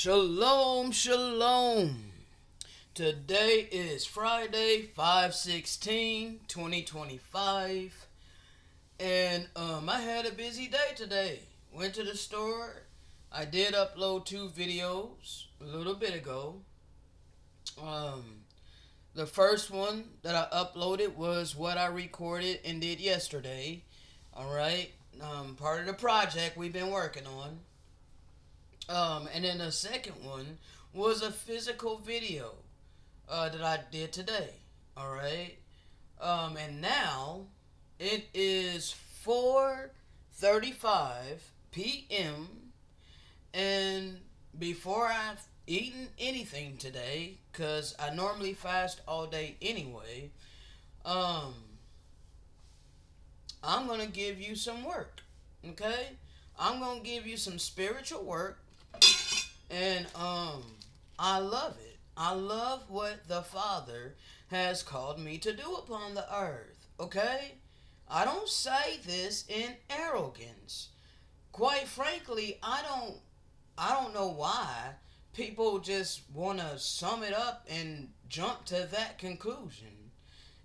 Shalom, shalom. Today is Friday, 5/16/2025. And I had a busy day today. Went to the store. I did upload 2 videos a little bit ago. Um the first one that I uploaded was what I recorded and did yesterday. Alright. Part of the project we've been working on. And then the second one was a physical video that I did today. All right. And now it is 4:35 p.m. And before I've eaten anything today, cause I normally fast all day anyway, um, I'm gonna give you some work. Okay, I'm gonna give you some spiritual work. And I love it. I love what the Father has called me to do upon the earth. Okay? I don't say this in arrogance. Quite frankly, I don't know why people just want to sum it up and jump to that conclusion.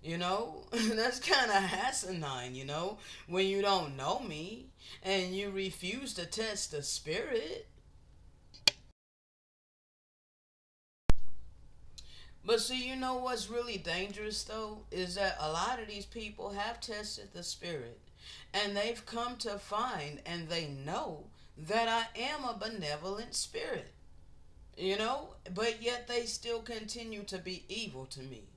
That's kind of asinine, when you don't know me and you refuse to test the spirit. But see, what's really dangerous though is that a lot of these people have tested the spirit and they've come to find and they know that I am a benevolent spirit, but yet they still continue to be evil to me.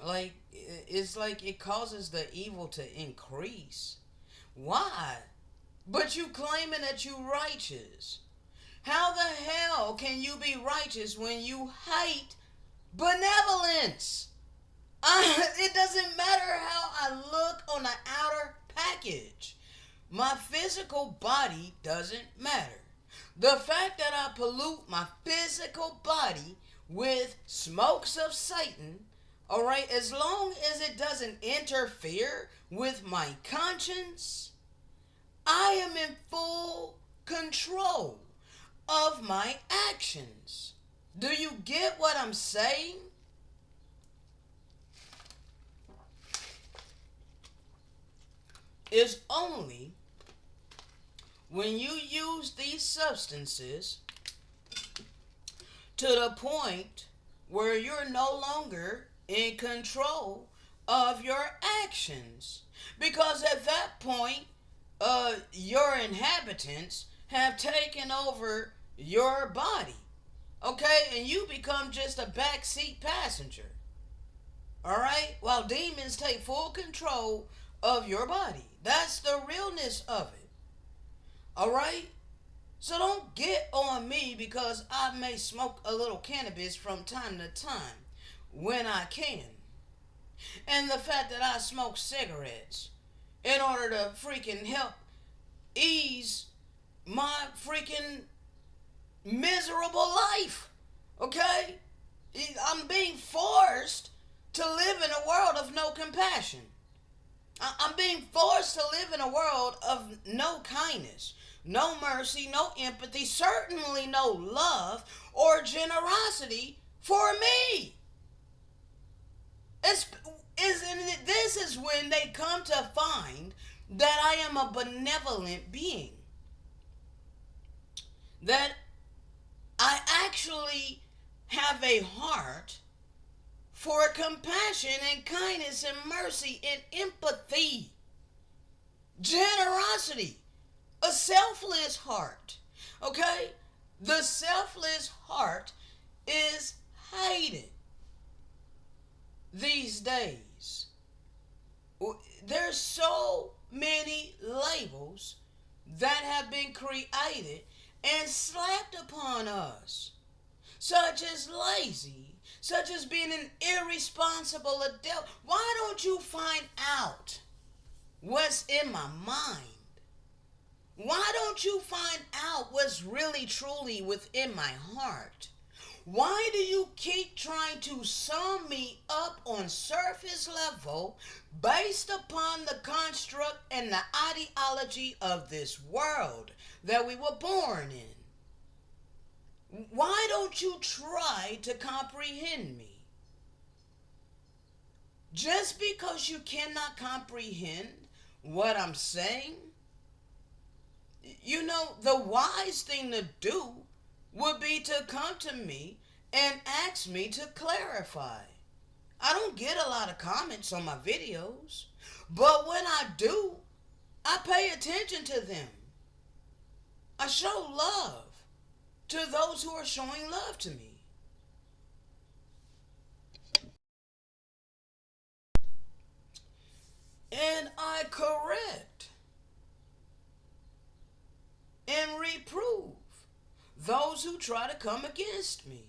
Like, it's like it causes the evil to increase. Why? But you claiming that you righteous. How the hell can you be righteous when you hate benevolence? It doesn't matter how I look on the outer package. My physical body doesn't matter. The fact that I pollute my physical body with smokes of Satan, all right, as long as it doesn't interfere with my conscience, I am in full control of my actions. Do you get what I'm saying? It's only when you use these substances to the point where you're no longer in control of your actions. Because at that point, your inhabitants have taken over your body. Okay? And you become just a backseat passenger. Alright? While demons take full control of your body. That's the realness of it. Alright? So don't get on me because I may smoke a little cannabis from time to time when I can. And the fact that I smoke cigarettes in order to freaking help ease my freaking miserable life. Okay? I'm being forced to live in a world of no compassion. I'm being forced to live in a world of no kindness, no mercy, no empathy, certainly no love or generosity for me. This is when they come to find that I am a benevolent being. That I actually have a heart for compassion and kindness and mercy and empathy, generosity, a selfless heart. Okay? The selfless heart is hated these days. There's so many labels that have been created and slapped upon us, such as lazy, such as being an irresponsible adult. Why don't you find out what's in my mind? Why don't you find out what's really truly within my heart? Why do you keep trying to sum me up on surface level based upon the construct and the ideology of this world that we were born in? Why don't you try to comprehend me? Just because you cannot comprehend what I'm saying, the wise thing to do would be to come to me and ask me to clarify. I don't get a lot of comments on my videos, but when I do, I pay attention to them. I show love to those who are showing love to me. And I correct and reprove those who try to come against me.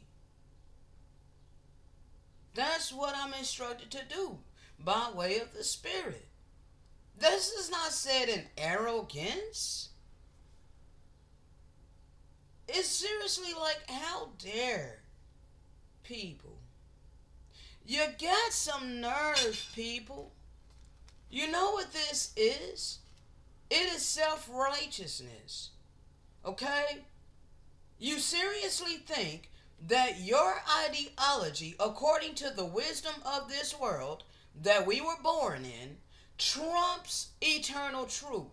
That's what I'm instructed to do by way of the Spirit. This is not said in arrogance. It's seriously like, how dare people? You got some nerve, people. You know what this is? It is self-righteousness. Okay? You seriously think that your ideology, according to the wisdom of this world that we were born in, trumps eternal truth?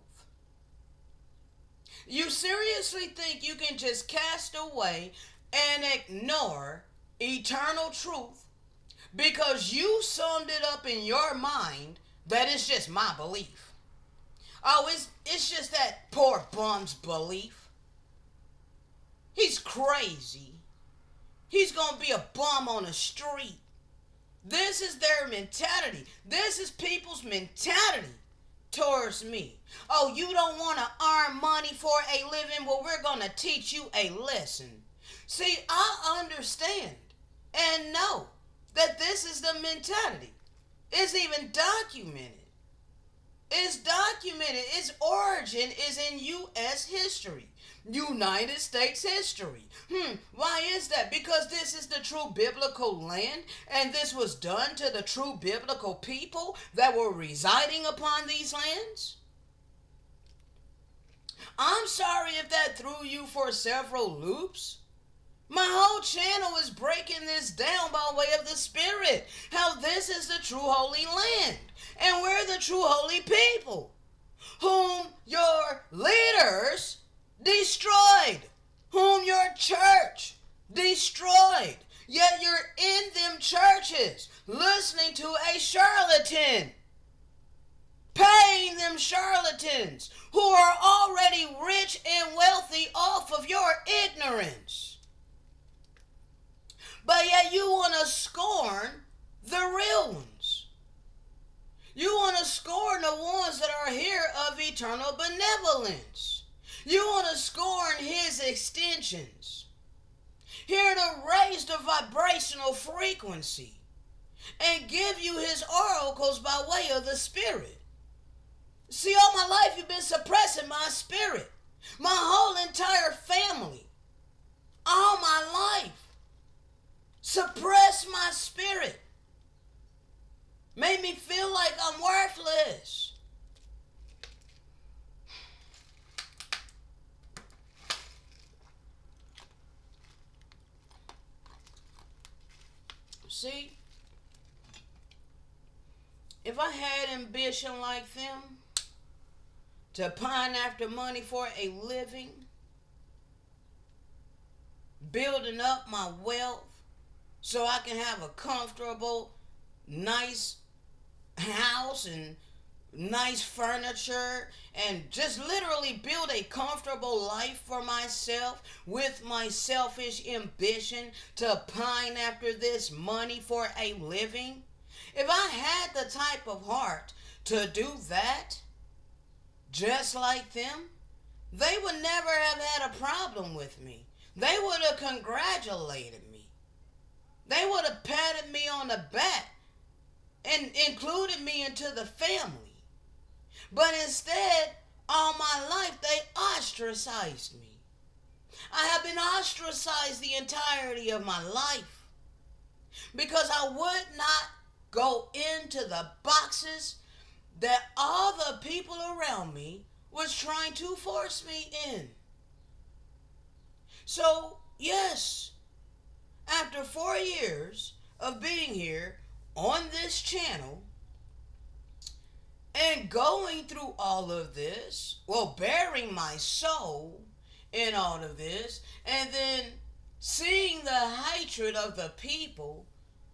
You seriously think you can just cast away and ignore eternal truth because you summed it up in your mind that it's just my belief? Oh, it's just that poor bum's belief. He's crazy. He's gonna be a bum on the street. This is their mentality. This is people's mentality towards me. Oh, you don't want to earn money for a living? Well, we're going to teach you a lesson. See, I understand and know that this is the mentality. It's even documented. It's documented. Its origin is in U.S. history. United States history. Why is that? Because this is the true biblical land, and this was done to the true biblical people that were residing upon these lands? I'm sorry if that threw you for several loops. My whole channel is breaking this down by way of the Spirit. How this is the true holy land. And we're the true holy people, whom your leaders destroyed, whom your church destroyed. Yet you're in them churches listening to a charlatan, paying them charlatans who are already rich and wealthy off of your ignorance. But yet you want to scorn the real ones. You want to scorn the ones that are here of eternal benevolence. You want to scorn his extensions. Here to raise the vibrational frequency and give you his oracles by way of the Spirit. See, all my life you've been suppressing my spirit. My whole entire family. All my life. Suppress my spirit. Made me feel like I'm worthless. See, if I had ambition like them, to pine after money for a living, building up my wealth so I can have a comfortable, nice house and nice furniture and just literally build a comfortable life for myself with my selfish ambition to pine after this money for a living. If I had the type of heart to do that, just like them, they would never have had a problem with me. They would have congratulated me. They would have patted me on the back and included me into the family. But instead, all my life, they ostracized me. I have been ostracized the entirety of my life because I would not go into the boxes that all the people around me was trying to force me in. So, yes, after 4 years of being here on this channel and going through all of this, well, bearing my soul in all of this, and then seeing the hatred of the people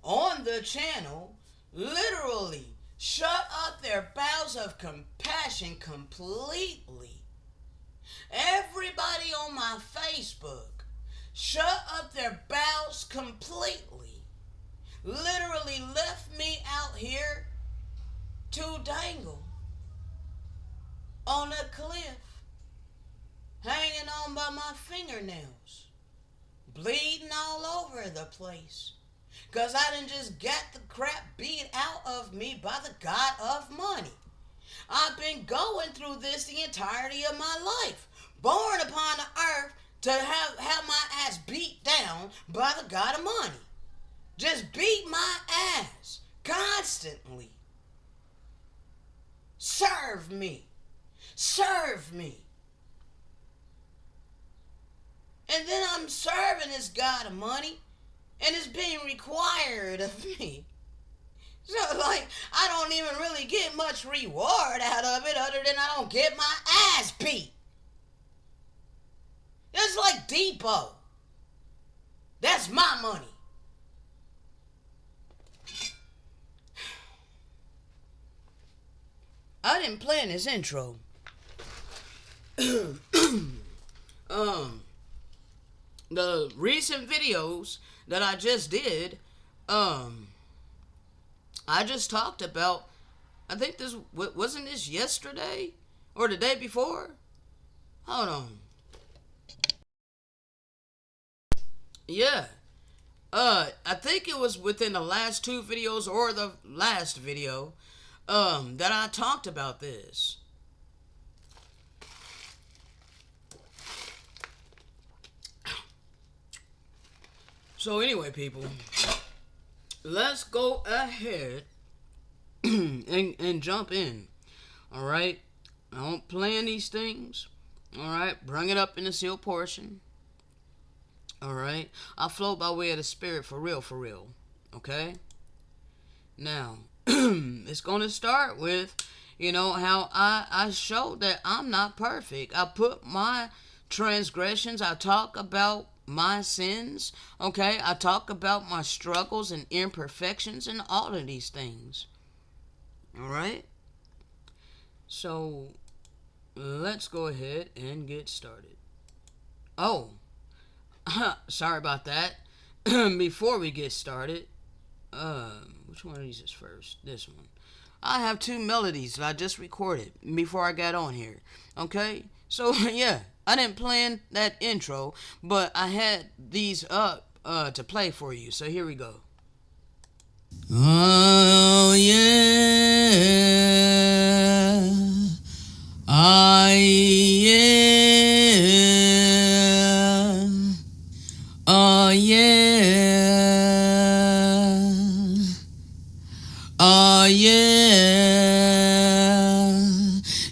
on the channel literally shut up their bowels of compassion completely. Everybody on my Facebook shut up their bowels completely. Literally left me out here to dangle on a cliff, hanging on by my fingernails, bleeding all over the place. Because I done just got the crap beat out of me by the God of money. I've been going through this the entirety of my life. Born upon the earth to have my ass beat down by the God of money. Just beat my ass constantly. Serve me. Serve me. And then I'm serving this God of money, and it's being required of me. So, like, I don't even really get much reward out of it other than I don't get my ass beat. It's like Depot. That's my money. I didn't plan this intro. The recent videos that I just did, I just talked about, I think this, wasn't this yesterday? Or the day before? Hold on. Yeah. I think it was within the last two videos or the last video, that I talked about this. So anyway, people, let's go ahead and jump in. All right, I don't plan these things. All right, bring it up in the sealed portion. All right, I flow by way of the spirit for real, for real. Okay. Now, it's gonna start with, how I show that I'm not perfect. I put my transgressions. I talk about my sins, okay? I talk about my struggles and imperfections and all of these things. All right? So, let's go ahead and get started. Oh, sorry about that. Before we get started, which one of these is first? This one. I have two melodies that I just recorded before I got on here. Okay? So, yeah, I didn't plan that intro, but I had these up to play for you. So here we go. Oh, yeah. Yeah. Oh, yeah. Oh, yeah.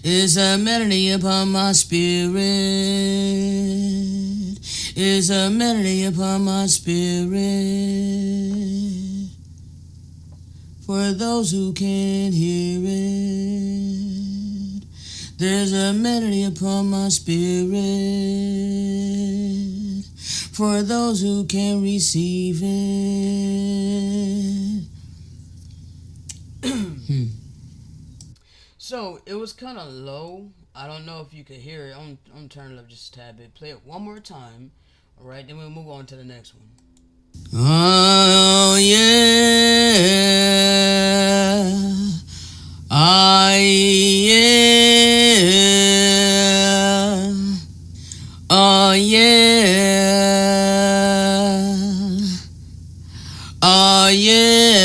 It's a melody upon my spirit. It's a melody upon my spirit. For those who can't hear it, there's a melody upon my spirit. For those who can receive it. So it was kind of low. I don't know if you could hear it. I'm turning it up just a tad bit. Play it one more time. All right, then we'll move on to the next one. Oh, yeah. Oh, yeah. Oh, yeah. Oh, yeah.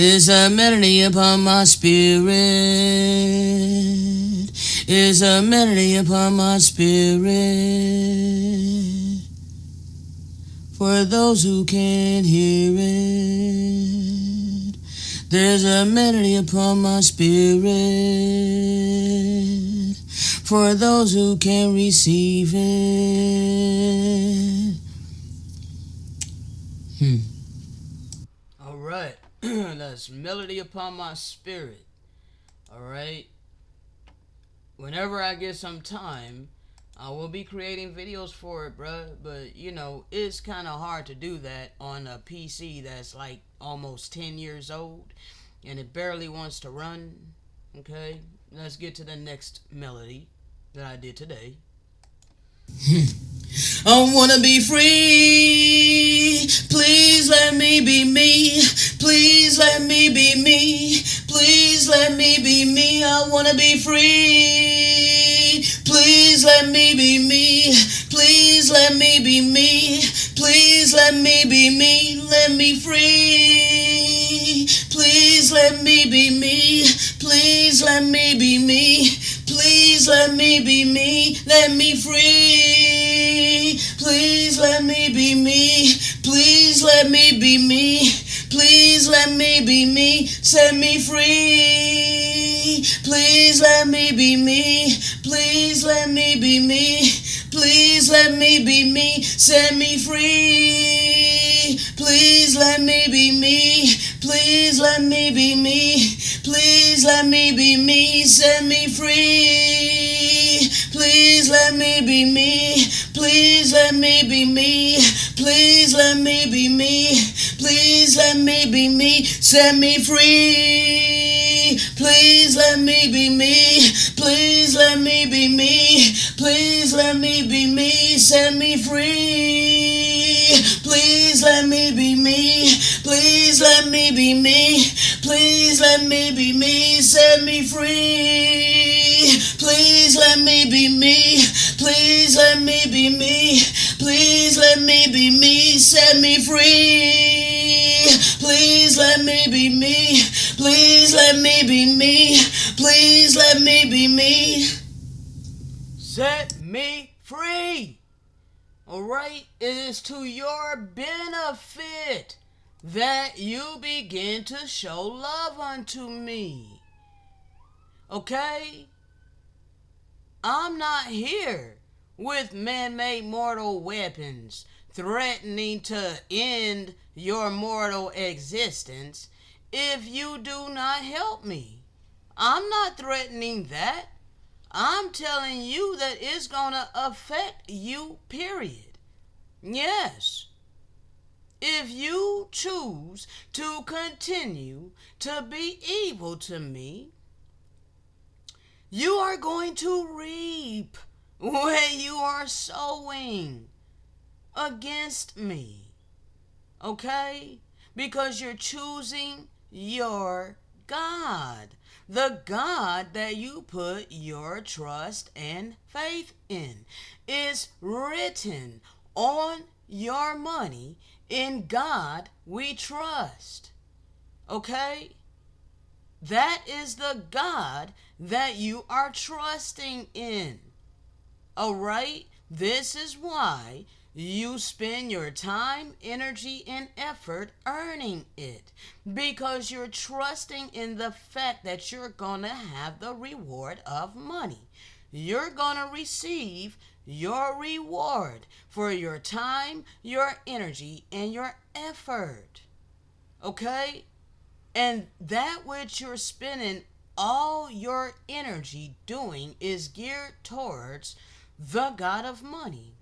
It's a melody upon my spirit. It's a melody upon my spirit. For those who can't hear it, there's a melody upon my spirit. for those who can receive it. All right. That's Melody Upon My Spirit. All right. Whenever I get some time, I will be creating videos for it, bruh. But, it's kind of hard to do that on a PC that's like almost 10 years old and it barely wants to run. Okay? Let's get to the next melody that I did today. I wanna be free. Please let me be me. Please let me be me. Please let me be me. I wanna be free. Please let me be me. Please let me be me. Please let me be me. Let me free. Please let me be me. Please let me be me. Please let me be me. Let me free. Please let me be me. Please let me be me. Please let me be me. Set me free. Please let me be me. Please let me be me. Please let me be me. Set me free. Please let me be me. Please let me be me. Please let me be me. Set me free. Please let me be me. Please let me be me. Please let me be me. Please let me be me. Set me free. Please let me be me. Please let me be me. Please let me be me. Set me free. Please let me be me. Please let me be me. Please let me be me. Set me free. Please let me be me. Please let me be me. Please let me be me. Set me free. Please let me be me. Please let me be me. Please let me be me. Set me free. Alright? It is to your benefit that you begin to show love unto me. Okay? I'm not here with man-made mortal weapons threatening to end your mortal existence if you do not help me. I'm not threatening that. I'm telling you that it's going to affect you, period. Yes. If you choose to continue to be evil to me, you are going to reap what you are sowing against me. Okay? Because you're choosing your God. The God that you put your trust and faith in is written on your money. In God we trust. Okay? That is the God that you are trusting in. Alright? This is why you spend your time, energy, and effort earning it. Because you're trusting in the fact that you're going to have the reward of money. You're going to receive your reward for your time, your energy, and your effort. Okay? And that which you're spending all your energy doing is geared towards the God of money,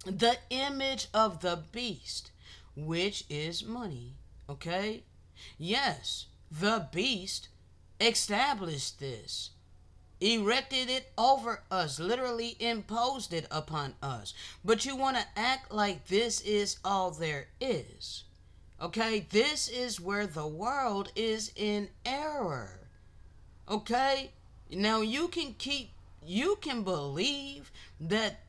the image of the beast, which is money. Okay? Yes, the beast established this, erected it over us, literally imposed it upon us. But you want to act like this is all there is. Okay, this is where the world is in error. Okay, now you can believe that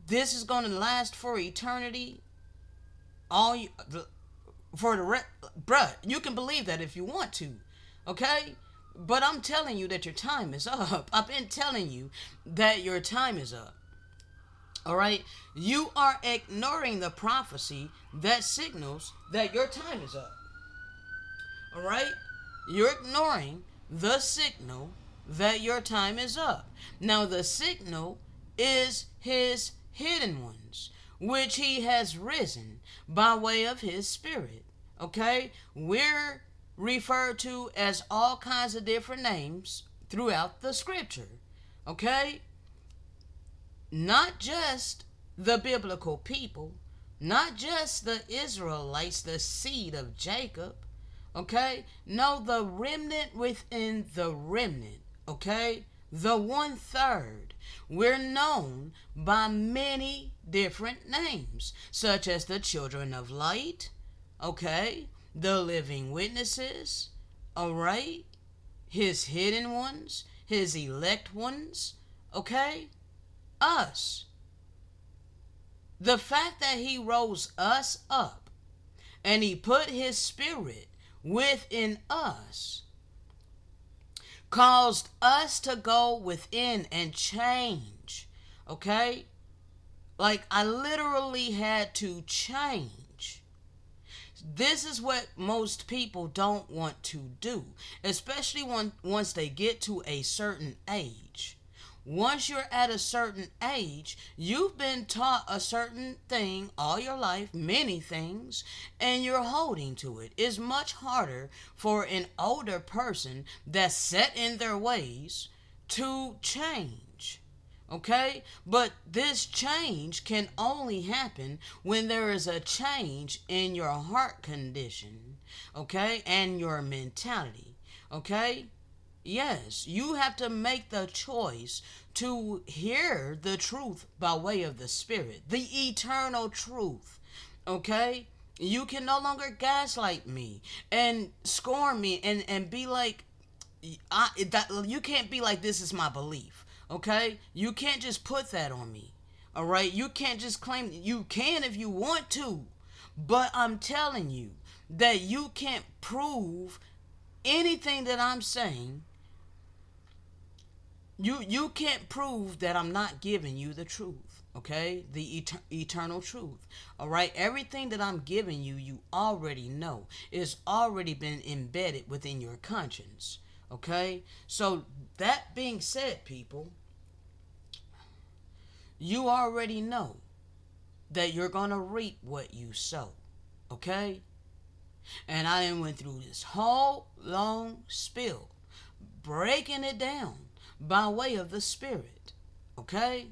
this is going to last for eternity. Bruh, you can believe that if you want to. Okay, but I'm telling you that your time is up. I've been telling you that your time is up. All right, you are ignoring the prophecy that signals that your time is up. All right, you're ignoring the signal that your time is up. Now, the signal is his hidden ones, which he has risen by way of his spirit. Okay? We're referred to as all kinds of different names throughout the scripture. Okay? Not just the biblical people, not just the Israelites, the seed of Jacob, okay? No, the remnant within the remnant, okay? The 1/3. We're known by many different names, such as the children of light, okay? The living witnesses, all right? His hidden ones, his elect ones, okay? Us. The fact that he rose us up and he put his spirit within us caused us to go within and change. Okay? Like, I literally had to change. This is what most people don't want to do, especially once they get to a certain age. Once you're at a certain age, you've been taught a certain thing all your life, many things, and you're holding to it. It's much harder for an older person that's set in their ways to change. Okay? But this change can only happen when there is a change in your heart condition, okay, and your mentality. Okay? Yes, you have to make the choice to hear the truth by way of the Spirit, the eternal truth. Okay? You can no longer gaslight me and scorn me and be like, you can't be like, this is my belief. Okay? You can't just put that on me. All right? You can't just claim, you can if you want to. But I'm telling you that you can't prove anything that I'm saying. You can't prove that I'm not giving you the truth, okay? The eternal truth, all right? Everything that I'm giving you, you already know. It's already been embedded within your conscience, okay? So that being said, people, you already know that you're going to reap what you sow, okay? And I then went through this whole long spiel, breaking it down by way of the Spirit. Okay?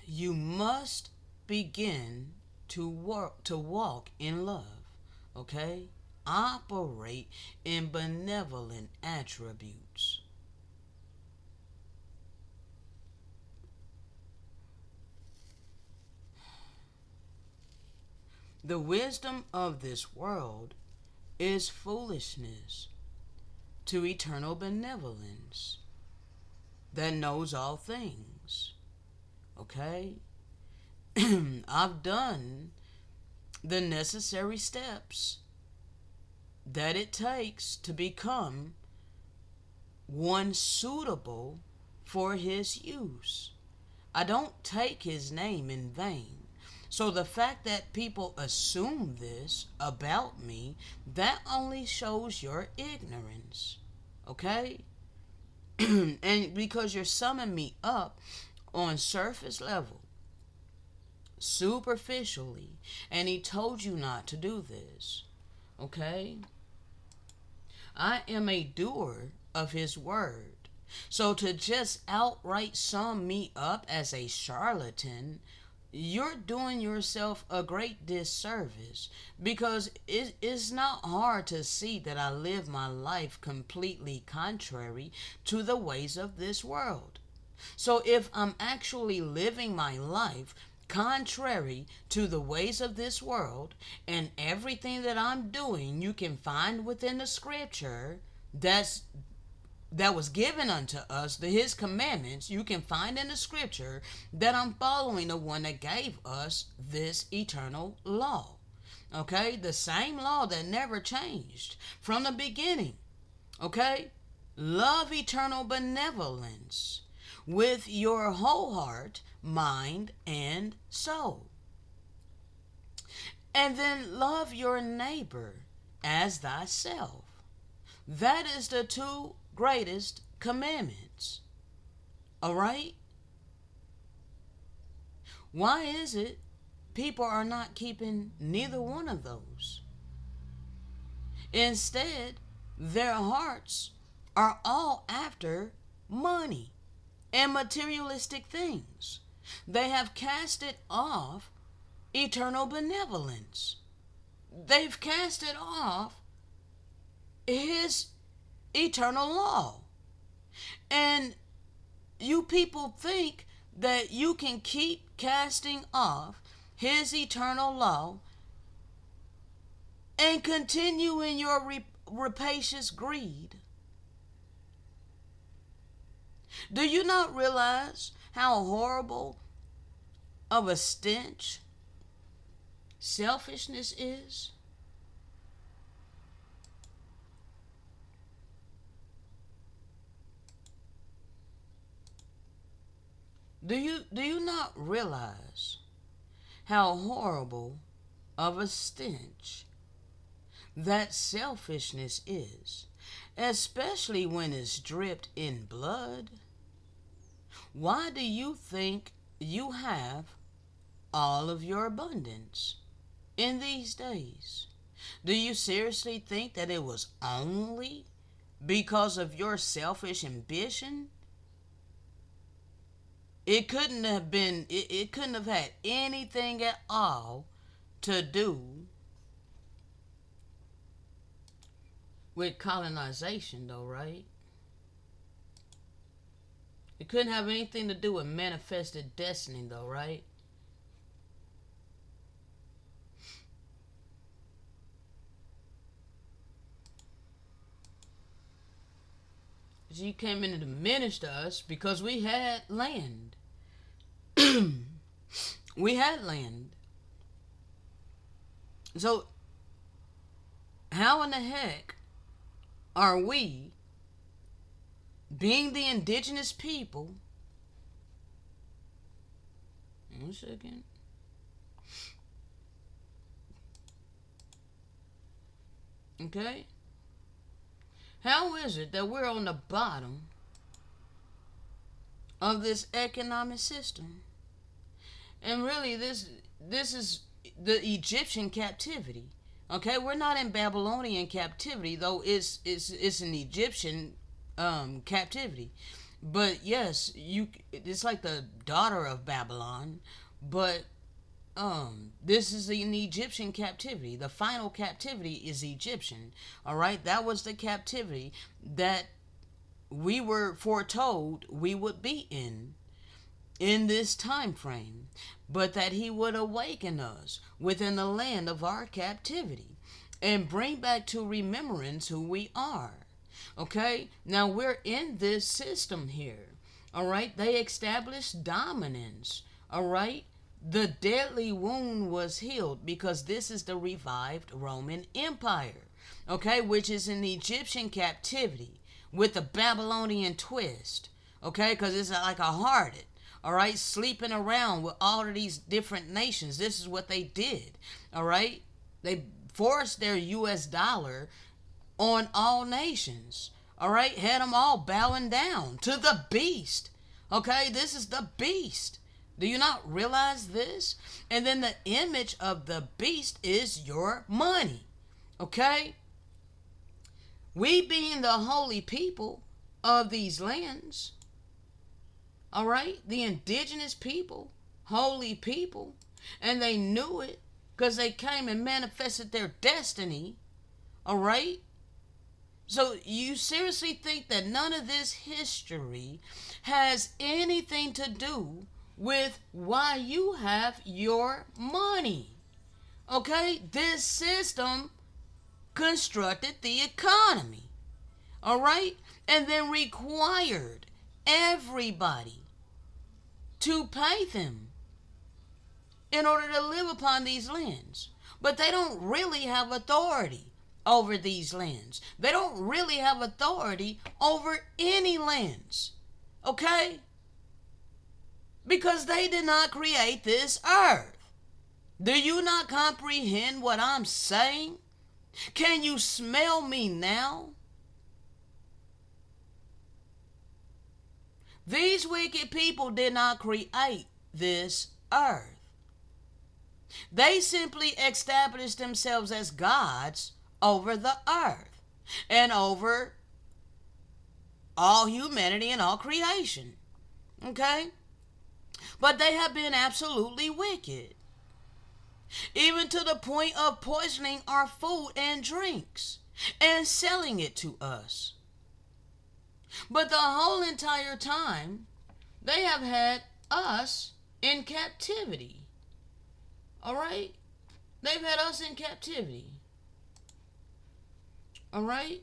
You must begin to walk in love. Okay? Operate in benevolent attributes. The wisdom of this world is foolishness to eternal benevolence that knows all things. Okay? I've done the necessary steps that it takes to become one suitable for his use. I don't take his name in vain. So the fact that people assume this about me, that only shows your ignorance. Okay? And because you're summing me up on surface level, superficially, and he told you not to do this. Okay? I am a doer of his word. So to just outright sum me up as a charlatan, you're doing yourself a great disservice, because it's not hard to see that I live my life completely contrary to the ways of this world. So if I'm actually living my life contrary to the ways of this world, and everything that I'm doing you can find within the scripture that was given unto us, his commandments, you can find in the scripture that I'm following the one that gave us this eternal law. Okay? The same law that never changed from the beginning. Okay? Love eternal benevolence with your whole heart, mind, and soul. And then love your neighbor as thyself. That is the two greatest commandments. All right? Why is it people are not keeping neither one of those? Instead, their hearts are all after money and materialistic things. They have casted off eternal benevolence. They've casted off his eternal law. And you people think that you can keep casting off his eternal law and continue in your rapacious greed. Do you not realize how horrible of a stench selfishness is? Do you not realize how horrible of a stench that selfishness is, especially when it's dripped in blood? Why do you think you have all of your abundance in these days? Do you seriously think that it was only because of your selfish ambition? It couldn't have been, it couldn't have had anything at all to do with colonization, though, right? It couldn't have anything to do with manifested destiny, though, right? You came in to minister us because we had land. We had land. So, how in the heck are we, being the indigenous people, 1 second. Okay? How is it that we're on the bottom of this economic system? And really, this is the Egyptian captivity. Okay, we're not in Babylonian captivity, though it's an Egyptian captivity. But yes, it's like the daughter of Babylon, but this is an Egyptian captivity. The final captivity is Egyptian. All right, that was the captivity that we were foretold we would be in this time frame, but that he would awaken us within the land of our captivity and bring back to remembrance who we are. Okay, now we're in this system here. All right, they established dominance. All right, the deadly wound was healed because this is the revived Roman Empire, okay, which is an Egyptian captivity with a Babylonian twist, okay, because it's like a harlot, all right, sleeping around with all of these different nations. This is what they did, all right. They forced their U.S. dollar on all nations, all right, had them all bowing down to the beast, okay. This is the beast. Do you not realize this? And then the image of the beast is your money. Okay? We being the holy people of these lands, all right? The indigenous people, holy people, and they knew it because they came and manifested their destiny, all right? So you seriously think that none of this history has anything to do with why you have your money? Okay, this system constructed the economy, all right, and then required everybody to pay them in order to live upon these lands. But they don't really have authority over these lands. They don't really have authority over any lands, okay? Because they did not create this earth. Do you not comprehend what I'm saying? Can you smell me now? These wicked people did not create this earth. They simply established themselves as gods over the earth and over all humanity and all creation. Okay? But they have been absolutely wicked, even to the point of poisoning our food and drinks and selling it to us. But the whole entire time, they have had us in captivity. All right? They've had us in captivity. All right?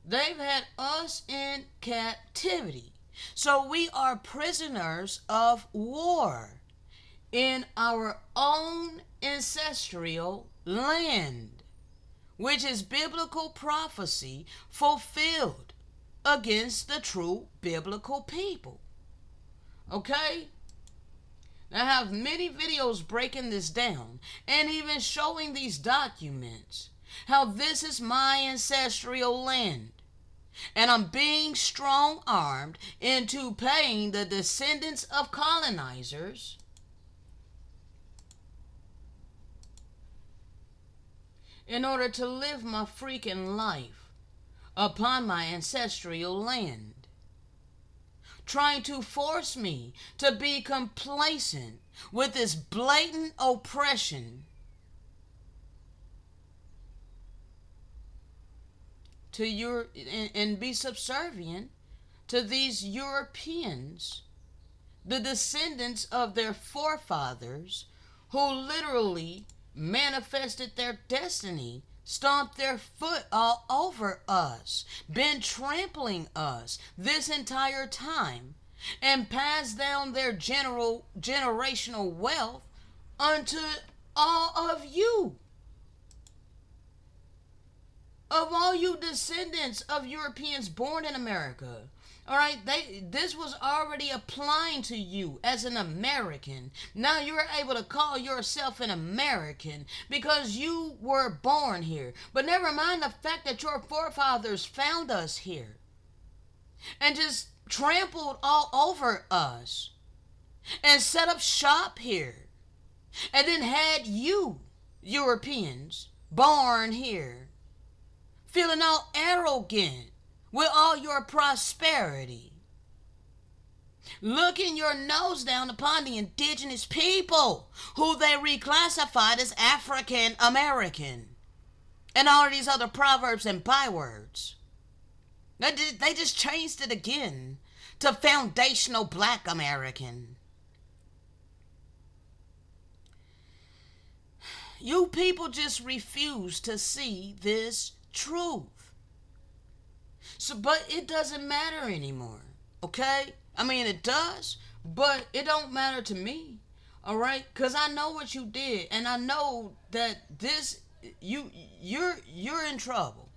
They've had us in captivity. So we are prisoners of war in our own ancestral land, which is biblical prophecy fulfilled against the true biblical people. Okay? I have many videos breaking this down and even showing these documents, how this is my ancestral land. And I'm being strong-armed into paying the descendants of colonizers in order to live my freaking life upon my ancestral land. Trying to force me to be complacent with this blatant oppression to and be subservient to these Europeans, the descendants of their forefathers, who literally manifested their destiny, stomped their foot all over us, been trampling us this entire time, and passed down their generational wealth unto all of you. Of all you descendants of Europeans born in America. All right, this was already applying to you as an American. Now you're able to call yourself an American because you were born here. But never mind the fact that your forefathers found us here and just trampled all over us and set up shop here and then had you, Europeans, born here, feeling all arrogant with all your prosperity, looking your nose down upon the indigenous people who they reclassified as African American, and all of these other proverbs and bywords. They just changed it again to foundational Black American. You people just refuse to see this truth. So, but it doesn't matter anymore, okay? I mean, it does, but it don't matter to me, all right? Because I know what you did, and I know that this, you're in trouble,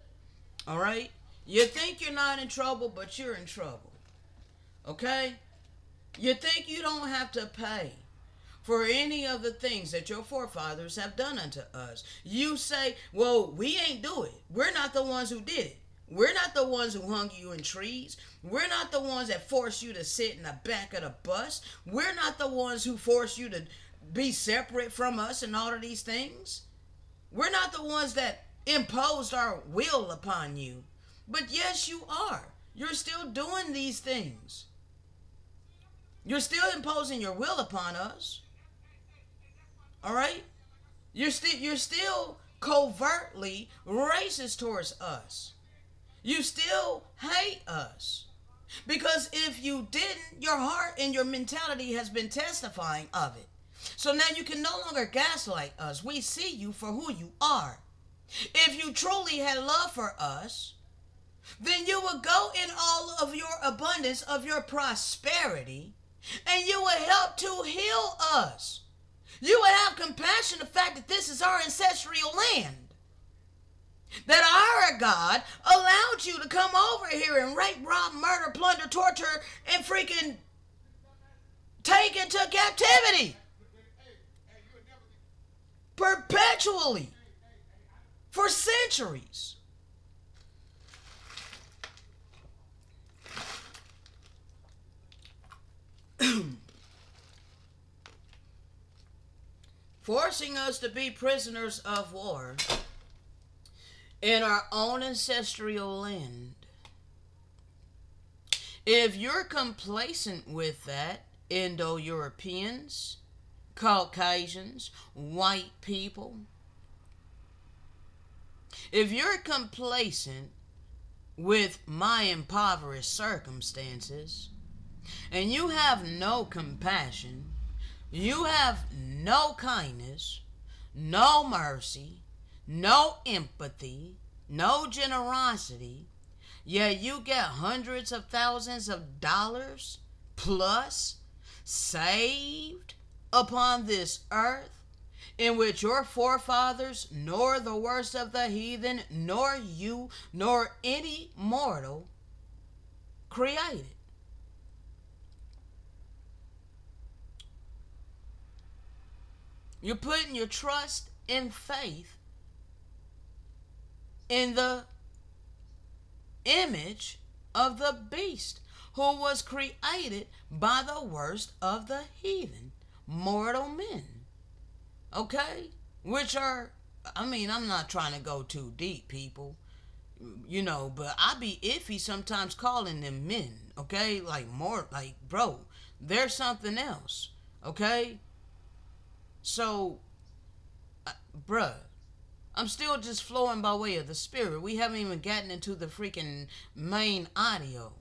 all right? You think you're not in trouble, but you're in trouble, okay? You think you don't have to pay for any of the things that your forefathers have done unto us. You say, well, we ain't do it. We're not the ones who did it. We're not the ones who hung you in trees. We're not the ones that forced you to sit in the back of the bus. We're not the ones who forced you to be separate from us and all of these things. We're not the ones that imposed our will upon you. But yes, you are. You're still doing these things. You're still imposing your will upon us. All right? You're still covertly racist towards us. You still hate us. Because if you didn't, your heart and your mentality has been testifying of it. So now you can no longer gaslight us. We see you for who you are. If you truly had love for us, then you would go in all of your abundance of your prosperity, and you would help to heal us. You would have compassion the fact that this is our ancestral land. That our God allowed you to come over here and rape, rob, murder, plunder, torture, and freaking take into captivity. Perpetually. for centuries. Forcing us to be prisoners of war in our own ancestral land. If you're complacent with that, Indo-Europeans, Caucasians, white people, if you're complacent with my impoverished circumstances, and you have no compassion, you have no kindness, no mercy, no empathy, no generosity, yet you get hundreds of thousands of dollars plus saved upon this earth, in which your forefathers, nor the worst of the heathen, nor you, nor any mortal created. You're putting your trust and faith in the image of the beast who was created by the worst of the heathen, mortal men. Okay? Which are, I'm not trying to go too deep, people. But I be iffy sometimes calling them men. Okay? Bro, there's something else. Okay? So, bruh, I'm still just flowing by way of the spirit. We haven't even gotten into the freaking main audio.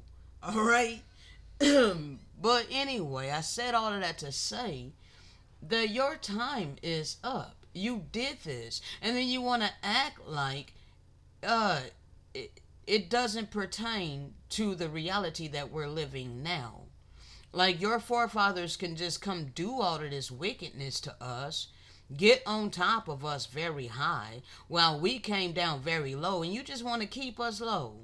Alright? But anyway, I said all of that to say that your time is up. You did this. And then you want to act like it doesn't pertain to the reality that we're living now. Like your forefathers can just come do all of this wickedness to us, get on top of us very high, while we came down very low, and you just want to keep us low.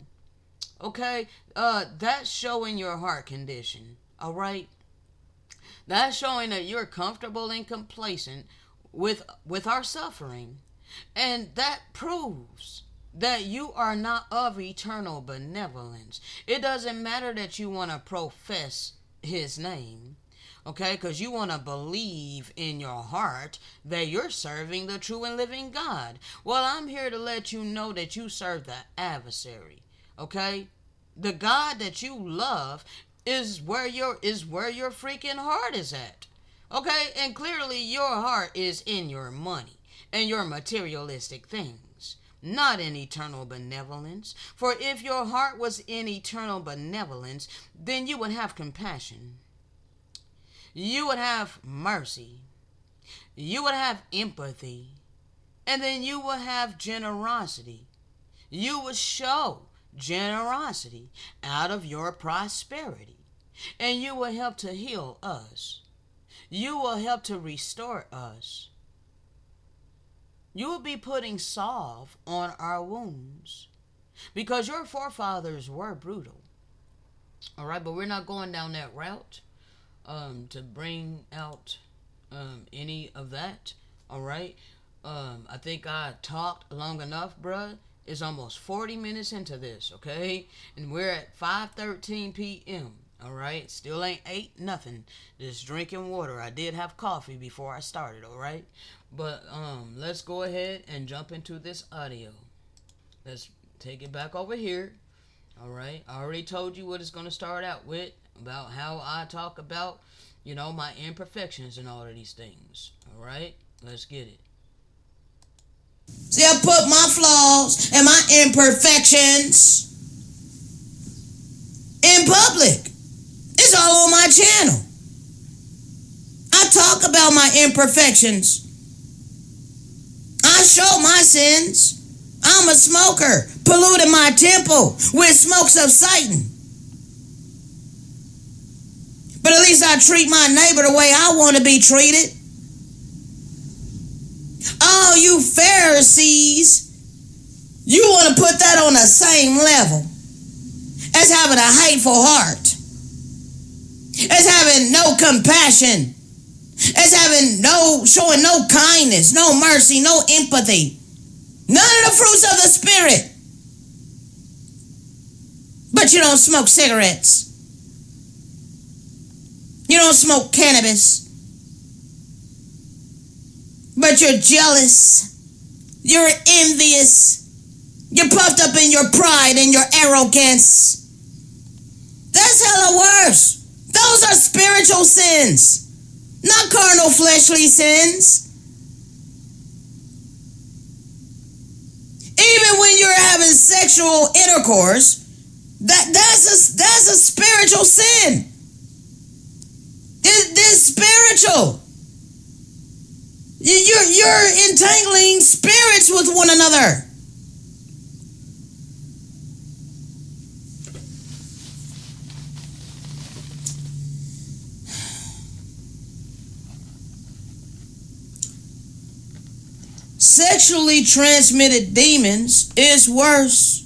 Okay? That's showing your heart condition. Alright? That's showing that you're comfortable and complacent with our suffering. And that proves that you are not of eternal benevolence. It doesn't matter that you want to profess his name, okay, because you want to believe in your heart that you're serving the true and living God. Well, I'm here to let you know that you serve the adversary. Okay, the God that you love is where your freaking heart is at. Okay, and clearly your heart is in your money and your materialistic things, not in eternal benevolence. For if your heart was in eternal benevolence, then you would have compassion. You would have mercy. You would have empathy. And then you would have generosity. You would show generosity out of your prosperity. And you will help to heal us. You will help to restore us. You will be putting salve on our wounds, because your forefathers were brutal. All right, but we're not going down that route to bring out any of that. All right. I think I talked long enough, bruh. It's almost 40 minutes into this, okay? And we're at 5:13 p.m. All right, still ain't ate nothing. Just drinking water. I did have coffee before I started. All right, but let's go ahead and jump into this audio. Let's take it back over here. All right, I already told you what it's gonna start out with, about how I talk about, my imperfections and all of these things. All right, let's get it. See, I put my flaws and my imperfections in public. It's all on my channel. I talk about my imperfections. I show my sins. I'm a smoker, polluting my temple with smokes of Satan. But at least I treat my neighbor the way I want to be treated. Oh, you Pharisees, you want to put that on the same level as having a hateful heart, as having no compassion, as having showing no kindness, no mercy, no empathy. None of the fruits of the Spirit. But you don't smoke cigarettes. You don't smoke cannabis. But you're jealous. You're envious. You're puffed up in your pride and your arrogance. That's hella worse. Those are spiritual sins, not carnal fleshly sins. Even when you're having sexual intercourse, that's a spiritual sin. It's spiritual. You're entangling spirits with one another. Sexually transmitted demons is worse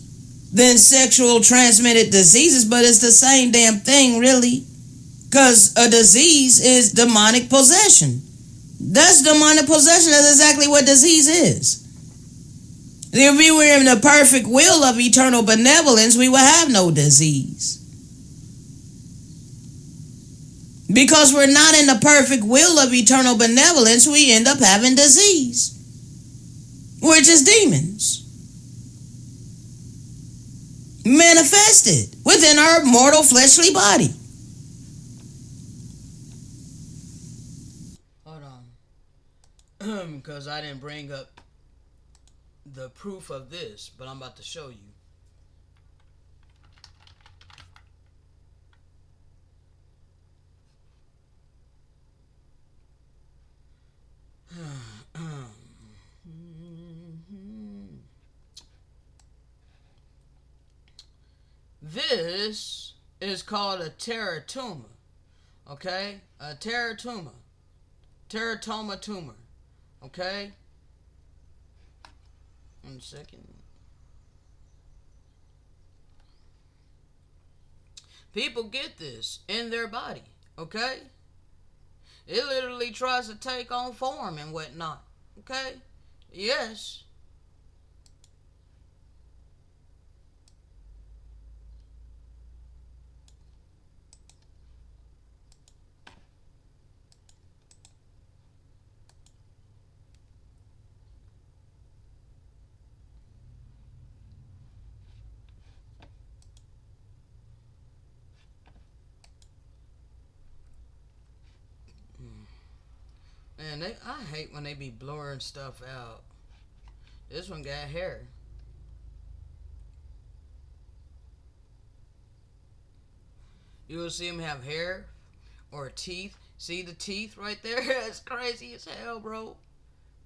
than sexual transmitted diseases, but it's the same damn thing, really. Because a disease is demonic possession. That's demonic possession. That's exactly what disease is. If we were in the perfect will of eternal benevolence, we would have no disease. Because we're not in the perfect will of eternal benevolence, we end up having disease, which is demons manifested within our mortal fleshly body. Hold on. Because I didn't bring up the proof of this, but I'm about to show you. This is called a teratoma. Okay? A teratoma. Teratoma tumor. Okay? 1 second. People get this in their body. Okay? It literally tries to take on form and whatnot. Okay? Yes. Man, I hate when they be blurring stuff out. This one got hair. You will see him have hair or teeth. See the teeth right there? That's crazy as hell, bro.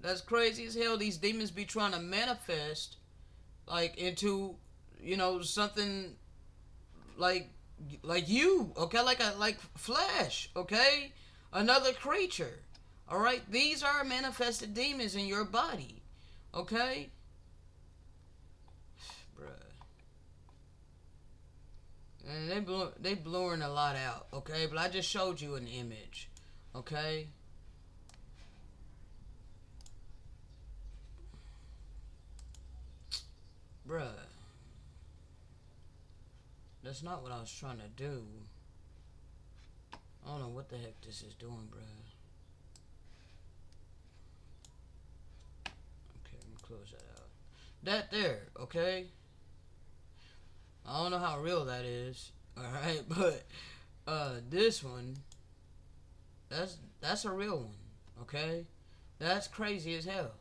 That's crazy as hell. These demons be trying to manifest like into, something like you, okay? Like flesh, okay? Another creature. All right? These are manifested demons in your body. Okay? Bruh. And they blurring a lot out, okay? But I just showed you an image, okay? Bruh. That's not what I was trying to do. I don't know what the heck this is doing, bruh. Okay, let me close that out. That there, okay? I don't know how real that is, alright? But, this one, that's a real one, okay? That's crazy as hell,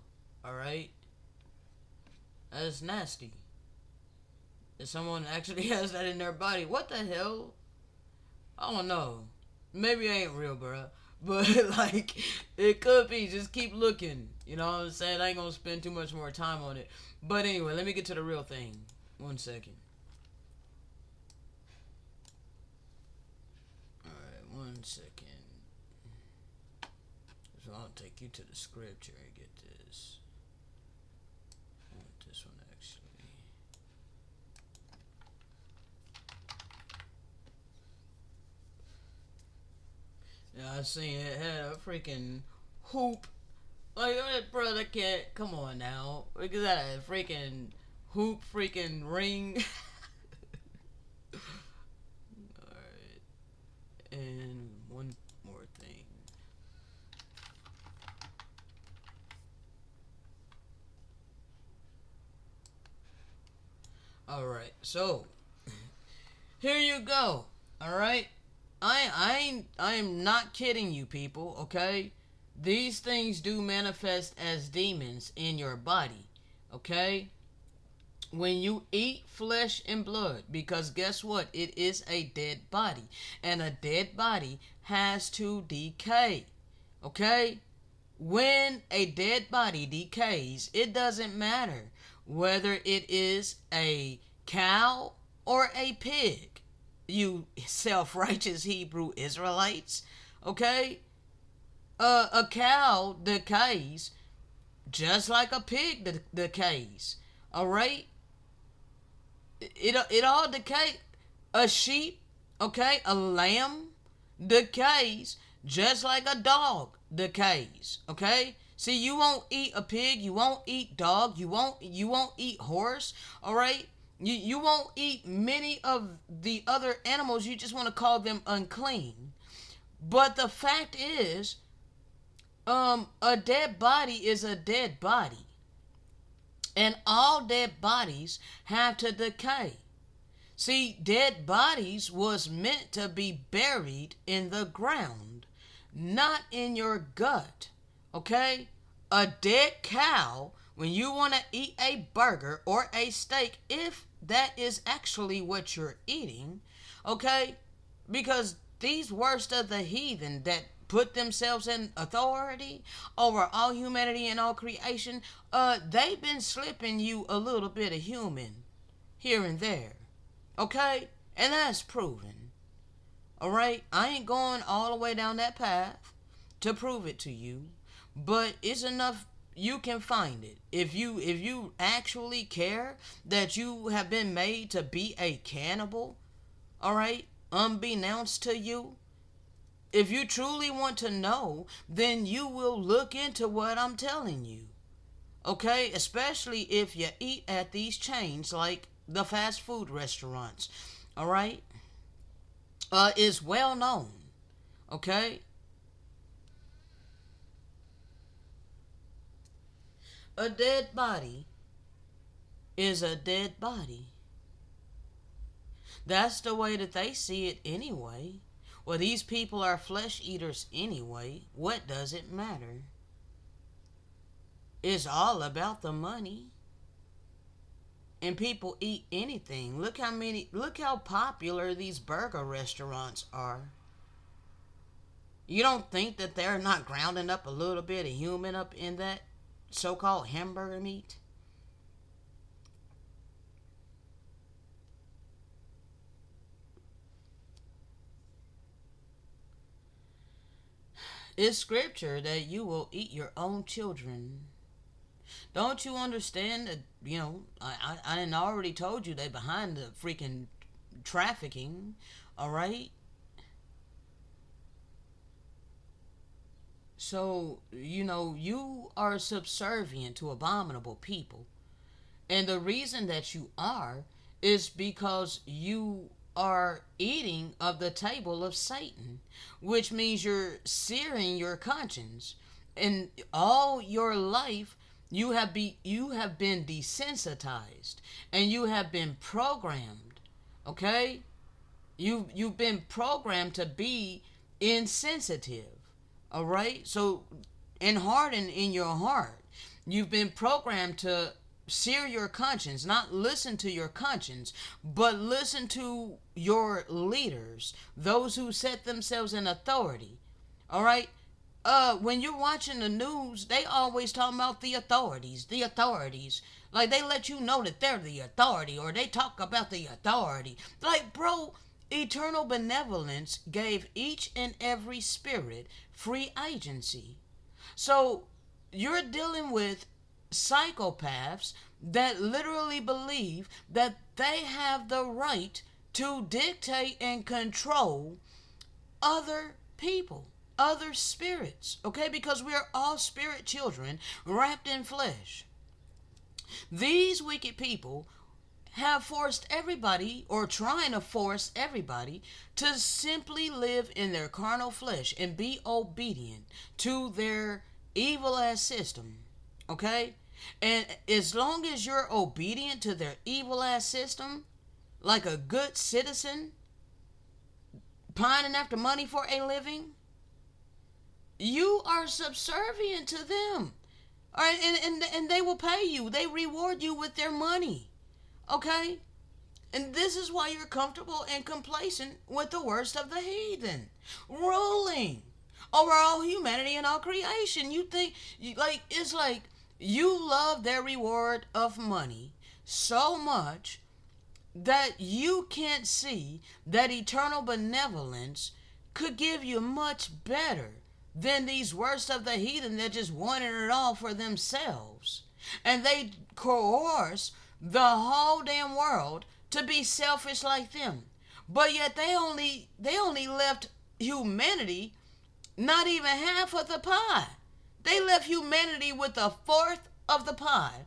alright? That's nasty. If someone actually has that in their body, what the hell? I don't know. Maybe it ain't real, bro. But, like, it could be. Just keep looking. You know what I'm saying? I ain't gonna spend too much more time on it. But anyway, let me get to the real thing. 1 second. Alright, 1 second. So I'll take you to the scripture and get this. I want this one, actually. Yeah, I seen it had a freaking hoop Like, brother, can't. Come on now. Look at that freaking hoop, freaking ring. Alright. And one more thing. Alright, so here you go. Alright? I am not kidding you people, okay? These things do manifest as demons in your body. Okay? When you eat flesh and blood, because guess what? It is a dead body. And a dead body has to decay. Okay? When a dead body decays, it doesn't matter whether it is a cow or a pig. You self righteous Hebrew Israelites. Okay? A cow decays just like a pig decays. All right? It all decay. A sheep, okay, a lamb decays just like a dog decays. Okay. See, you won't eat a pig. You won't eat dog. You won't eat horse. All right. You won't eat many of the other animals. You just want to call them unclean. But the fact is, a dead body is a dead body, and all dead bodies have to decay. See, dead bodies was meant to be buried in the ground, not in your gut. Okay? A dead cow, when you want to eat a burger or a steak, if that is actually what you're eating, okay? Because these worst of the heathen that put themselves in authority over all humanity and all creation, they've been slipping you a little bit of human here and there. Okay? And that's proven. Alright? I ain't going all the way down that path to prove it to you. But it's enough you can find it. If you actually care that you have been made to be a cannibal, alright, unbeknownst to you, if you truly want to know, then you will look into what I'm telling you. Okay? Especially if you eat at these chains like the fast food restaurants. All right? Is well known. Okay? A dead body is a dead body. That's the way that they see it anyway. Well, these people are flesh eaters anyway. What does it matter? It's all about the money. And people eat anything. Look how popular these burger restaurants are. You don't think that they're not grounding up a little bit of human up in that so-called hamburger meat? It's scripture that you will eat your own children. Don't you understand that, I didn't already told you they behind the freaking trafficking, all right? So, you are subservient to abominable people. And the reason that you are is because you are eating of the table of Satan, which means you're searing your conscience. And all your life you have been desensitized and you have been programmed. Okay? You've been programmed to be insensitive. All right? So and hardened in your heart. You've been programmed to sear your conscience, not listen to your conscience, but listen to your leaders, those who set themselves in authority. All right? When you're watching the news, they always talk about the authorities, the authorities. Like they let you know that they're the authority, or they talk about the authority. Like, bro, eternal benevolence gave each and every spirit free agency. So you're dealing with psychopaths that literally believe that they have the right to dictate and control other people. other spirits, okay? Because we are all spirit children wrapped in flesh. These wicked people have forced everybody, or trying to force everybody, to simply live in their carnal flesh and be obedient to their evil ass system. Okay? And as long as you're obedient to their evil ass system, like a good citizen, pining after money for a living, you are subservient to them. All right, and they will pay you. They reward you with their money. Okay? And this is why you're comfortable and complacent with the worst of the heathen, ruling over all humanity and all creation. You think, it's like you love their reward of money so much that you can't see that eternal benevolence could give you much better than these worst of the heathen that just wanted it all for themselves. And they coerce the whole damn world to be selfish like them. But yet they only left humanity not even half of the pie. They left humanity with a fourth of the pie.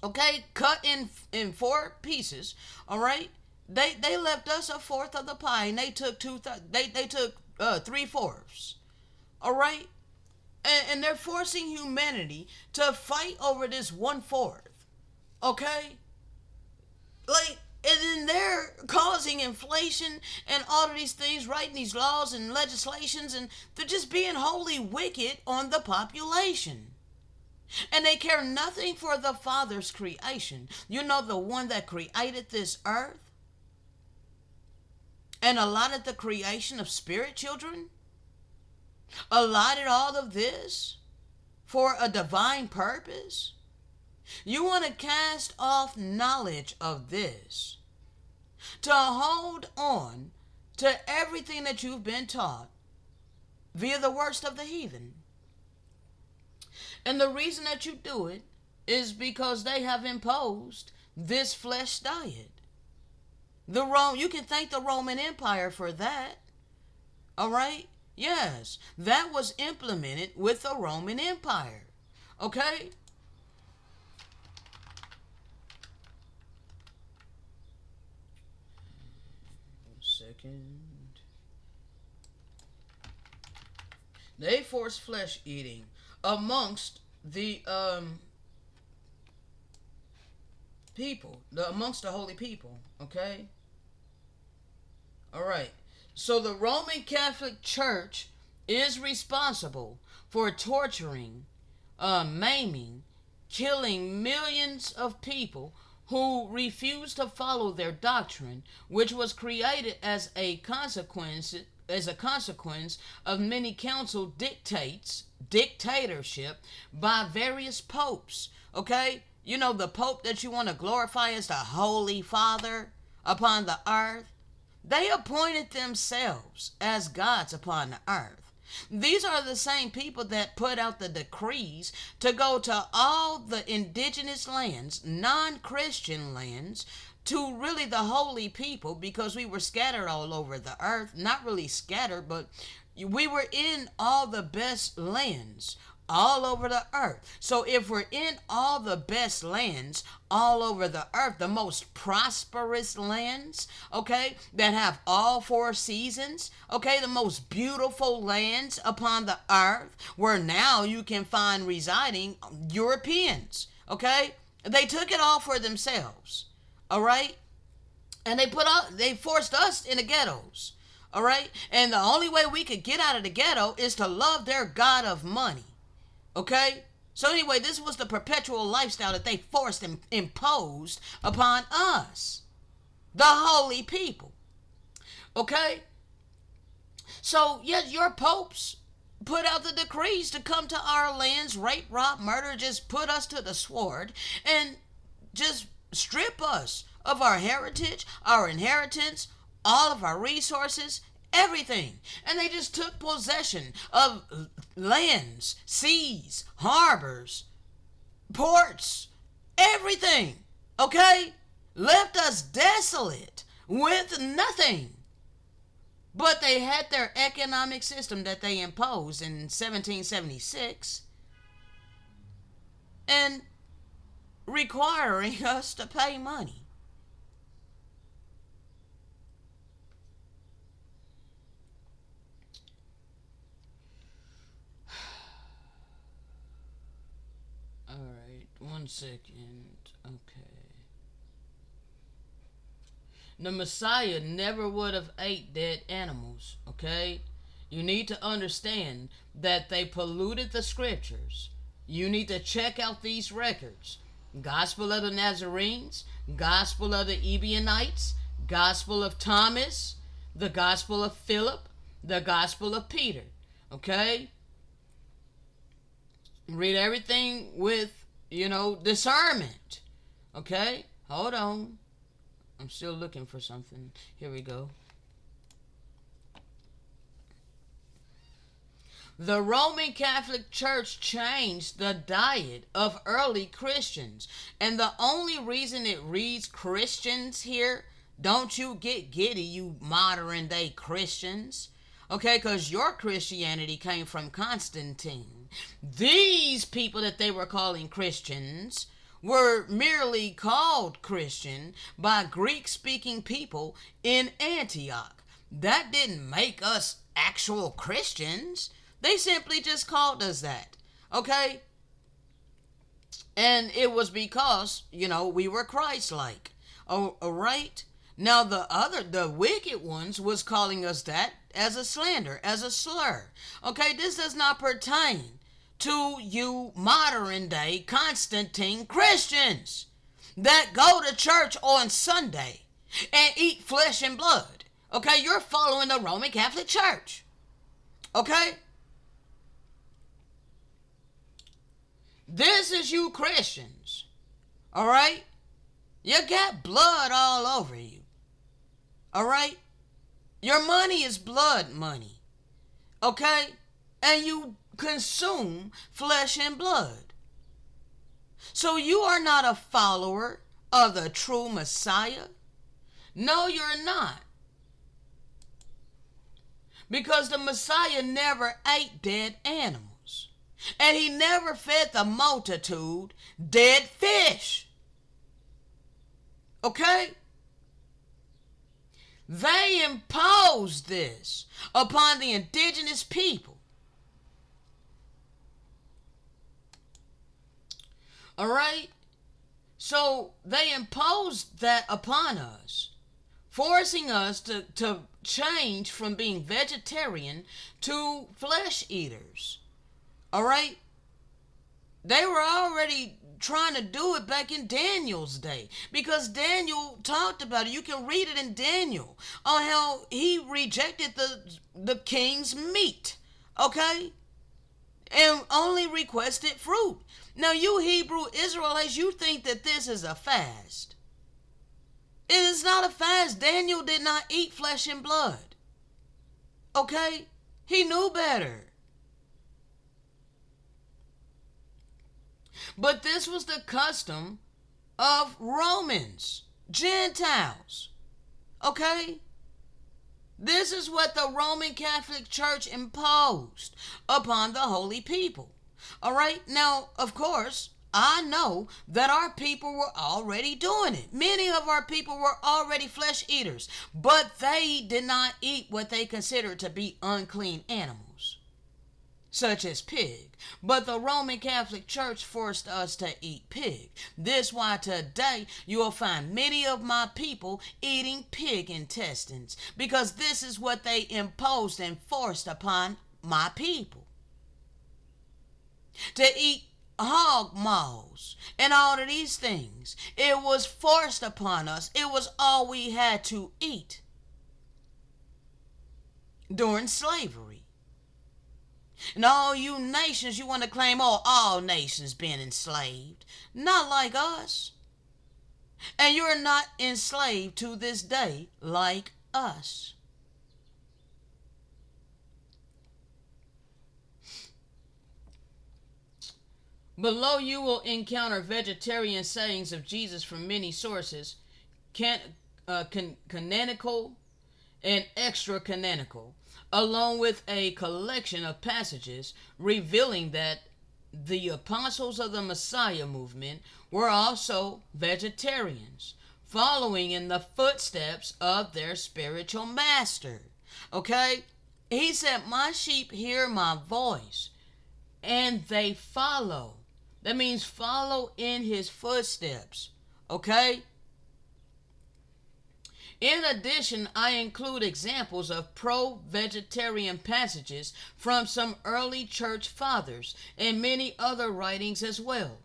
Okay, cut in four pieces. All right, they left us a fourth of the pie, and they took they took 3/4. All right, and they're forcing humanity to fight over this 1/4. Okay, like, and then they're causing inflation and all of these things, writing these laws and legislations, and they're just being wholly wicked on the population. And they care nothing for the Father's creation. You know, the one that created this earth and allotted the creation of spirit children, allotted all of this for a divine purpose. You want to cast off knowledge of this, to hold on to everything that you've been taught via the worst of the heathen. And the reason that you do it is because they have imposed this flesh diet. You can thank the Roman Empire for that. All right? Yes, that was implemented with the Roman Empire. Okay? Second. They force flesh eating amongst the people, amongst the holy people. Okay. All right. So the Roman Catholic Church is responsible for torturing, maiming, killing millions of people who refuse to follow their doctrine, which was created as a consequence of many council dictatorship by various popes. Okay, you know, the pope that you want to glorify as the Holy Father upon the earth, they appointed themselves as gods upon the earth. These are the same people that put out the decrees to go to all the indigenous lands, non-Christian lands, to really the holy people, because we were scattered all over the earth. Not really scattered, but we were in all the best lands all over the earth. So if we're in all the best lands all over the earth, the most prosperous lands, okay, that have all four seasons, okay, the most beautiful lands upon the earth, where now you can find residing Europeans, okay, they took it all for themselves. All right, and they forced us in the ghettos. All right, and the only way we could get out of the ghetto is to love their god of money. Okay, so anyway, this was the perpetual lifestyle that they forced and imposed upon us, the holy people. Okay, so yes, your popes put out the decrees to come to our lands, rape, rob, murder, just put us to the sword, and just strip us of our heritage, our inheritance, all of our resources, everything. And they just took possession of lands, seas, harbors, ports, everything. Okay? Left us desolate with nothing. But they had their economic system that they imposed in 1776 and requiring us to pay money. All right, 1 second. Okay. The Messiah never would have ate dead animals, okay? You need to understand that they polluted the scriptures. You need to check out these records. Gospel of the Nazarenes, Gospel of the Ebionites, Gospel of Thomas, the Gospel of Philip, the Gospel of Peter, okay? Read everything with, discernment, okay? Hold on. I'm still looking for something. Here we go. The Roman Catholic Church changed the diet of early Christians. And the only reason it reads Christians here, don't you get giddy, you modern day Christians. Okay, because your Christianity came from Constantine. These people that they were calling Christians were merely called Christian by Greek-speaking people in Antioch. That didn't make us actual Christians. They simply just called us that. Okay? And it was because, we were Christ-like. All right? Now the wicked ones was calling us that as a slander, as a slur. Okay, this does not pertain to you modern day Constantine Christians that go to church on Sunday and eat flesh and blood. Okay, you're following the Roman Catholic Church. Okay? This is you Christians. All right? You got blood all over you. All right? Your money is blood money. Okay? And you consume flesh and blood. So you are not a follower of the true Messiah. No, you're not. Because the Messiah never ate dead animals. And he never fed the multitude dead fish. Okay? They imposed this upon the indigenous people. All right? So they imposed that upon us, forcing us to change from being vegetarian to flesh eaters. All right? They were already trying to do it back in Daniel's day, because Daniel talked about it. You can read it in Daniel on how he rejected the king's meat. Okay? And only requested fruit. Now, you Hebrew Israelites, you think that this is a fast. It is not a fast. Daniel did not eat flesh and blood. Okay? He knew better. But this was the custom of Romans, Gentiles. Okay? This is what the Roman Catholic Church imposed upon the holy people. All right? Now, of course, I know that our people were already doing it. Many of our people were already flesh eaters, but they did not eat what they considered to be unclean animals, such as pig. But the Roman Catholic Church forced us to eat pig. This why today you will find many of my people eating pig intestines, because this is what they imposed and forced upon my people. To eat hog maws and all of these things. It was forced upon us. It was all we had to eat during slavery. And all you nations, you want to claim, all nations been enslaved. Not like us. And you're not enslaved to this day like us. Below you will encounter vegetarian sayings of Jesus from many sources, canonical and extra canonical, along with a collection of passages revealing that the apostles of the Messiah movement were also vegetarians, following in the footsteps of their spiritual master. Okay? He said, "My sheep hear my voice and they follow." That means follow in his footsteps. Okay? In addition, I include examples of pro-vegetarian passages from some early church fathers and many other writings as well.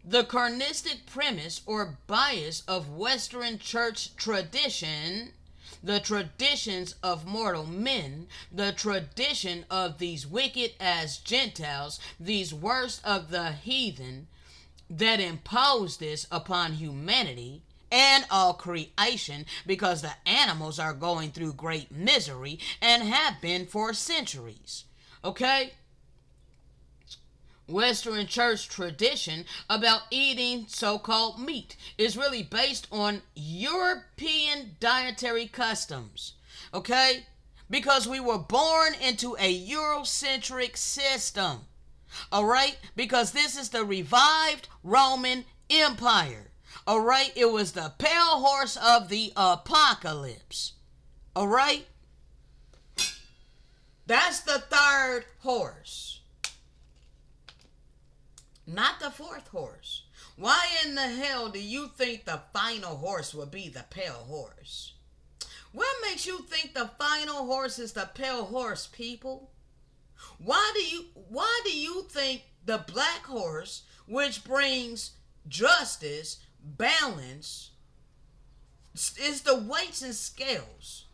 The carnistic premise or bias of Western church tradition, the traditions of mortal men, the tradition of these wicked as Gentiles, these worst of the heathen, that impose this upon humanity and all creation, because the animals are going through great misery and have been for centuries. Okay? Western church tradition about eating so-called meat is really based on European dietary customs. Okay? Because we were born into a Eurocentric system. Alright? Because this is the revived Roman Empire. Alright? It was the pale horse of the apocalypse. Alright? That's the third horse. Not the fourth horse. Why in the hell do you think the final horse would be the pale horse? What makes you think the final horse is the pale horse, people? Why do you think the black horse, which brings justice, balance, is the weights and scales?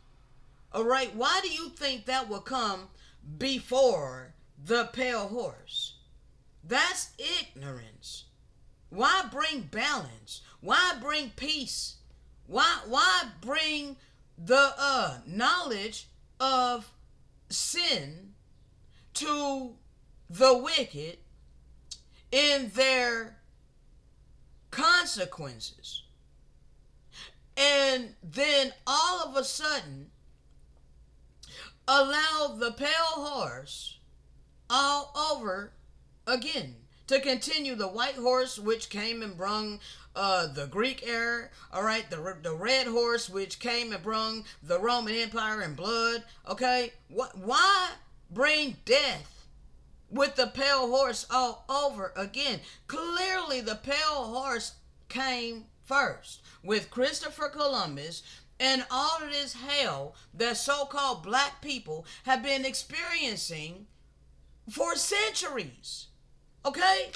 Alright, why do you think that will come before the pale horse? That's ignorance. Why bring balance? Why bring peace? Why bring the knowledge of sin to the wicked in their consequences? And then all of a sudden allow the pale horse all over again to continue the white horse, which came and brung the Greek era. All right, the red horse, which came and brung the Roman Empire and blood. Okay, why bring death with the pale horse all over again? Clearly, the pale horse came first with Christopher Columbus and all of this hell that so-called black people have been experiencing for centuries. Okay?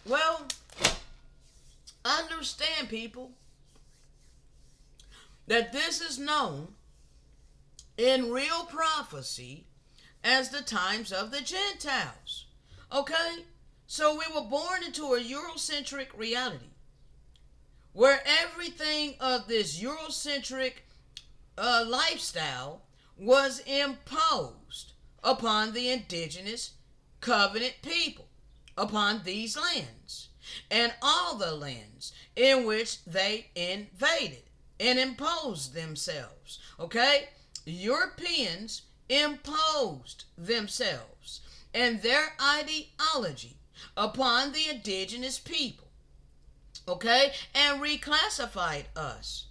Well, understand, people, that this is known in real prophecy as the times of the Gentiles. Okay? So we were born into a Eurocentric reality where everything of this Eurocentric lifestyle was imposed upon the indigenous covenant people, upon these lands, and all the lands in which they invaded and imposed themselves. Okay? Europeans imposed themselves and their ideology upon the indigenous people. Okay? And reclassified us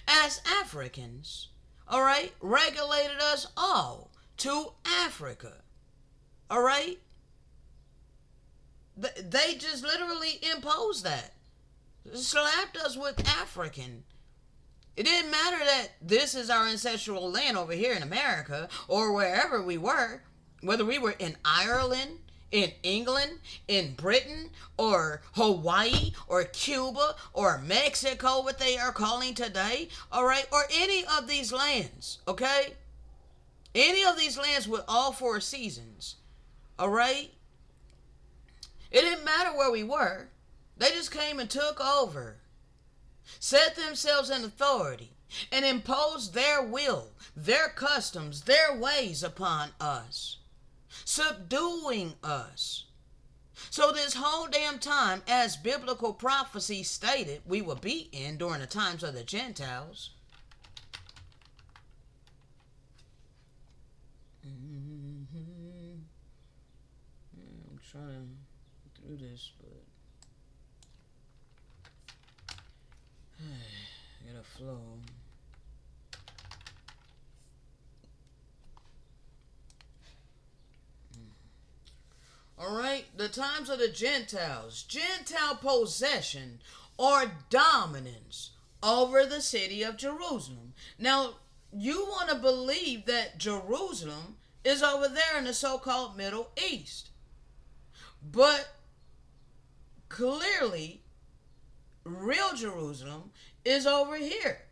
as Africans. All right, regulated us all to Africa. All right, they just literally imposed that, slapped us with African. It didn't matter that this is our ancestral land over here in America or wherever we were, whether we were in Ireland, in England, in Britain, or Hawaii, or Cuba, or Mexico, what they are calling today, all right, or any of these lands, okay? Any of these lands with all four seasons, all right? It didn't matter where we were. They just came and took over, set themselves in authority, and imposed their will, their customs, their ways upon us, subduing us. So this whole damn time, as biblical prophecy stated, we will be in during the times of the Gentiles. I'm trying to do this, but gotta flow. Alright, the times of the Gentiles. Gentile possession or dominance over the city of Jerusalem. Now, you want to believe that Jerusalem is over there in the so-called Middle East. But clearly, real Jerusalem is over here.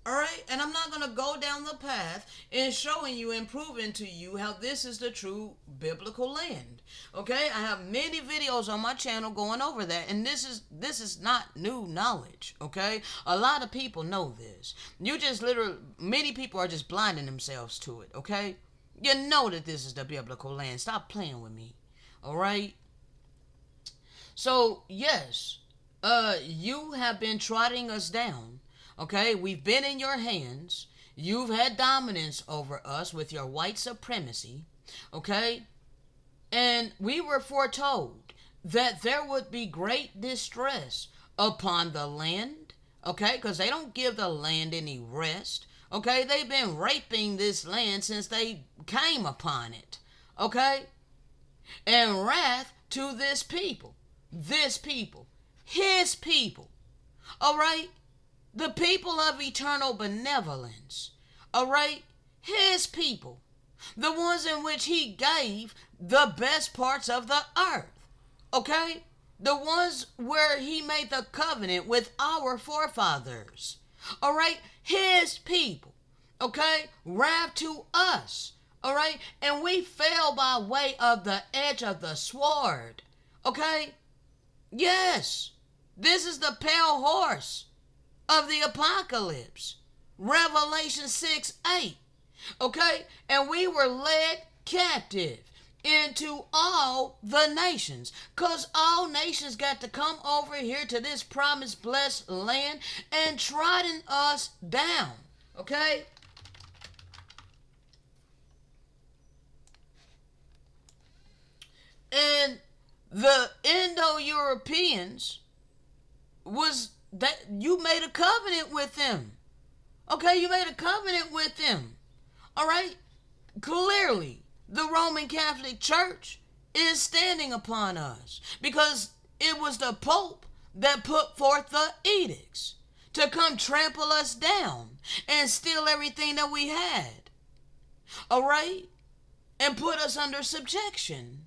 Alright? And I'm not going to go down the path in showing you and proving to you how this is the true biblical land. Okay? I have many videos on my channel going over that. And this is not new knowledge. Okay? A lot of people know this. Many people are just blinding themselves to it. Okay? You know that this is the biblical land. Stop playing with me. Alright? So, yes. You have been trotting us down. Okay, we've been in your hands. You've had dominance over us with your white supremacy. Okay, and we were foretold that there would be great distress upon the land. Okay, because they don't give the land any rest. Okay, they've been raping this land since they came upon it. Okay, and wrath to this people, his people. All right. The people of eternal benevolence, all right? His people, the ones in which he gave the best parts of the earth, okay? The ones where he made the covenant with our forefathers, all right? His people, okay? Wrath to us, all right? And we fell by way of the edge of the sword, okay? Yes, this is the pale horse of the apocalypse. Revelation 6:8. Okay? And we were led captive into all the nations. Because all nations got to come over here to this promised blessed land and trodden us down. Okay? And the Indo-Europeans was that you made a covenant with them. Okay, you made a covenant with them. All right? Clearly, the Roman Catholic Church is standing upon us because it was the Pope that put forth the edicts to come trample us down and steal everything that we had. All right? And put us under subjection.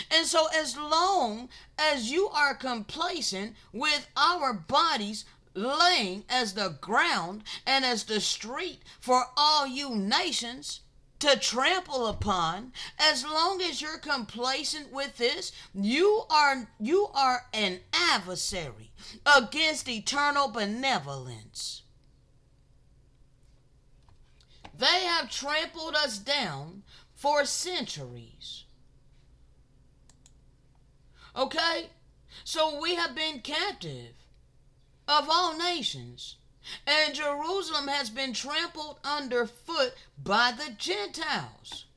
And so as long as you are complacent with our bodies laying as the ground and as the street for all you nations to trample upon, as long as you're complacent with this, you are an adversary against eternal benevolence. They have trampled us down for centuries. Okay? So we have been captive of all nations. And Jerusalem has been trampled underfoot by the Gentiles.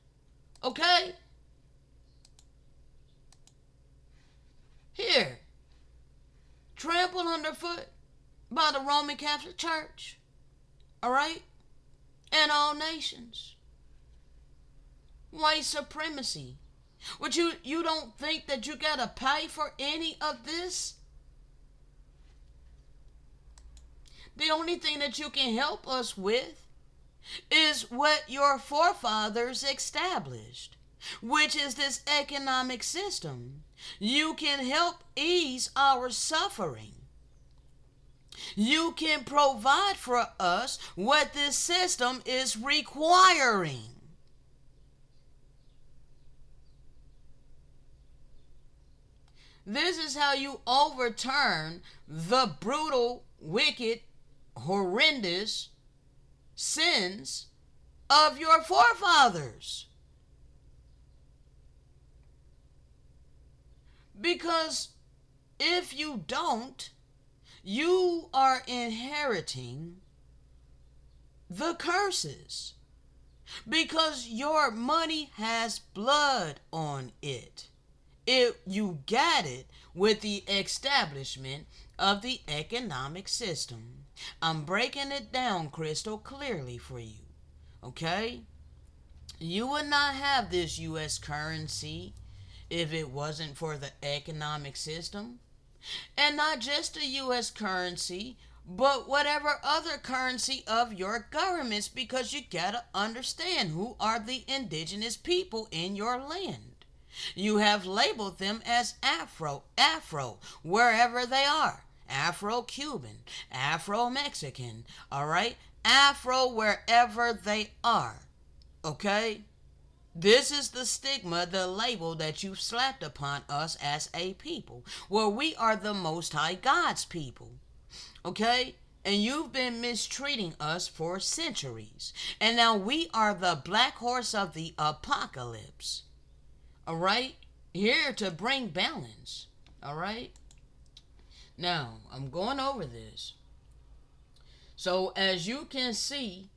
Okay? Here. Trampled underfoot by the Roman Catholic Church. All right? And all nations. White supremacy. But you don't think that you gotta pay for any of this? The only thing that you can help us with is what your forefathers established, which is this economic system. You can help ease our suffering. You can provide for us what this system is requiring. This is how you overturn the brutal, wicked, horrendous sins of your forefathers. Because if you don't, you are inheriting the curses. Because your money has blood on it. You got it with the establishment of the economic system. I'm breaking it down crystal clearly for you. Okay? You would not have this US currency if it wasn't for the economic system. And not just the US currency, but whatever other currency of your governments, because you gotta understand who are the indigenous people in your land. You have labeled them as Afro, wherever they are. Afro Cuban, Afro Mexican, all right? Afro wherever they are, okay? This is the stigma, the label that you've slapped upon us as a people, where we are the Most High God's people. Okay? And you've been mistreating us for centuries. And now we are the black horse of the apocalypse. All right? Here to bring balance. All right? Now, I'm going over this. So, as you can see,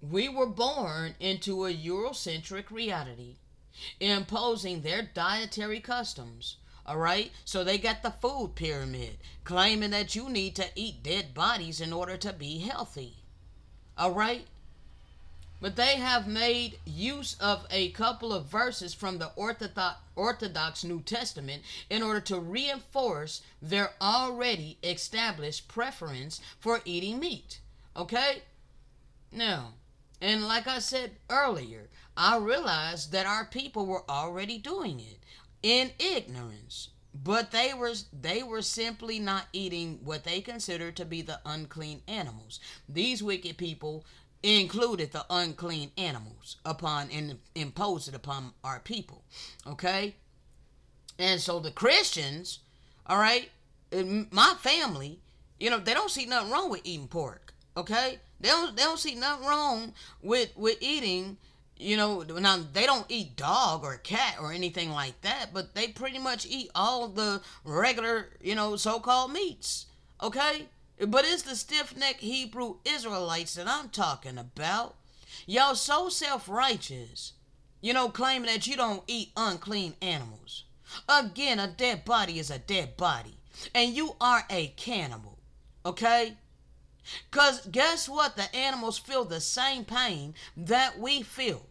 we were born into a Eurocentric reality, imposing their dietary customs. All right? So they got the food pyramid, claiming that you need to eat dead bodies in order to be healthy. All right? But they have made use of a couple of verses from the Orthodox New Testament in order to reinforce their already established preference for eating meat. Okay? Now, and like I said earlier, I realized that our people were already doing it in ignorance. But they were simply not eating what they considered to be the unclean animals. These wicked people included the unclean animals upon and imposed it upon our people. Okay? And so the Christians, all right, my family, they don't see nothing wrong with eating pork. Okay? They don't see nothing wrong with eating. Now they don't eat dog or cat or anything like that, but they pretty much eat all the regular, so-called meats. Okay? But it's the stiff-necked Hebrew Israelites that I'm talking about. Y'all so self-righteous, claiming that you don't eat unclean animals. Again, a dead body is a dead body. And you are a cannibal. Okay? Because guess what? The animals feel the same pain that we feel.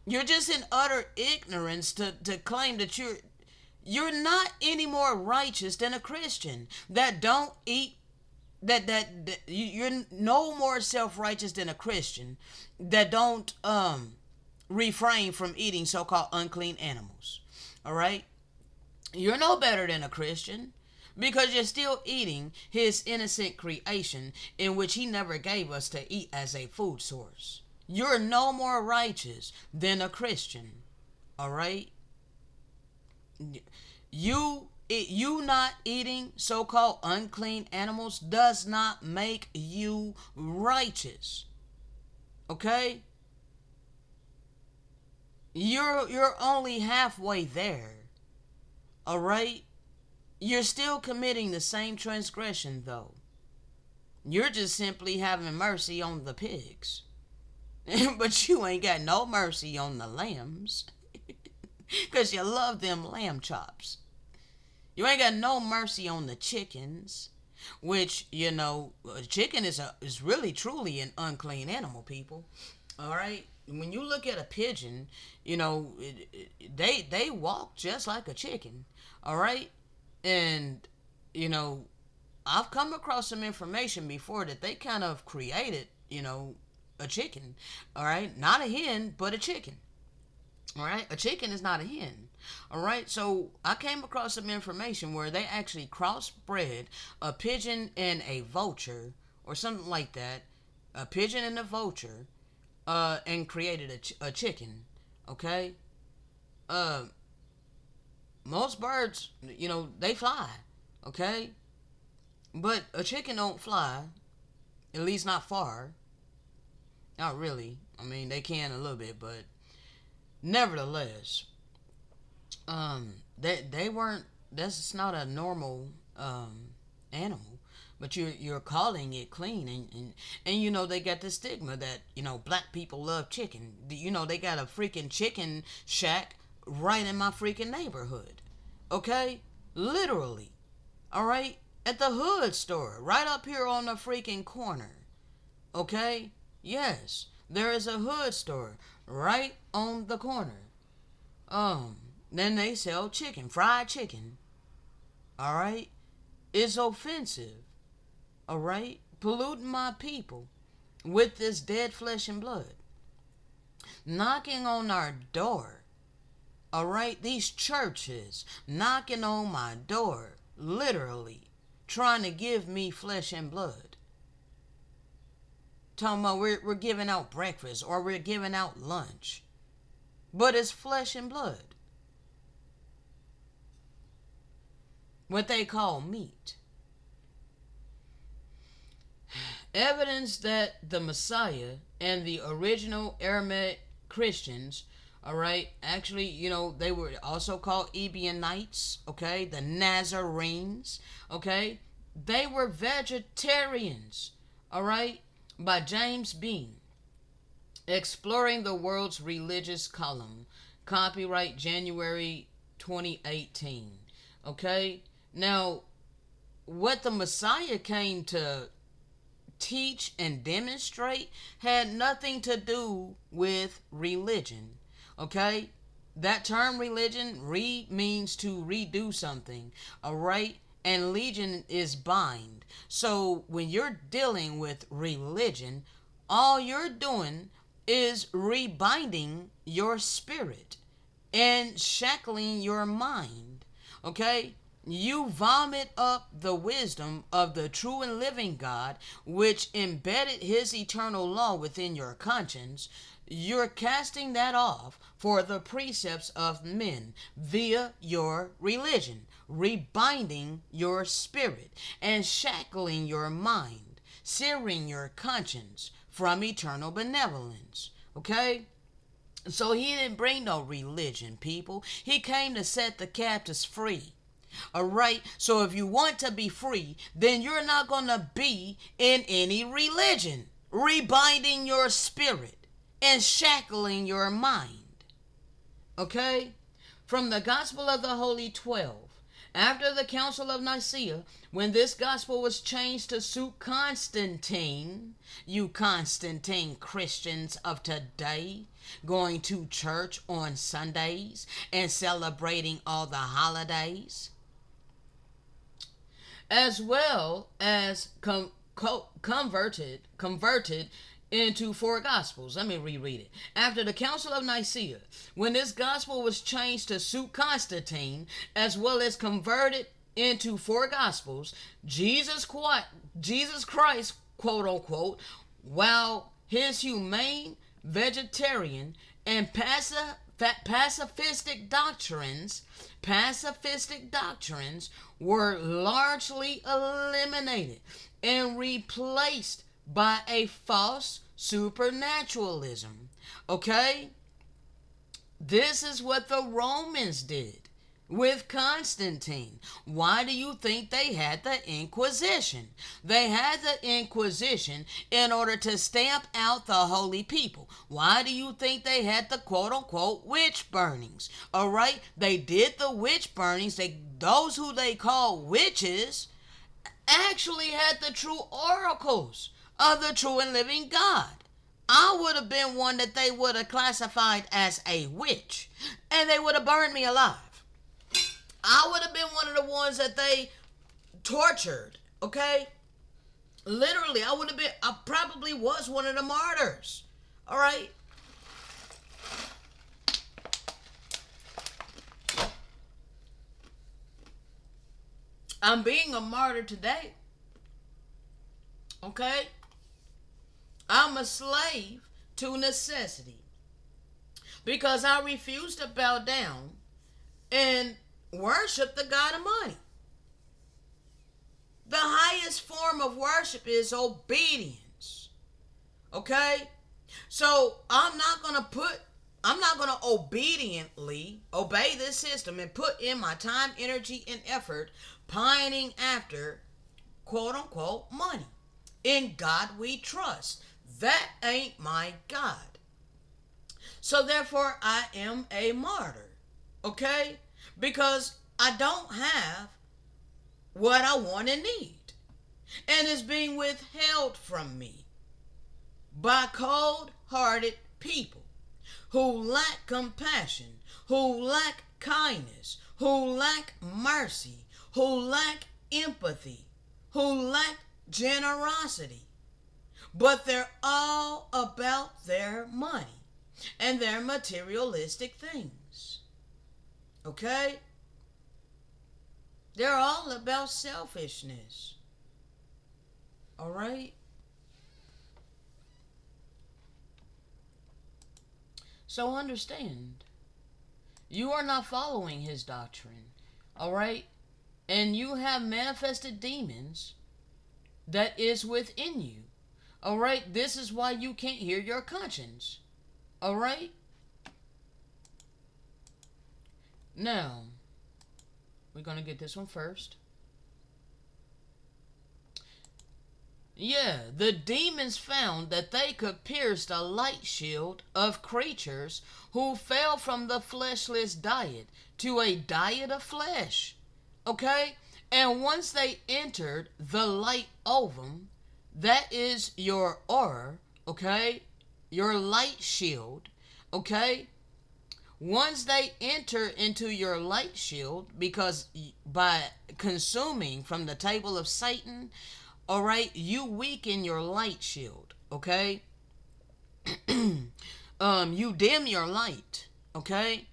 You're just in utter ignorance to claim that you're not any more righteous than a Christian that don't eat that you're no more self-righteous than a Christian that don't refrain from eating so-called unclean animals. All right? You're no better than a Christian because you're still eating his innocent creation in which he never gave us to eat as a food source. You're no more righteous than a Christian. All right? You not eating so-called unclean animals does not make you righteous. Okay? You're only halfway there. All right? You're still committing the same transgression though. You're just simply having mercy on the pigs. But you ain't got no mercy on the lambs. Because you love them lamb chops. You ain't got no mercy on the chickens. Which, a chicken is really truly an unclean animal, people. Alright? When you look at a pigeon, they walk just like a chicken. Alright? And, I've come across some information before that they kind of created, a chicken. Alright? Not a hen, but a chicken. Alright? A chicken is not a hen. Alright? So I came across some information where they actually crossbred a pigeon and a vulture, or something like that. A pigeon and a vulture, and created a chicken. Okay? Most birds, they fly. Okay? But a chicken don't fly. At least not far. Not really. I mean, they can a little bit, but nevertheless, They weren't. That's not a normal animal, but you're calling it clean, and you know they got the stigma that black people love chicken. They got a freaking chicken shack right in my freaking neighborhood. Okay, literally. All right, at the hood store, right up here on the freaking corner. Okay, yes, there is a hood store right on the corner. Um, then they sell chicken, fried chicken. All right, it's offensive. All right, polluting my people with this dead flesh and blood, knocking on our door. All right, these churches knocking on my door, literally trying to give me flesh and blood. Talking about we're giving out breakfast or we're giving out lunch, but it's flesh and blood. What they call meat. Evidence that the Messiah and the original Aramaic Christians, all right, actually, they were also called Ebionites, okay, the Nazarenes, okay, they were vegetarians, all right, by James Bean, Exploring the World's Religious Column, copyright January 2018, okay. Now, what the Messiah came to teach and demonstrate had nothing to do with religion. Okay? That term religion means to redo something. Alright? And legion is bind. So when you're dealing with religion, all you're doing is rebinding your spirit and shackling your mind. Okay? You vomit up the wisdom of the true and living God, which embedded his eternal law within your conscience. You're casting that off for the precepts of men via your religion, rebinding your spirit and shackling your mind, searing your conscience from eternal benevolence. Okay? So he didn't bring no religion, people. He came to set the captives free. All right. So if you want to be free, then you're not going to be in any religion, rebinding your spirit and shackling your mind. Okay? From the Gospel of the Holy 12. After the Council of Nicaea, when this gospel was changed to suit Constantine, you Constantine Christians of today, going to church on Sundays and celebrating all the holidays, as well as converted into four gospels. Let me reread it. After the Council of Nicaea, when this gospel was changed to suit Constantine, as well as converted into four gospels, Jesus Christ, quote unquote, while his humane, vegetarian, and pacifistic doctrines were largely eliminated and replaced by a false supernaturalism. Okay? This is what the Romans did with Constantine. Why do you think they had the Inquisition? They had the Inquisition in order to stamp out the holy people. Why do you think they had the quote-unquote witch burnings? All right, they did the witch burnings. Those who they call witches actually had the true oracles of the true and living God. I would have been one that they would have classified as a witch, and they would have burned me alive. I would have been one of the ones that they tortured, okay? Literally, I probably was one of the martyrs, all right? I'm being a martyr today, okay? I'm a slave to necessity because I refuse to bow down and worship the God of money. The highest form of worship is obedience. Okay? So I'm not I'm not going to obediently obey this system and put in my time, energy, and effort pining after quote unquote money. In God we trust. That ain't my God. So therefore, I am a martyr. Okay? Because I don't have what I want and need. And it's being withheld from me by cold hearted people who lack compassion, who lack kindness, who lack mercy, who lack empathy, who lack generosity. But they're all about their money and their materialistic things. Okay? They're all about selfishness. All right? So understand, you are not following his doctrine. All right? And you have manifested demons that is within you. All right? This is why you can't hear your conscience. All right? Now, we're going to get this one first. Yeah, the demons found that they could pierce the light shield of creatures who fell from the fleshless diet to a diet of flesh. Okay? And once they entered the light ovum, that is your aura, okay? Your light shield, okay? Once they enter into your light shield, because by consuming from the table of Satan, all right, you weaken your light shield, okay? You dim your light, okay?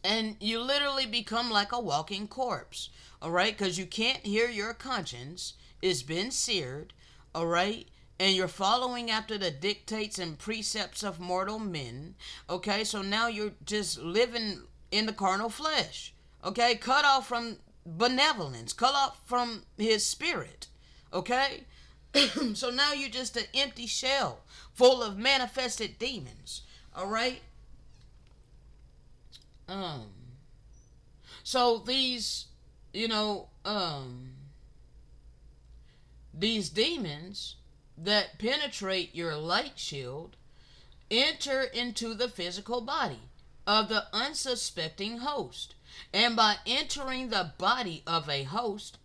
And you literally become like a walking corpse, all right? Because you can't hear your conscience. It's been seared, all right? And you're following after the dictates and precepts of mortal men, okay? So now you're just living in the carnal flesh, okay? Cut off from benevolence, cut off from his spirit, okay? So now you're just an empty shell full of manifested demons, all right? Um, so these, you know, these demons that penetrate your light shield enter into the physical body of the unsuspecting host. And by entering the body of a host,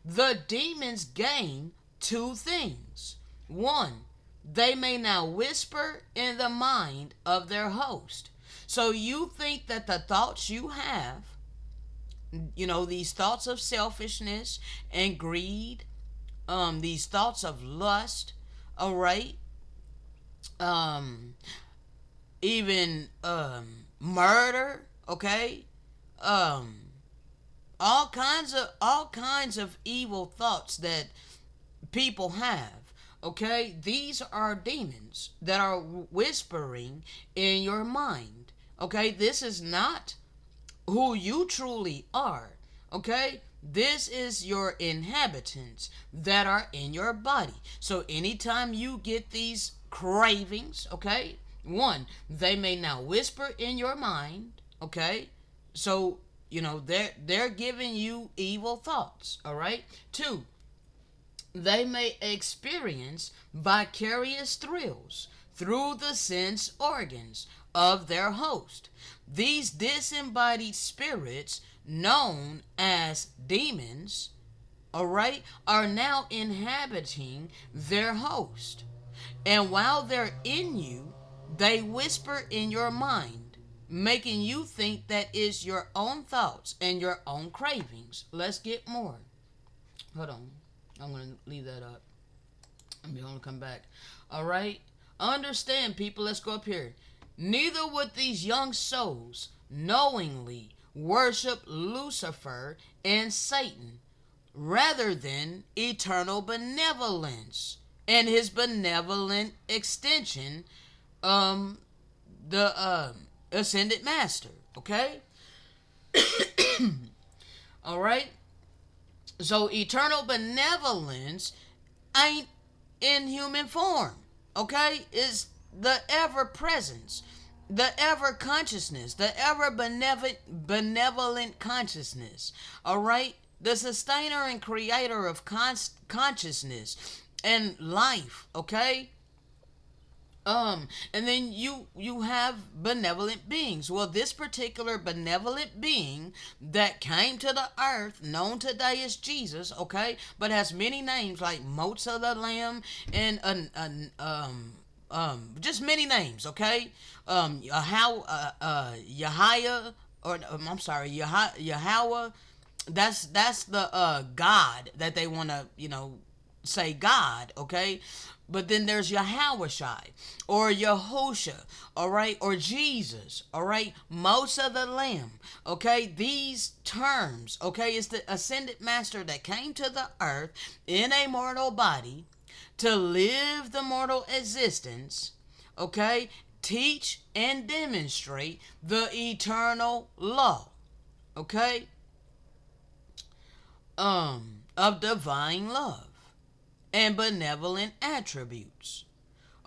the demons gain two things. One, they may now whisper in the mind of their host. So you think that the thoughts you have, you know, these thoughts of selfishness and greed, these thoughts of lust, all right, um, even murder, okay, um, all kinds of evil thoughts that people have. Okay, these are demons that are whispering in your mind. Okay, this is not who you truly are. Okay, this is your inhabitants that are in your body. So anytime you get these cravings, okay, one, they may now whisper in your mind. Okay, so you know they're giving you evil thoughts. All right. Two, they may experience vicarious thrills through the sense organs of their host. These disembodied spirits, known as demons, all right, are now inhabiting their host. And while they're in you, they whisper in your mind, making you think that is your own thoughts and your own cravings. Let's get more. Hold on. I'm going to leave that up. I'm going to come back. All right? Understand, people. Let's go up here. Neither would these young souls knowingly worship Lucifer and Satan rather than eternal benevolence and his benevolent extension, the ascended master. Okay? All right? So eternal benevolence ain't in human form, okay? Is the ever presence The ever consciousness, the ever benevolent consciousness. All right, the sustainer and creator of consciousness and life. Okay. And then you have benevolent beings. Well, this particular benevolent being that came to the earth, known today as Jesus, okay, but has many names like Motes of the Lamb and just many names, okay. Yahya, or I'm sorry, Yahweh. That's the God that they want to say God, okay? But then there's Yahweh or Yahusha, all right, or Jesus, all right, most of the Lamb, okay. These terms, okay, is the ascended master that came to the earth in a mortal body to live the mortal existence, okay, teach and demonstrate the eternal law, okay, of divine love and benevolent attributes.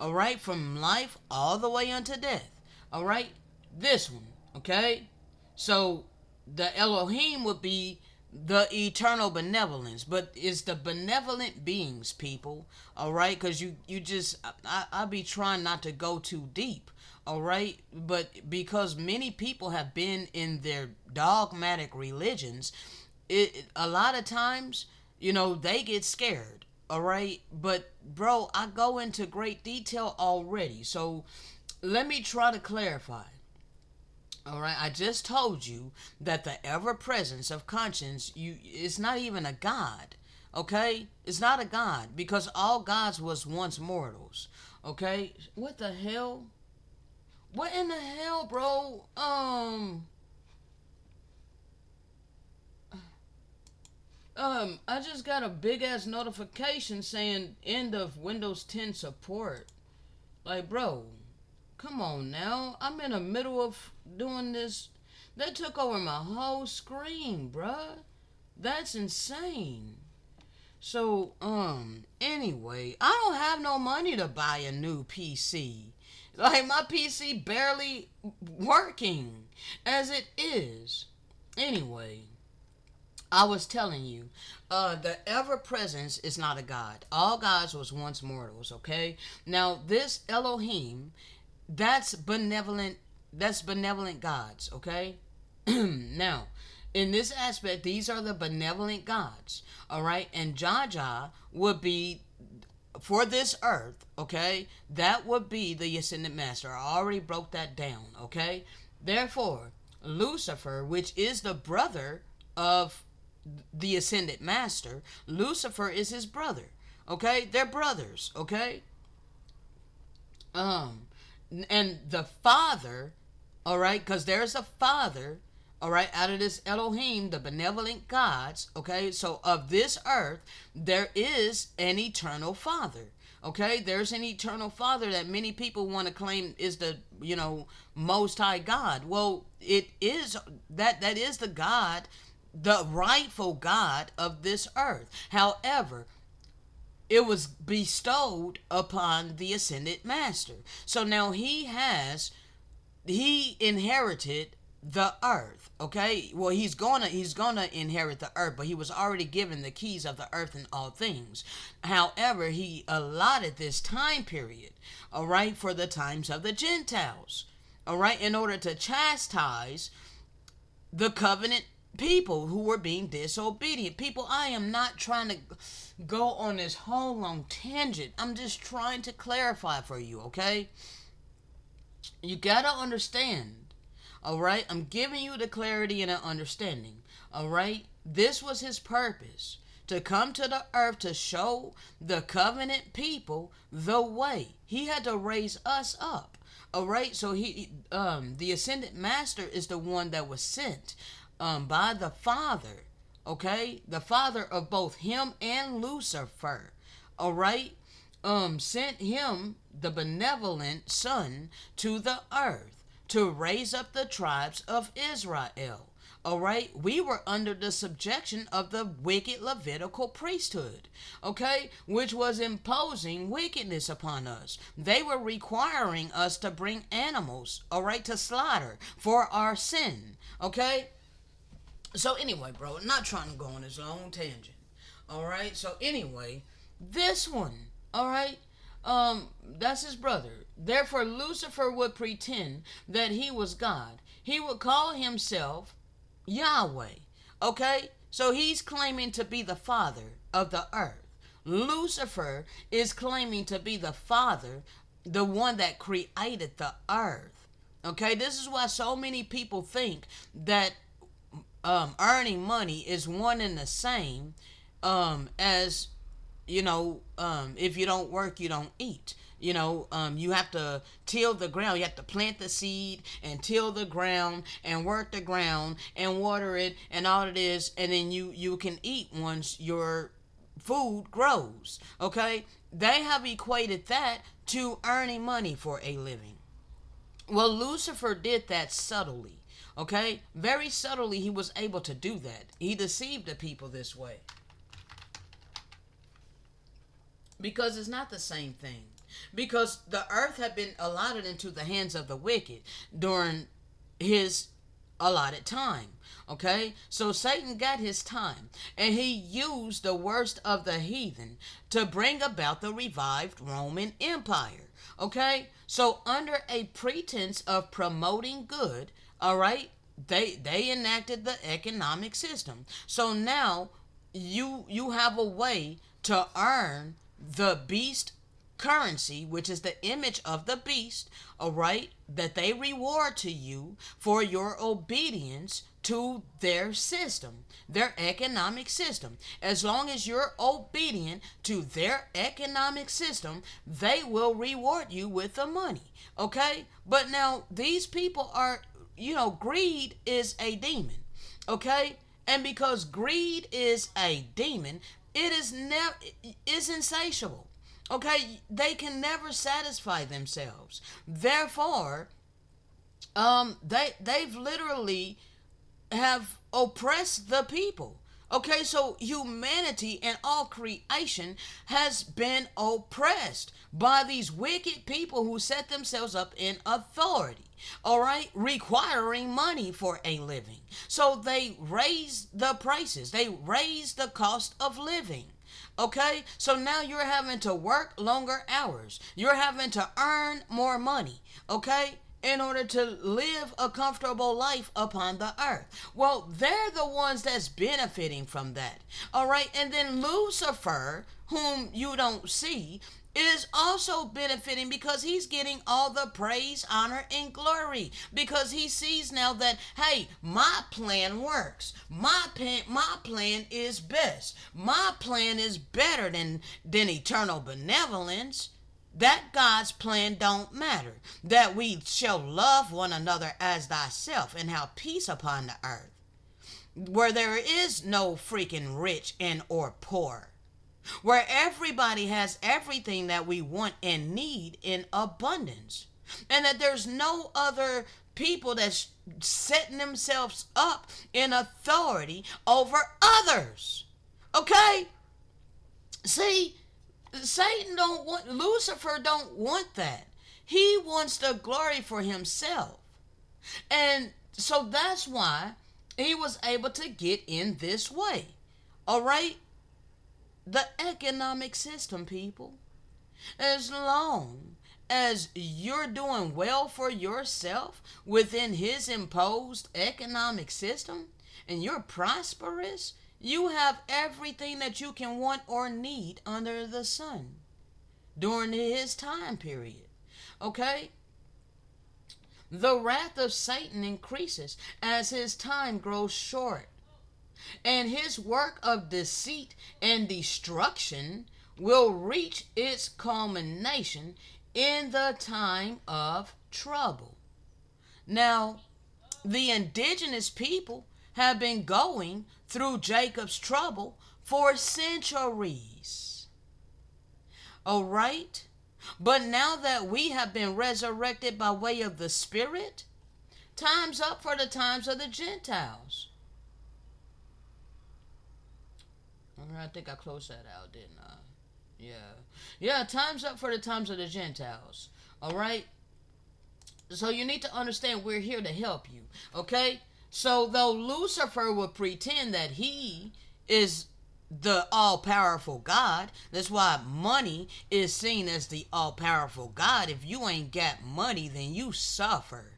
All right, from life all the way unto death. All right, this one. Okay, so the Elohim would be the eternal benevolence, but it's the benevolent beings, people. All right, because you just I be trying not to go too deep. All right, but because many people have been in their dogmatic religions, a lot of times, they get scared. All right, but bro, I go into great detail already, so let me try to clarify. All right, I just told you that the ever presence of conscience, it's not even a god. Okay, it's not a god because all gods was once mortals. Okay, what the hell? What in the hell, bro? I just got a big ass notification saying end of Windows 10 support. Like, bro, come on now. I'm in the middle of doing this. They took over my whole screen, bruh. That's insane. So, anyway, I don't have no money to buy a new PC. Like, my PC barely working as it is. Anyway, I was telling you, the ever presence is not a god. All gods was once mortals. Okay. Now this Elohim, that's benevolent. That's benevolent gods. Okay. Now, in this aspect, these are the benevolent gods. All right, and Jaja would be for this earth. Okay, that would be the ascended master. I already broke that down. Okay, therefore, Lucifer, which is the brother of the ascended master, Lucifer is his brother. Okay, they're brothers. Okay, um, and the father, all right, because there's a father, all right, out of this Elohim, the benevolent gods, okay, so of this earth, there is an eternal father. Okay, there's an eternal father that many people want to claim is the most high God. Well, it is that is the God, the rightful God of this earth. However, it was bestowed upon the ascended master. So now he inherited the earth. Okay, well, he's gonna inherit the earth, but he was already given the keys of the earth and all things. However, he allotted this time period, all right, for the times of the Gentiles, all right, in order to chastise the covenant people who were being disobedient. People, I am not trying to go on this whole long tangent. I'm just trying to clarify for you, okay? You gotta understand, all right? I'm giving you the clarity and an understanding, all right? This was his purpose, to come to the earth to show the covenant people the way. He had to raise us up. All right, so the ascended master is the one that was sent by the Father. Okay, the Father of both him and Lucifer. All right, sent him, the benevolent Son, to the earth to raise up the tribes of Israel. All right, we were under the subjection of the wicked Levitical priesthood, okay, which was imposing wickedness upon us. They were requiring us to bring animals, all right, to slaughter for our sin, okay. So anyway, bro, not trying to go on this long tangent. All right. So anyway, this one. All right. That's his brother. Therefore, Lucifer would pretend that he was God. He would call himself Yahweh. Okay. So he's claiming to be the father of the earth. Lucifer is claiming to be the father, the one that created the earth. Okay. This is why so many people think that earning money is one and the same as if you don't work you don't eat. You have to till the ground, you have to plant the seed and till the ground and work the ground and water it and all it is, and then you can eat once your food grows. Okay, they have equated that to earning money for a living. Well, Lucifer did that subtly. Okay? Very subtly, he was able to do that. He deceived the people this way. Because it's not the same thing. Because the earth had been allotted into the hands of the wicked during his allotted time. Okay? So Satan got his time. And he used the worst of the heathen to bring about the revived Roman Empire. Okay, so under a pretense of promoting good, all right, they enacted the economic system. So now you have a way to earn the beast currency, which is the image of the beast, all right, that they reward to you for your obedience to their system, their economic system. As long as you're obedient to their economic system, they will reward you with the money. Okay? But now these people are, greed is a demon. Okay? And because greed is a demon, it is insatiable. Okay, they can never satisfy themselves. Therefore, they've literally have oppressed the people. Okay, so humanity and all creation has been oppressed by these wicked people who set themselves up in authority. All right, requiring money for a living. So they raise the prices, they raise the cost of living. Okay, so now you're having to work longer hours, you're having to earn more money. Okay, in order to live a comfortable life upon the earth. Well, they're the ones that's benefiting from that. All right. And then Lucifer, whom you don't see, is also benefiting because he's getting all the praise, honor, and glory because he sees now that, hey, my plan works. My plan is best. My plan is better than eternal benevolence. That God's plan don't matter. That we shall love one another as thyself and have peace upon the earth. Where there is no freaking rich and or poor. Where everybody has everything that we want and need in abundance. And that there's no other people that's setting themselves up in authority over others. Okay? See, Lucifer don't want that. He wants the glory for himself. And so that's why he was able to get in this way. All right? The economic system, people. As long as you're doing well for yourself within his imposed economic system and you're prosperous, you have everything that you can want or need under the sun during his time period. Okay? The wrath of Satan increases as his time grows short, and his work of deceit and destruction will reach its culmination in the time of trouble. Now, the indigenous people have been going through Jacob's trouble for centuries. All right? But now that we have been resurrected by way of the Spirit, time's up for the times of the Gentiles. I think I closed that out, didn't I? Yeah. Yeah, time's up for the times of the Gentiles. All right? So you need to understand we're here to help you. Okay? So though Lucifer would pretend that he is the all powerful God, that's why money is seen as the all powerful God. If you ain't got money, then you suffer.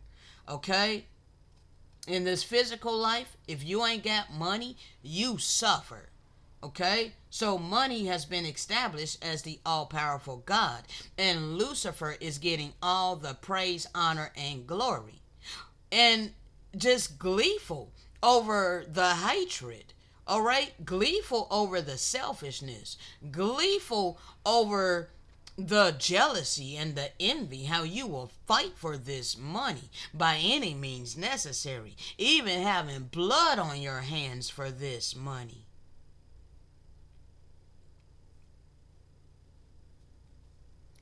Okay? In this physical life, if you ain't got money, you suffer. Okay? So money has been established as the all-powerful God, and Lucifer is getting all the praise, honor, and glory. And just gleeful over the hatred. All right? Gleeful over the selfishness. Gleeful over the jealousy and the envy, how you will fight for this money by any means necessary, even having blood on your hands for this money.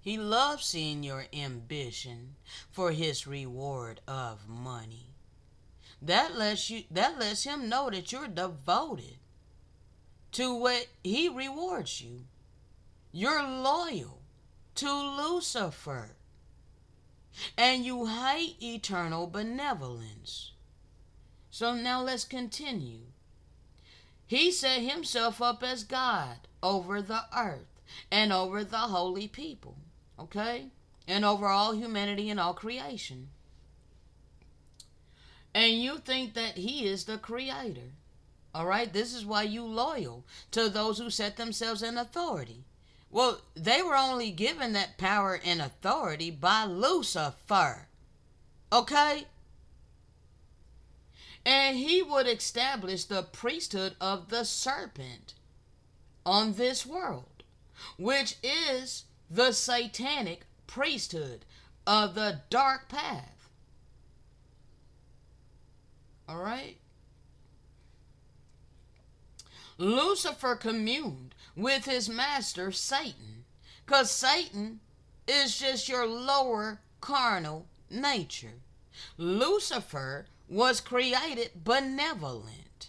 He loves seeing your ambition for his reward of money. That lets him know that you're devoted to what he rewards you. You're loyal to Lucifer. And you hate eternal benevolence. So now let's continue. He set himself up as God over the earth and over the holy people. Okay? And over all humanity and all creation. And you think that he is the creator. All right? This is why you loyal to those who set themselves in authority. Well, they were only given that power and authority by Lucifer. Okay? And he would establish the priesthood of the serpent on this world, which is the satanic priesthood of the dark path. All right? Lucifer communed with his master Satan, because Satan is just your lower carnal nature. Lucifer was created benevolent.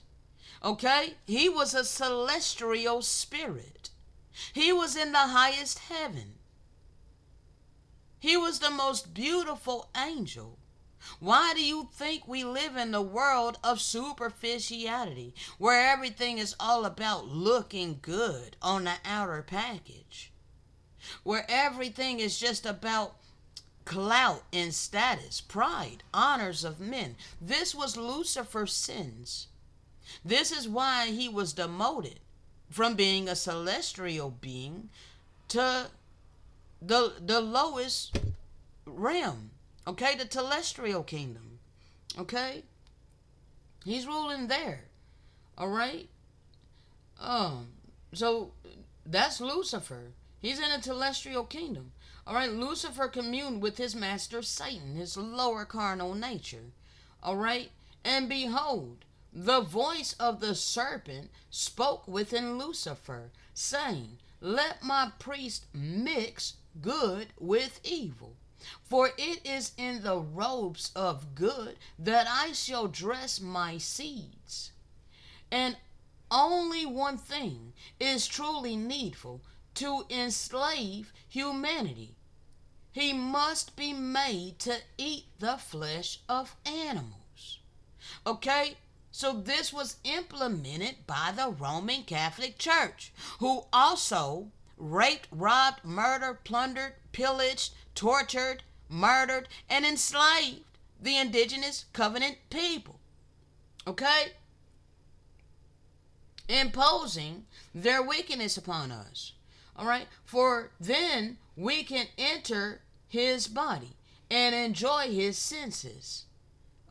Okay? He was a celestial spirit. He was in the highest heaven. He was the most beautiful angel. Why do you think we live in the world of superficiality, where everything is all about looking good on the outer package? Where everything is just about clout and status, pride, honors of men. This was Lucifer's sins. This is why he was demoted from being a celestial being to the lowest realm. Okay, the telestial kingdom. Okay? He's ruling there. Alright? So that's Lucifer. He's in a telestial kingdom. Alright, Lucifer communed with his master Satan, his lower carnal nature. Alright? And behold, the voice of the serpent spoke within Lucifer, saying, "Let my priest mix good with evil. For it is in the robes of good that I shall dress my seeds. And only one thing is truly needful to enslave humanity. He must be made to eat the flesh of animals." Okay? So this was implemented by the Roman Catholic Church, who also raped, robbed, murdered, plundered, pillaged, tortured, murdered, and enslaved the indigenous covenant people. Okay? Imposing their wickedness upon us. All right? For then we can enter his body and enjoy his senses.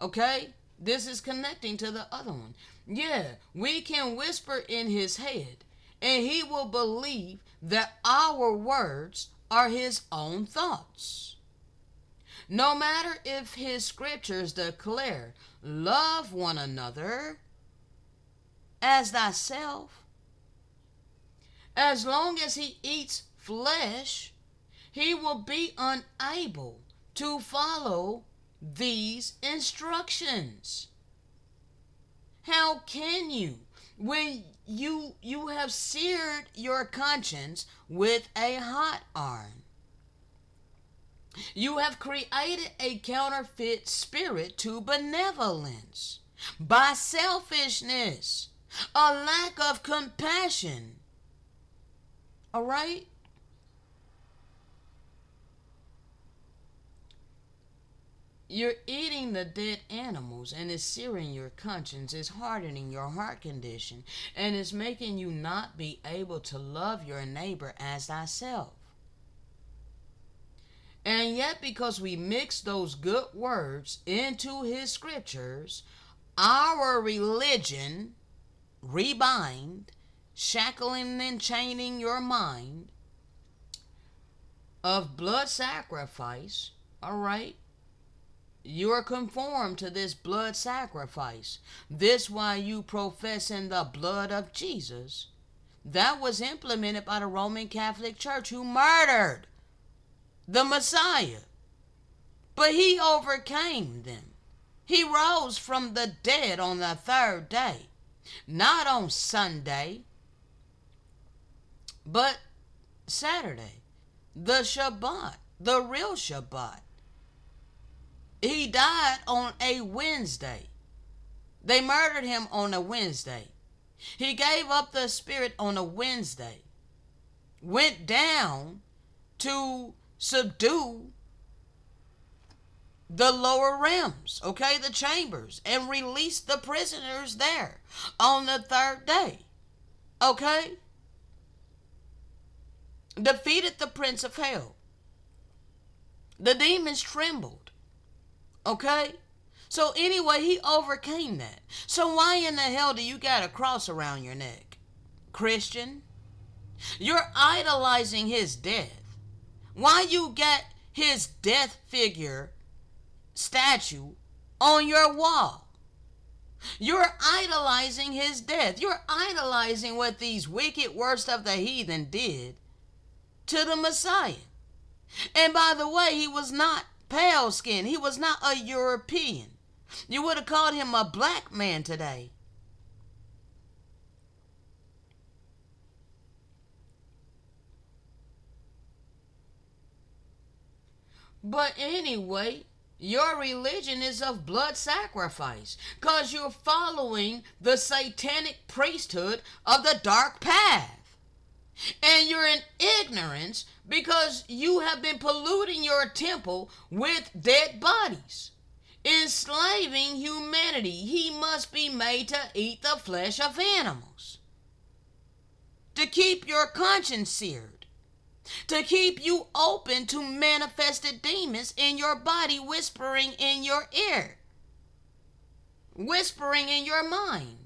Okay? This is connecting to the other one. Yeah, we can whisper in his head, and he will believe that our words are his own thoughts. No matter if his scriptures declare, "Love one another as thyself," as long as he eats flesh, he will be unable to follow these instructions. How can you when you have seared your conscience with a hot iron. You have created a counterfeit spirit to benevolence by selfishness, a lack of compassion. All right? You're eating the dead animals, and it's searing your conscience, it's hardening your heart condition, and it's making you not be able to love your neighbor as thyself. And yet, because we mix those good words into his scriptures, our religion rebind, shackling and chaining your mind of blood sacrifice, all right? You are conformed to this blood sacrifice. This why you profess in the blood of Jesus. That was implemented by the Roman Catholic Church, who murdered the Messiah. But he overcame them. He rose from the dead on the third day. Not on Sunday, but Saturday. The Shabbat, the real Shabbat. He died on a Wednesday. They murdered him on a Wednesday. He gave up the spirit on a Wednesday. Went down to subdue the lower realms, okay, the chambers, and released the prisoners there on the third day, okay? Defeated the prince of hell. The demons trembled, okay? So anyway, he overcame that. So why in the hell do you got a cross around your neck, Christian? You're idolizing his death. Why you got his death figure statue on your wall? You're idolizing his death. You're idolizing what these wicked worst of the heathen did to the Messiah. And by the way, he was not pale skinned. He was not a European. You would have called him a black man today. But anyway, your religion is of blood sacrifice because you're following the satanic priesthood of the dark path. And you're in ignorance because you have been polluting your temple with dead bodies, enslaving humanity. He must be made to eat the flesh of animals, to keep your conscience seared, to keep you open to manifested demons in your body, whispering in your ear, whispering in your mind.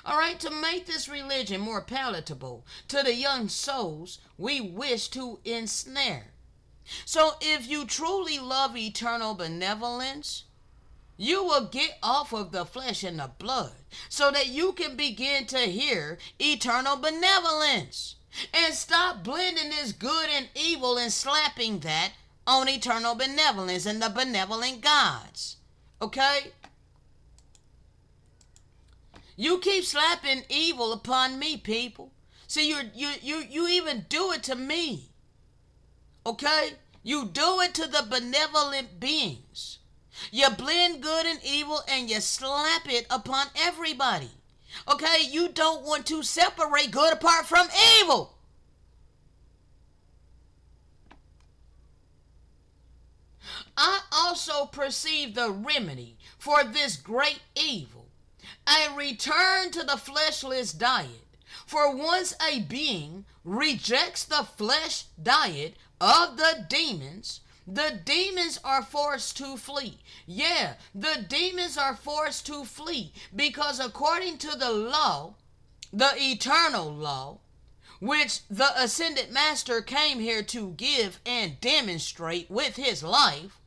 All right, to make this religion more palatable to the young souls we wish to ensnare. So if you truly love eternal benevolence, you will get off of the flesh and the blood so that you can begin to hear eternal benevolence. And stop blending this good and evil and slapping that on eternal benevolence and the benevolent gods. Okay? You keep slapping evil upon me, people. See, you even do it to me. Okay? You do it to the benevolent beings. You blend good and evil and you slap it upon everybody. Okay? You don't want to separate good apart from evil. I also perceive the remedy for this great evil. A return to the fleshless diet. For once a being rejects the flesh diet of the demons are forced to flee. Yeah, the demons are forced to flee because according to the law, the eternal law, which the ascended master came here to give and demonstrate with his life,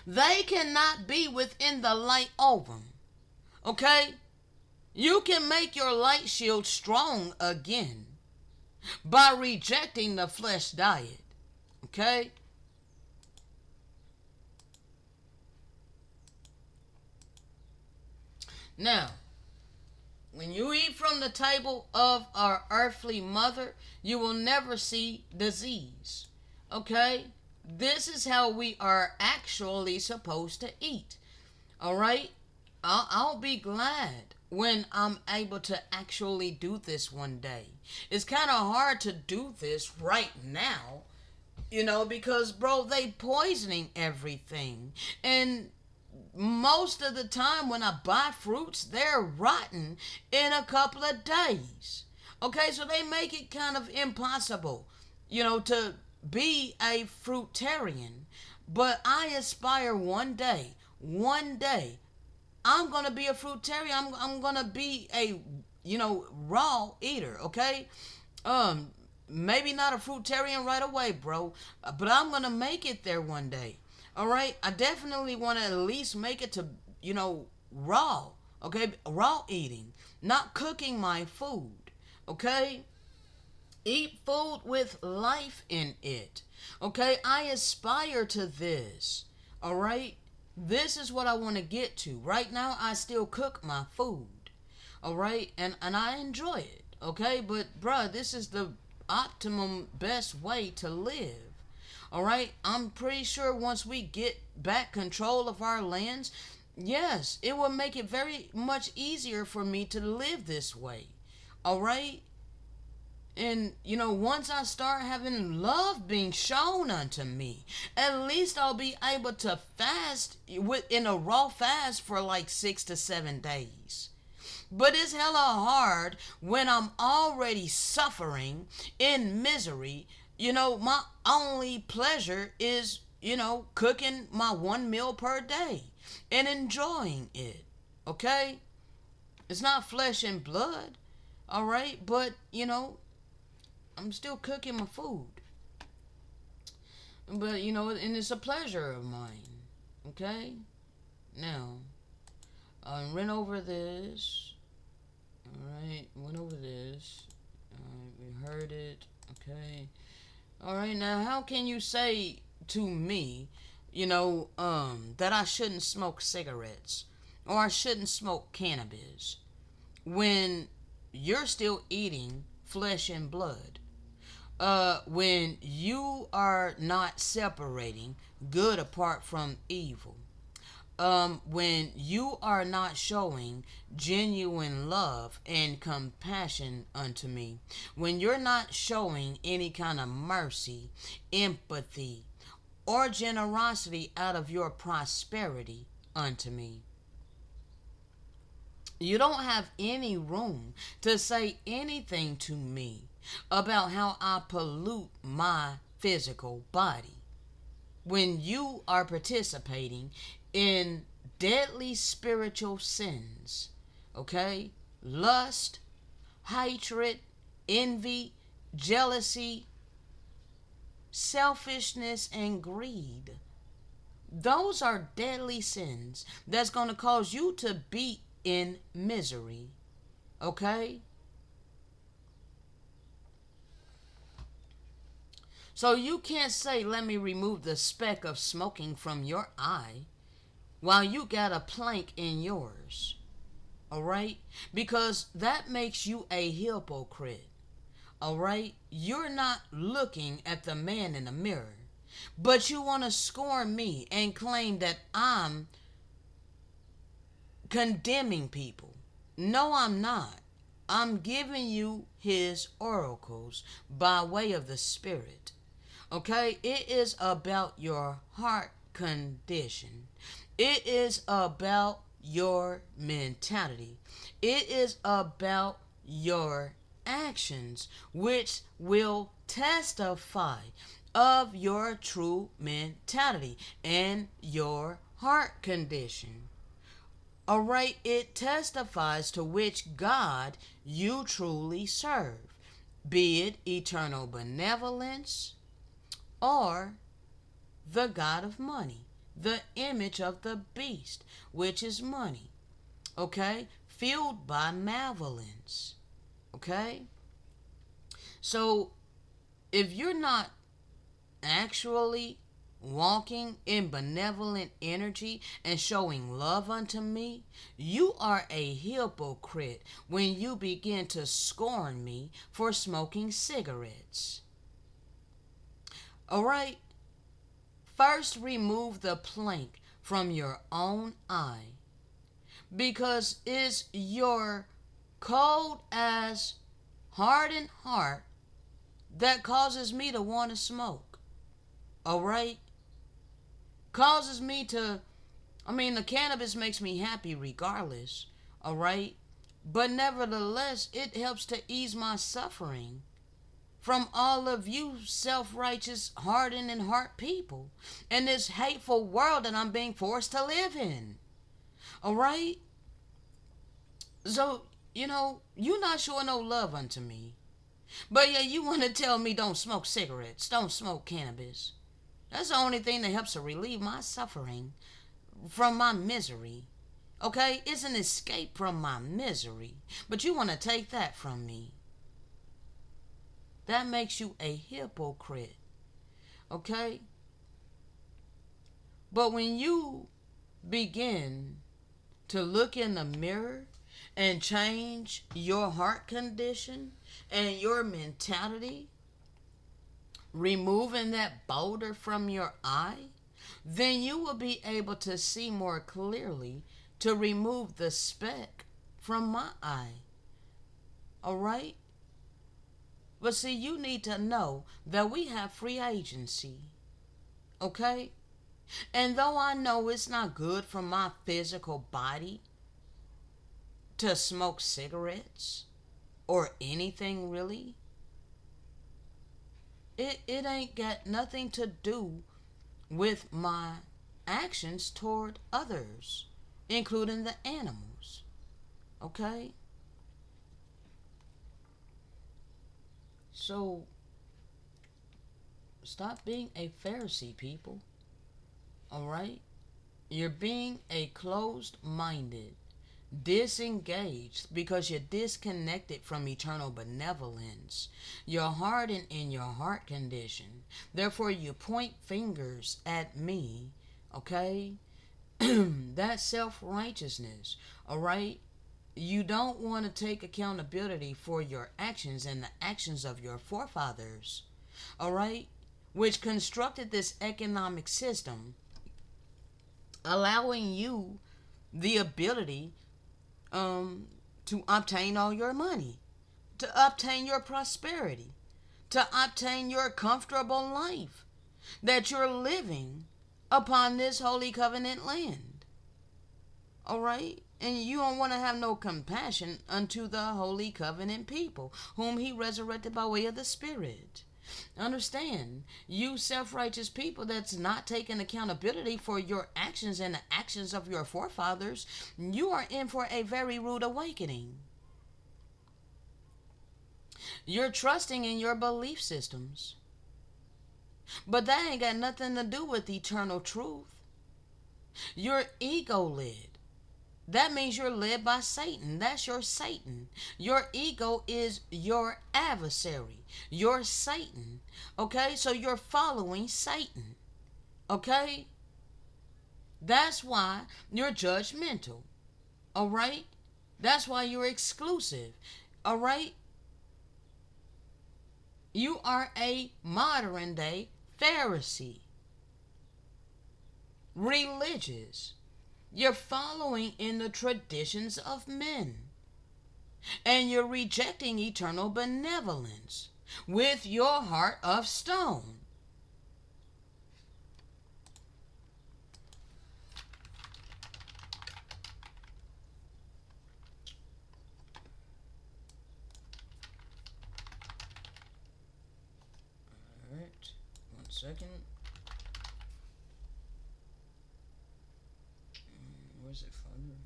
they cannot be within the light of them. Okay? You can make your light shield strong again by rejecting the flesh diet. Okay? Now, When you eat from the table of our earthly mother, you will never see disease. Okay? This is how we are actually supposed to eat. All right? I'll be glad when I'm able to actually do this one day. It's kind of hard to do this right now, because, bro, they poisoning everything. And most of the time when I buy fruits, they're rotten in a couple of days. Okay, so they make it kind of impossible, to be a fruitarian. But I aspire one day, I'm gonna be a fruitarian. I'm gonna be a, raw eater. Okay, um, maybe not a fruitarian right away, bro, but I'm gonna make it there one day. All right, I definitely want to at least make it to, raw. Okay, raw eating, not cooking my food. Okay, eat food with life in it. Okay, I aspire to this. All right, this is what I want to get to. Right now, I still cook my food. All right, and I enjoy it. Okay, but bruh, this is the optimum best way to live. All right, I'm pretty sure once we get back control of our lands, yes, it will make it very much easier for me to live this way. All right, and once I start having love being shown unto me, at least I'll be able to fast in a raw fast for like 6 to 7 days. But it's hella hard when I'm already suffering in misery. My only pleasure is, cooking my one meal per day and enjoying it. Okay? It's not flesh and blood. All right? But, I'm still cooking my food. But, and it's a pleasure of mine. Okay? Now, I went over this. Alright, went over this. Alright, we heard it. Okay. Alright, now how can you say to me, that I shouldn't smoke cigarettes or I shouldn't smoke cannabis when you're still eating flesh and blood? When you are not separating good apart from evil, when you are not showing genuine love and compassion unto me, when you're not showing any kind of mercy, empathy, or generosity out of your prosperity unto me, you don't have any room to say anything to me about how I pollute my physical body when you are participating in deadly spiritual sins. Okay? Lust, hatred, envy, jealousy, selfishness, and greed. Those are deadly sins that's going to cause you to be in misery. Okay? So you can't say, let me remove the speck of smoking from your eye while you got a plank in yours. All right? Because that makes you a hypocrite. All right? You're not looking at the man in the mirror, but you want to scorn me and claim that I'm condemning people. No, I'm not. I'm giving you his oracles by way of the Spirit. Okay? It is about your heart condition. It is about your mentality. It is about your actions, which will testify of your true mentality and your heart condition. All right, it testifies to which God you truly serve, be it eternal benevolence or the God of money, the image of the beast, which is money. Okay? Fueled by malevolence. Okay? So, if you're not actually walking in benevolent energy and showing love unto me, you are a hypocrite when you begin to scorn me for smoking cigarettes. All right? First, remove the plank from your own eye, because it's your cold as hardened heart that causes me to want to smoke. All right? Causes me to, the cannabis makes me happy regardless. All right? But nevertheless, it helps to ease my suffering from all of you self-righteous, hardened and heart people in this hateful world that I'm being forced to live in. All right? So, you're not showing no love unto me. But yeah, you want to tell me don't smoke cigarettes, don't smoke cannabis. That's the only thing that helps to relieve my suffering from my misery. Okay? It's an escape from my misery. But you want to take that from me. That makes you a hypocrite. Okay? But when you begin to look in the mirror and change your heart condition and your mentality, removing that boulder from your eye, then you will be able to see more clearly to remove the speck from my eye. All right? But see, you need to know that we have free agency. Okay? And though I know it's not good for my physical body to smoke cigarettes or anything really, it ain't got nothing to do with my actions toward others, including the animals. Okay? So, stop being a Pharisee, people. Alright? You're being a closed minded, disengaged because you're disconnected from eternal benevolence. You're hardened in your heart condition. Therefore, you point fingers at me. Okay? That's self righteousness. Alright? You don't want to take accountability for your actions and the actions of your forefathers. Alright? Which constructed this economic system, allowing you the ability to obtain all your money, to obtain your prosperity, to obtain your comfortable life that you're living upon this holy covenant land. All right? And you don't want to have no compassion unto the holy covenant people, whom he resurrected by way of the Spirit. Understand, you self-righteous people that's not taking accountability for your actions and the actions of your forefathers, you are in for a very rude awakening. You're trusting in your belief systems, but that ain't got nothing to do with eternal truth. You're ego-led. That means you're led by Satan. That's your Satan. Your ego is your adversary. Your Satan. Okay? So you're following Satan. Okay? That's why you're judgmental. All right? That's why you're exclusive. All right? You are a modern day Pharisee. Religious. You're following in the traditions of men. And you're rejecting eternal benevolence with your heart of stone. Alright, 1 second. Where's it, Father?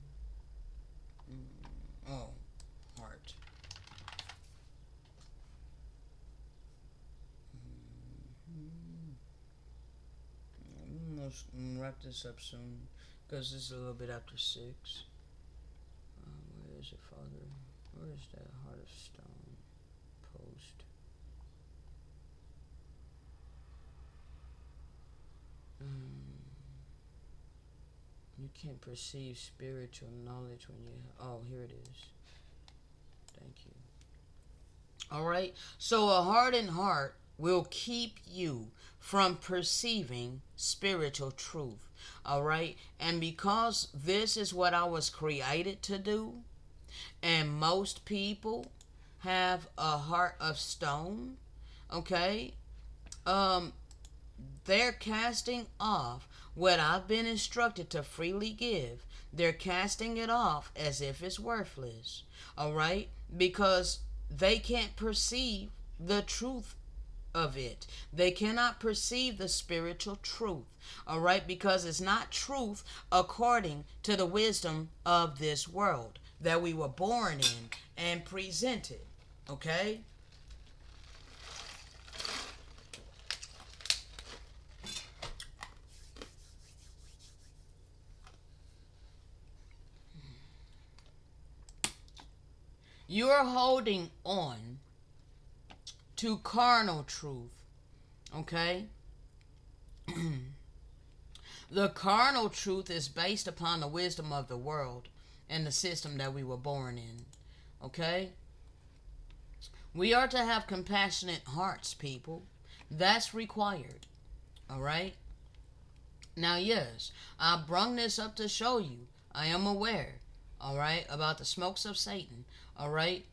Oh, heart. I'm gonna wrap this up soon because it's a little bit after 6. Where is it, Father? Where is that heart of stone post? You can't perceive spiritual knowledge when you. Oh, here it is. Thank you. All right. So a hardened heart will keep you from perceiving spiritual truth. All right. And because this is what I was created to do, and most people have a heart of stone, okay? Um, they're casting off what I've been instructed to freely give. They're casting it off as if it's worthless. All right? Because they can't perceive the truth of it. They cannot perceive the spiritual truth. All right? Because it's not truth according to the wisdom of this world that we were born in and presented. Okay? You're holding on to carnal truth. Okay? The carnal truth is based upon the wisdom of the world and the system that we were born in. Okay? We are to have compassionate hearts, people. That's required. All right? Now, yes, I brung this up to show you. I am aware, all right, about the smokes of Satan. All right?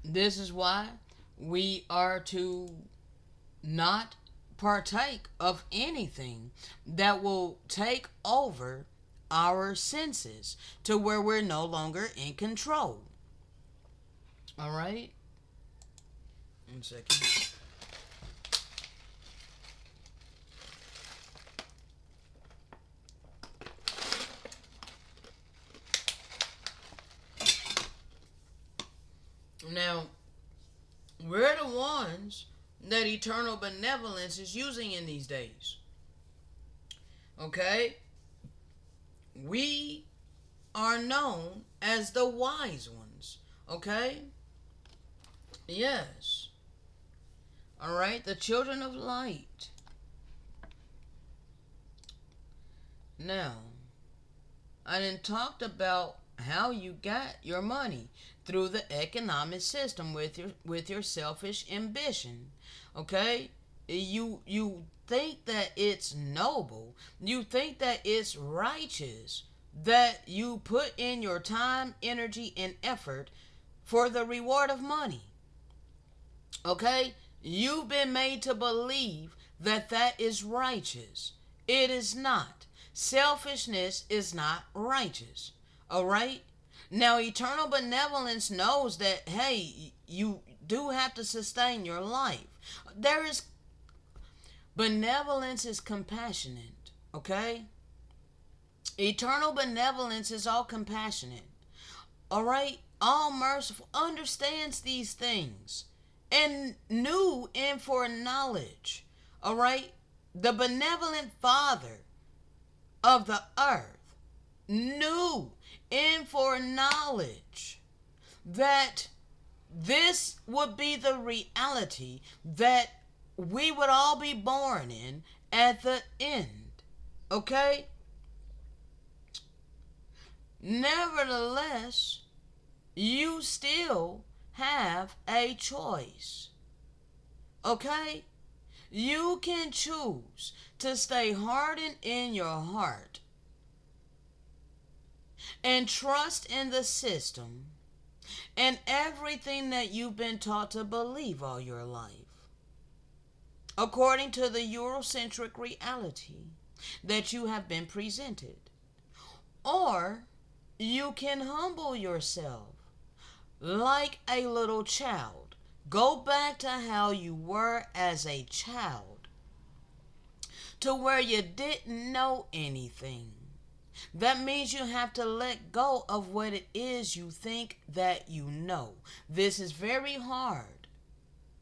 This is why we are to not partake of anything that will take over our senses to where we're no longer in control. All right? 1 second. Now, we're the ones that eternal benevolence is using in these days. Okay? We are known as the wise ones. Okay? Yes. Alright? The children of light. Now, I done talked about how you got your money through the economic system with your selfish ambition. Okay? You think that it's noble. You think that it's righteous that you put in your time, energy, and effort for the reward of money. Okay? You've been made to believe that that is righteous. It is not. Selfishness is not righteous. All right? Now, eternal benevolence knows that, hey, you do have to sustain your life. There is benevolence is compassionate. Okay? Eternal benevolence is all compassionate. All right? All merciful, understands these things and knew and for knowledge. All right? The benevolent Father of the earth knew and for knowledge that this would be the reality that we would all be born in at the end. Okay? Nevertheless, you still have a choice. Okay? You can choose to stay hardened in your heart and trust in the system and everything that you've been taught to believe all your life, according to the Eurocentric reality that you have been presented. Or you can humble yourself like a little child. Go back to how you were as a child, to where you didn't know anything. That means you have to let go of what it is you think that you know. This is very hard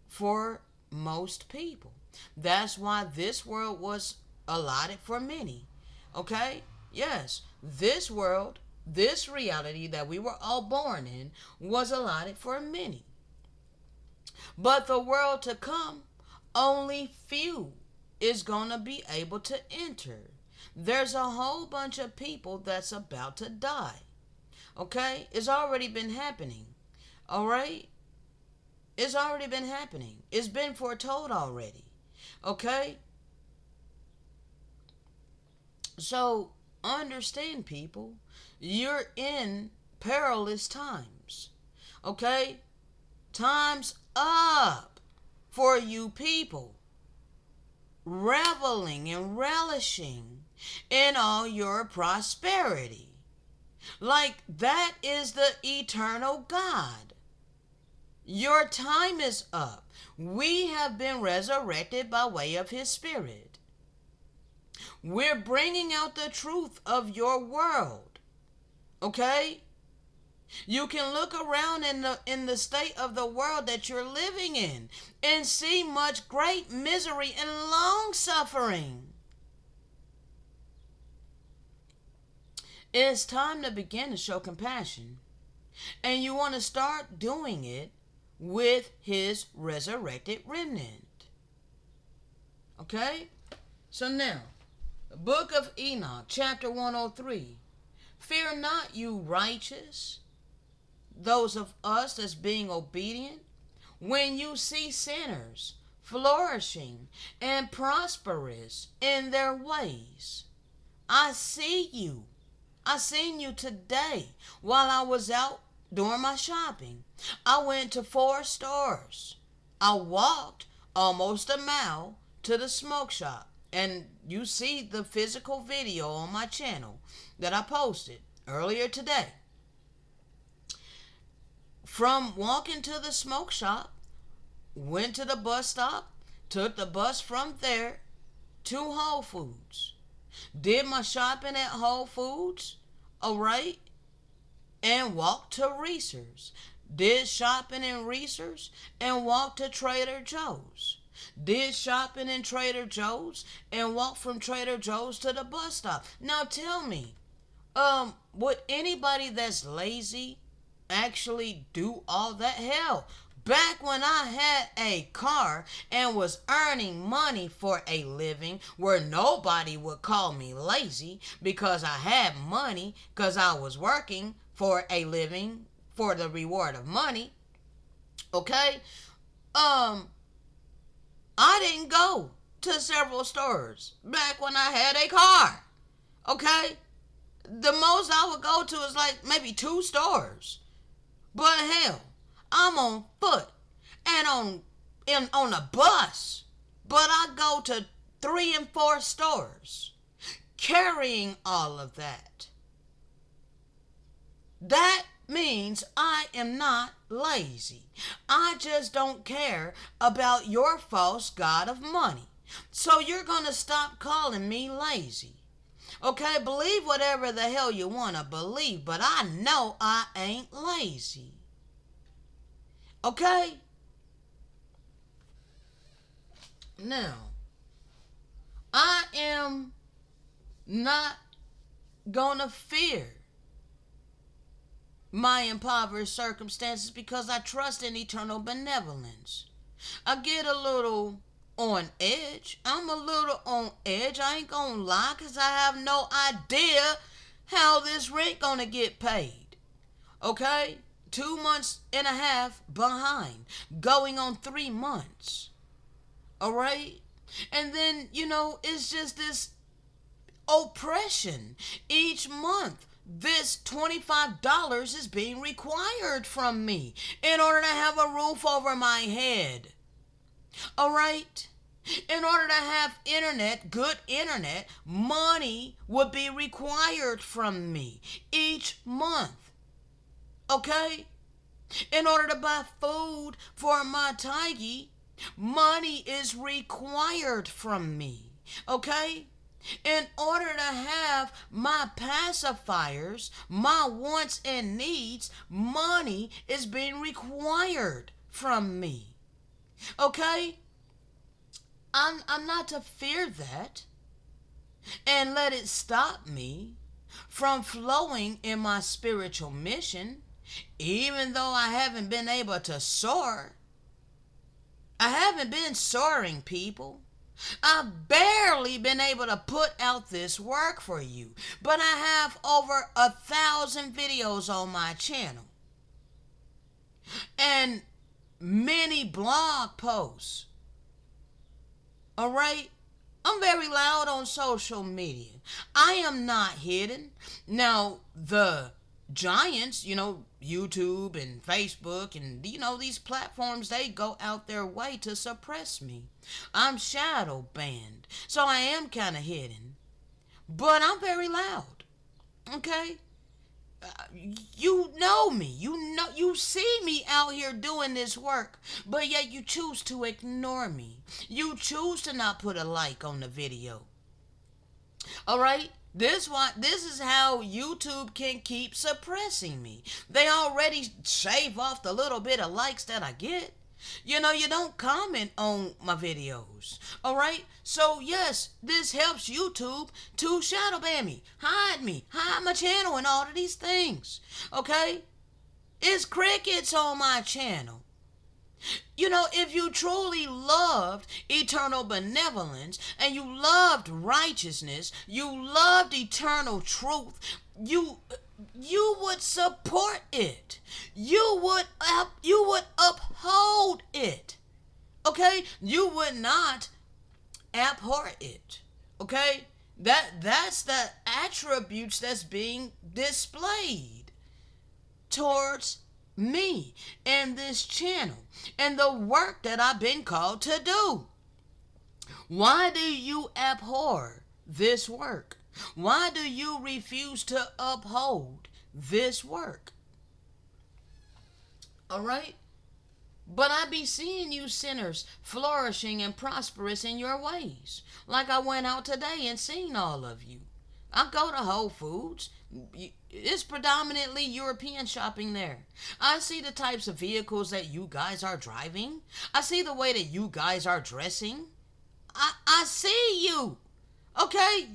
for most people. That's why this world was allotted for many. Okay? Yes, this world, this reality that we were all born in was allotted for many. But the world to come, only few is going to be able to enter. There's a whole bunch of people that's about to die. Okay? It's already been happening. All right? It's already been happening. It's been foretold already. Okay? So understand, people, you're in perilous times. Okay? Time's up for you people, reveling and relishing in all your prosperity. Like that is the eternal God. Your time is up. We have been resurrected by way of his spirit. We're bringing out the truth of your world. Okay? You can look around in the state of the world that you're living in and see much great misery and long suffering. It's time to begin to show compassion. And you want to start doing it with his resurrected remnant. Okay? So now, the book of Enoch, chapter 103. Fear not, you righteous, those of us that's being obedient, when you see sinners flourishing and prosperous in their ways. I see you. I seen you today while I was out doing my shopping. I went to 4 stores. I walked almost a mile to the smoke shop. And you see the physical video on my channel that I posted earlier today. From walking to the smoke shop, went to the bus stop, took the bus from there to Whole Foods. Did my shopping at Whole Foods, all right, and walked to Reese's. Did shopping in Reese's and walked to Trader Joe's. Did shopping in Trader Joe's and walked from Trader Joe's to the bus stop. Now tell me, would anybody that's lazy actually do all that? Hell, back when I had a car and was earning money for a living where nobody would call me lazy because I had money because I was working for a living for the reward of money. Okay? I didn't go to several stores back when I had a car. Okay? The most I would go to is like maybe 2 stores. But hell, I'm on foot and on a bus. But I go to 3 and 4 stores carrying all of that. That means I am not lazy. I just don't care about your false god of money. So you're going to stop calling me lazy. Okay, believe whatever the hell you want to believe, but I know I ain't lazy. Okay? Now, I am not gonna fear my impoverished circumstances because I trust in eternal benevolence. I get a little on edge. I'm a little on edge. I ain't gonna lie, because I have no idea how this rent gonna get paid. Okay? 2.5 months behind. Going on 3 months. Alright? And then, it's just this oppression. Each month, this $25 is being required from me in order to have a roof over my head. Alright? In order to have internet, good internet, money would be required from me each month. Okay? In order to buy food for my Tiggy, money is required from me. Okay? In order to have my pacifiers, my wants and needs, money is being required from me. Okay? I'm not to fear that and let it stop me from flowing in my spiritual mission, even though I haven't been able to soar. I haven't been soaring, people. I've barely been able to put out this work for you, but I have over 1,000 videos on my channel and many blog posts. All right? I'm very loud on social media. I am not hidden. Now, the giants, YouTube and Facebook and, these platforms, they go out their way to suppress me. I'm shadow banned. So I am kind of hidden. But I'm very loud. Okay? You know me. You see me out here doing this work, but yet you choose to ignore me. You choose to not put a like on the video. All right? This is how YouTube can keep suppressing me. They already shave off the little bit of likes that I get. You don't comment on my videos. All right? So, yes, this helps YouTube to shadow ban me, hide my channel, and all of these things. Okay? It's crickets on my channel. If you truly loved eternal benevolence and you loved righteousness, you loved eternal truth, you would support it. You would uphold it. Okay? You would not abhor it. Okay? That's the attributes that's being displayed towards me and this channel and the work that I've been called to do. Why do you abhor this work? Why do you refuse to uphold this work? All right? But I be seeing you sinners flourishing and prosperous in your ways. Like I went out today and seen all of you. I go to Whole Foods. It's predominantly European shopping there. I see the types of vehicles that you guys are driving. I see the way that you guys are dressing. I see you. Okay?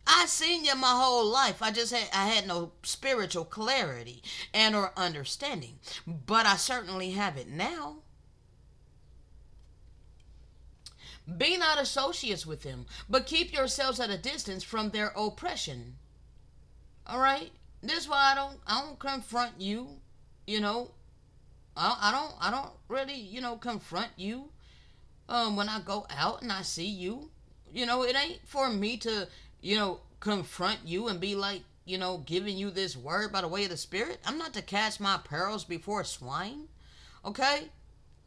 I seen you my whole life. I had no spiritual clarity and or understanding. But I certainly have it now. Be not associates with them, but keep yourselves at a distance from their oppression. All right? This is why I don't confront you, I don't really, confront you when I go out and I see you. It ain't for me to, confront you and be like, giving you this word by the way of the Spirit. I'm not to cast my pearls before swine. Okay?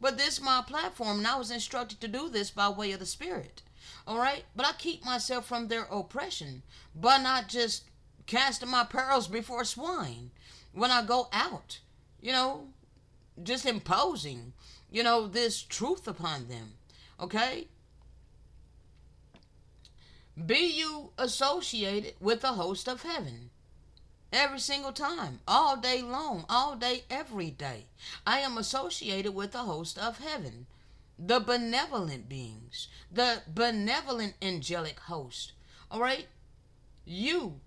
But this is my platform, and I was instructed to do this by way of the Spirit. All right? But I keep myself from their oppression by not just casting my pearls before swine when I go out. Just imposing, this truth upon them. Okay? Be you associated with the host of heaven. Every single time, all day long, all day, every day. I am associated with the host of heaven. The benevolent beings. The benevolent angelic host. All right? You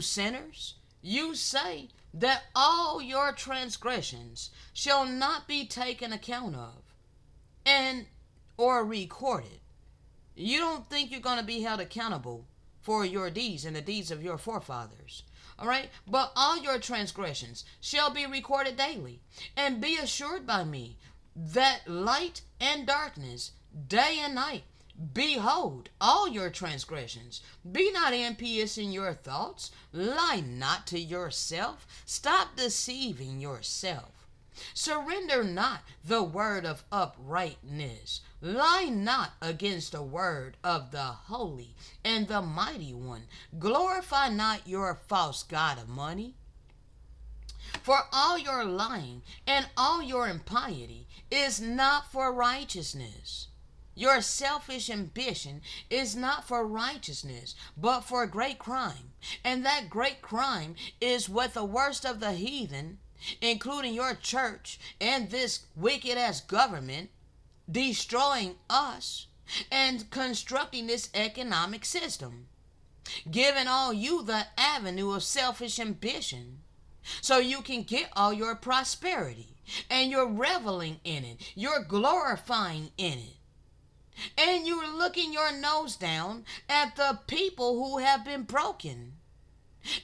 sinners, you say that all your transgressions shall not be taken account of and or recorded. You don't think you're going to be held accountable for your deeds and the deeds of your forefathers. All right? But all your transgressions shall be recorded daily. And be assured by me that light and darkness, day and night, behold all your transgressions. Be not impious in your thoughts. Lie not to yourself. Stop deceiving yourself. Surrender not the word of uprightness. Lie not against the word of the holy and the mighty one. Glorify not your false god of money. For all your lying and all your impiety is not for righteousness. Your selfish ambition is not for righteousness, but for great crime. And that great crime is what the worst of the heathen, including your church and this wicked ass government, destroying us and constructing this economic system, giving all you the avenue of selfish ambition so you can get all your prosperity, and you're reveling in it, you're glorifying in it. And you're looking your nose down at the people who have been broken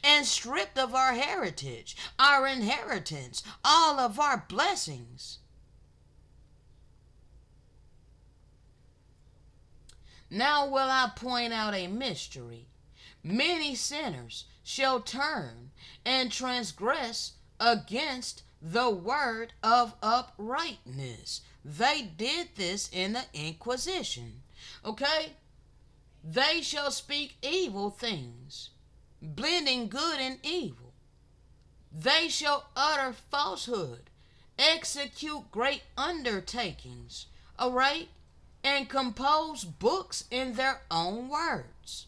and stripped of our heritage, our inheritance, all of our blessings. Now will I point out a mystery. Many sinners shall turn and transgress against the word of uprightness. They did this in the Inquisition. Okay? They shall speak evil things, blending good and evil. They shall utter falsehood, execute great undertakings, all right, and compose books in their own words.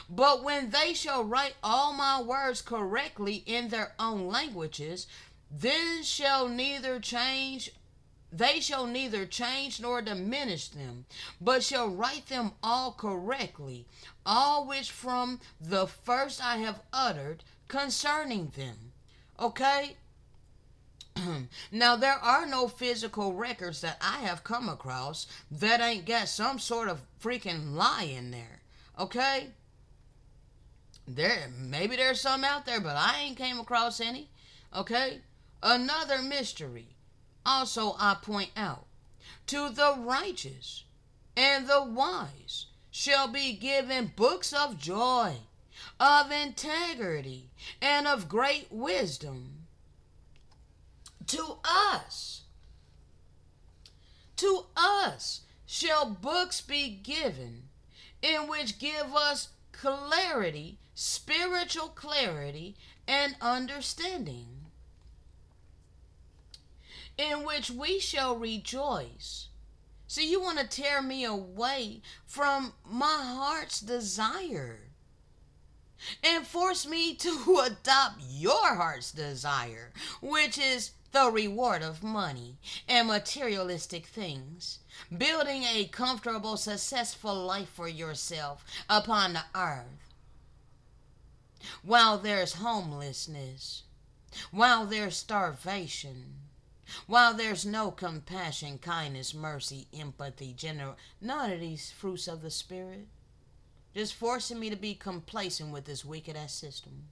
But when they shall write all my words correctly in their own languages, then shall neither change they shall neither change nor diminish them, but shall write them all correctly, all which from the first I have uttered concerning them. Okay? Now, there are no physical records that I have come across that ain't got some sort of freaking lie in there. Okay? Maybe there's some out there, but I ain't came across any. Okay? Another mystery. Also, I point out, to the righteous and the wise shall be given books of joy, of integrity, and of great wisdom. To us, to us shall books be given, in which give us clarity, spiritual clarity, and understanding, in which we shall rejoice. See, you want to tear me away from my heart's desire and force me to adopt your heart's desire, which is the reward of money and materialistic things, building a comfortable, successful life for yourself upon the earth, while there's homelessness, while there's starvation, while there's no compassion, kindness, mercy, empathy, none of these fruits of the Spirit, just forcing me to be complacent with this wicked ass system.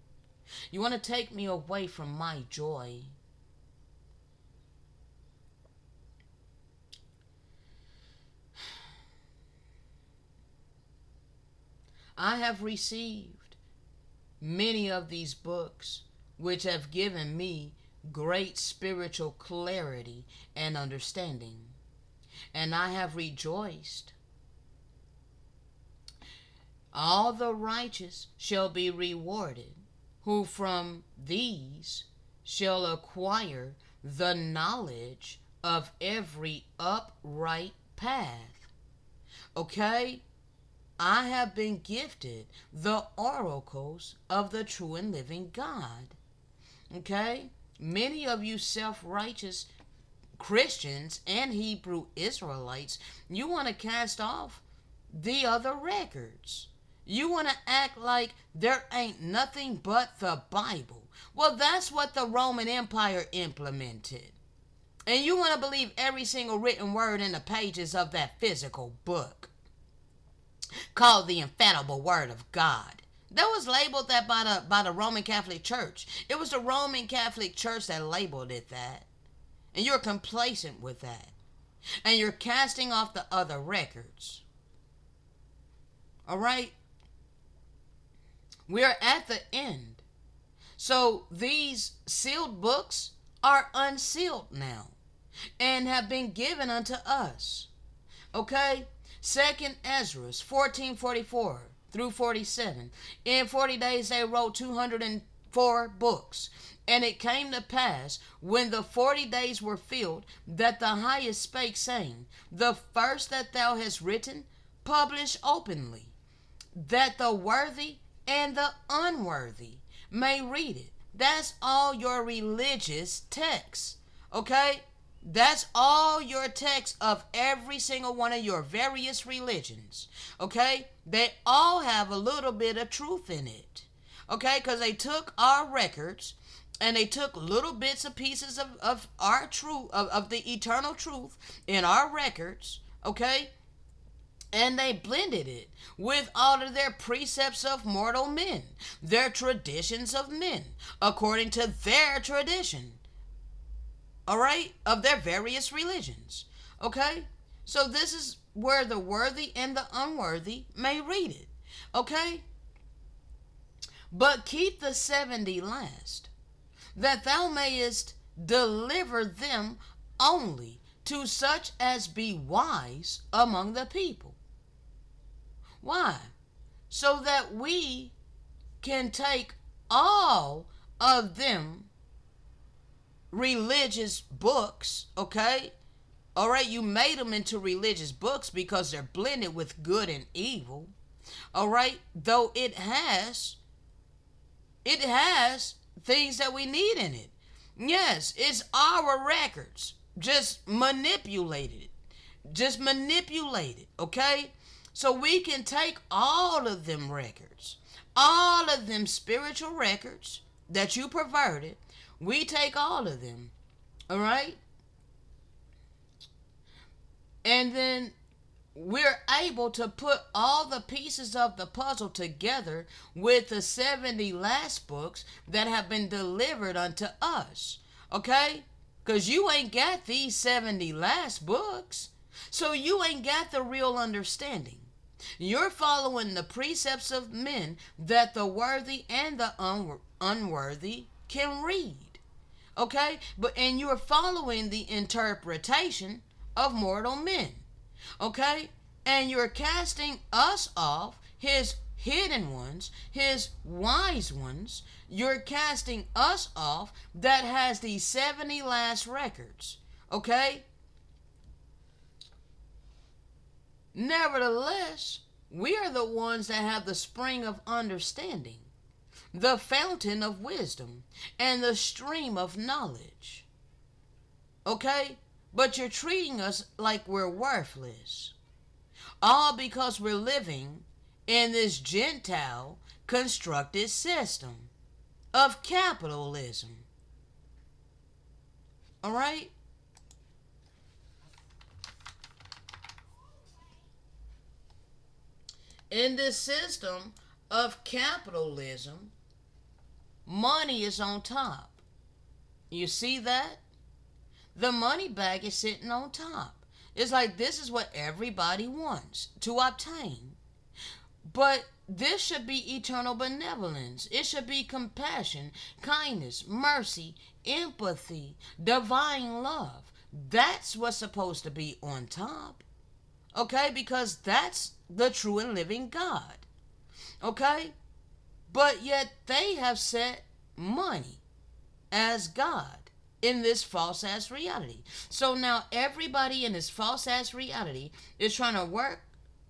You want to take me away from my joy. I have received many of these books which have given me great spiritual clarity and understanding, and I have rejoiced. All the righteous shall be rewarded, who from these shall acquire the knowledge of every upright path. Okay? I have been gifted the oracles of the true and living God. Okay? Many of you self-righteous Christians and Hebrew Israelites, you want to cast off the other records. You want to act like there ain't nothing but the Bible. Well, that's what the Roman Empire implemented. And you want to believe every single written word in the pages of that physical book called the infallible Word of God. That was labeled that by the Roman Catholic Church. It was the Roman Catholic Church that labeled it that. And you're complacent with that. And you're casting off the other records. All right? We're at the end. So these sealed books are unsealed now and have been given unto us. Okay? 2nd Ezra 14:44 through 47. In 40 days they wrote 204 books. And it came to pass, when the 40 days were filled, that the highest spake, saying, the first that thou hast written, publish openly, that the worthy and the unworthy may read it. That's all your religious texts. Okay? That's all your texts of every single one of your various religions. Okay? They all have a little bit of truth in it. Okay? Because they took our records and they took little bits and pieces of our truth, of the eternal truth in our records. Okay? And they blended it with all of their precepts of mortal men, their traditions of men, according to their tradition, all right, of their various religions. Okay? So this is where the worthy and the unworthy may read it. Okay? But keep the 70 last, that thou mayest deliver them only to such as be wise among the people. Why? So that we can take all of them religious books, okay? All right, you made them into religious books because they're blended with good and evil. All right, though it has things that we need in it. Yes, it's our records, just manipulated. Just manipulated, okay? So we can take all of them records, all of them spiritual records that you perverted. We take all of them, all right? And then we're able to put all the pieces of the puzzle together with the 70 last books that have been delivered unto us. Okay? Because you ain't got these 70 last books. So you ain't got the real understanding. You're following the precepts of men that the worthy and the unworthy can read. Okay? And you're following the interpretation of mortal men. Okay? And you're casting us off, his hidden ones, his wise ones. You're casting us off that has these 70 last records. Okay? Nevertheless, we are the ones that have the spring of understanding, the fountain of wisdom, and the stream of knowledge. Okay? But you're treating us like we're worthless. All because we're living in this Gentile constructed system of capitalism. All right? In this system of capitalism, money is on top. You see that? The money bag is sitting on top. It's like this is what everybody wants to obtain. But this should be eternal benevolence. It should be compassion, kindness, mercy, empathy, divine love. That's what's supposed to be on top. Okay? Because that's the true and living God. Okay? But yet they have set money as God in this false ass reality. So now everybody in this false ass reality is trying to work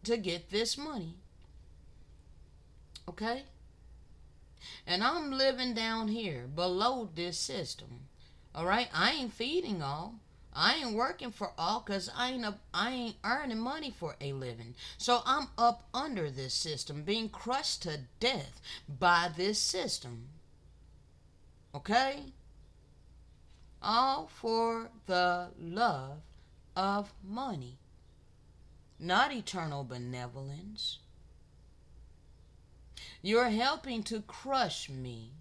to get this money. Okay? And I'm living down here below this system. All right? I ain't feeding all. I ain't working for all because I ain't earning money for a living. So I'm up under this system, being crushed to death by this system. Okay? All for the love of money, not eternal benevolence. You're helping to crush me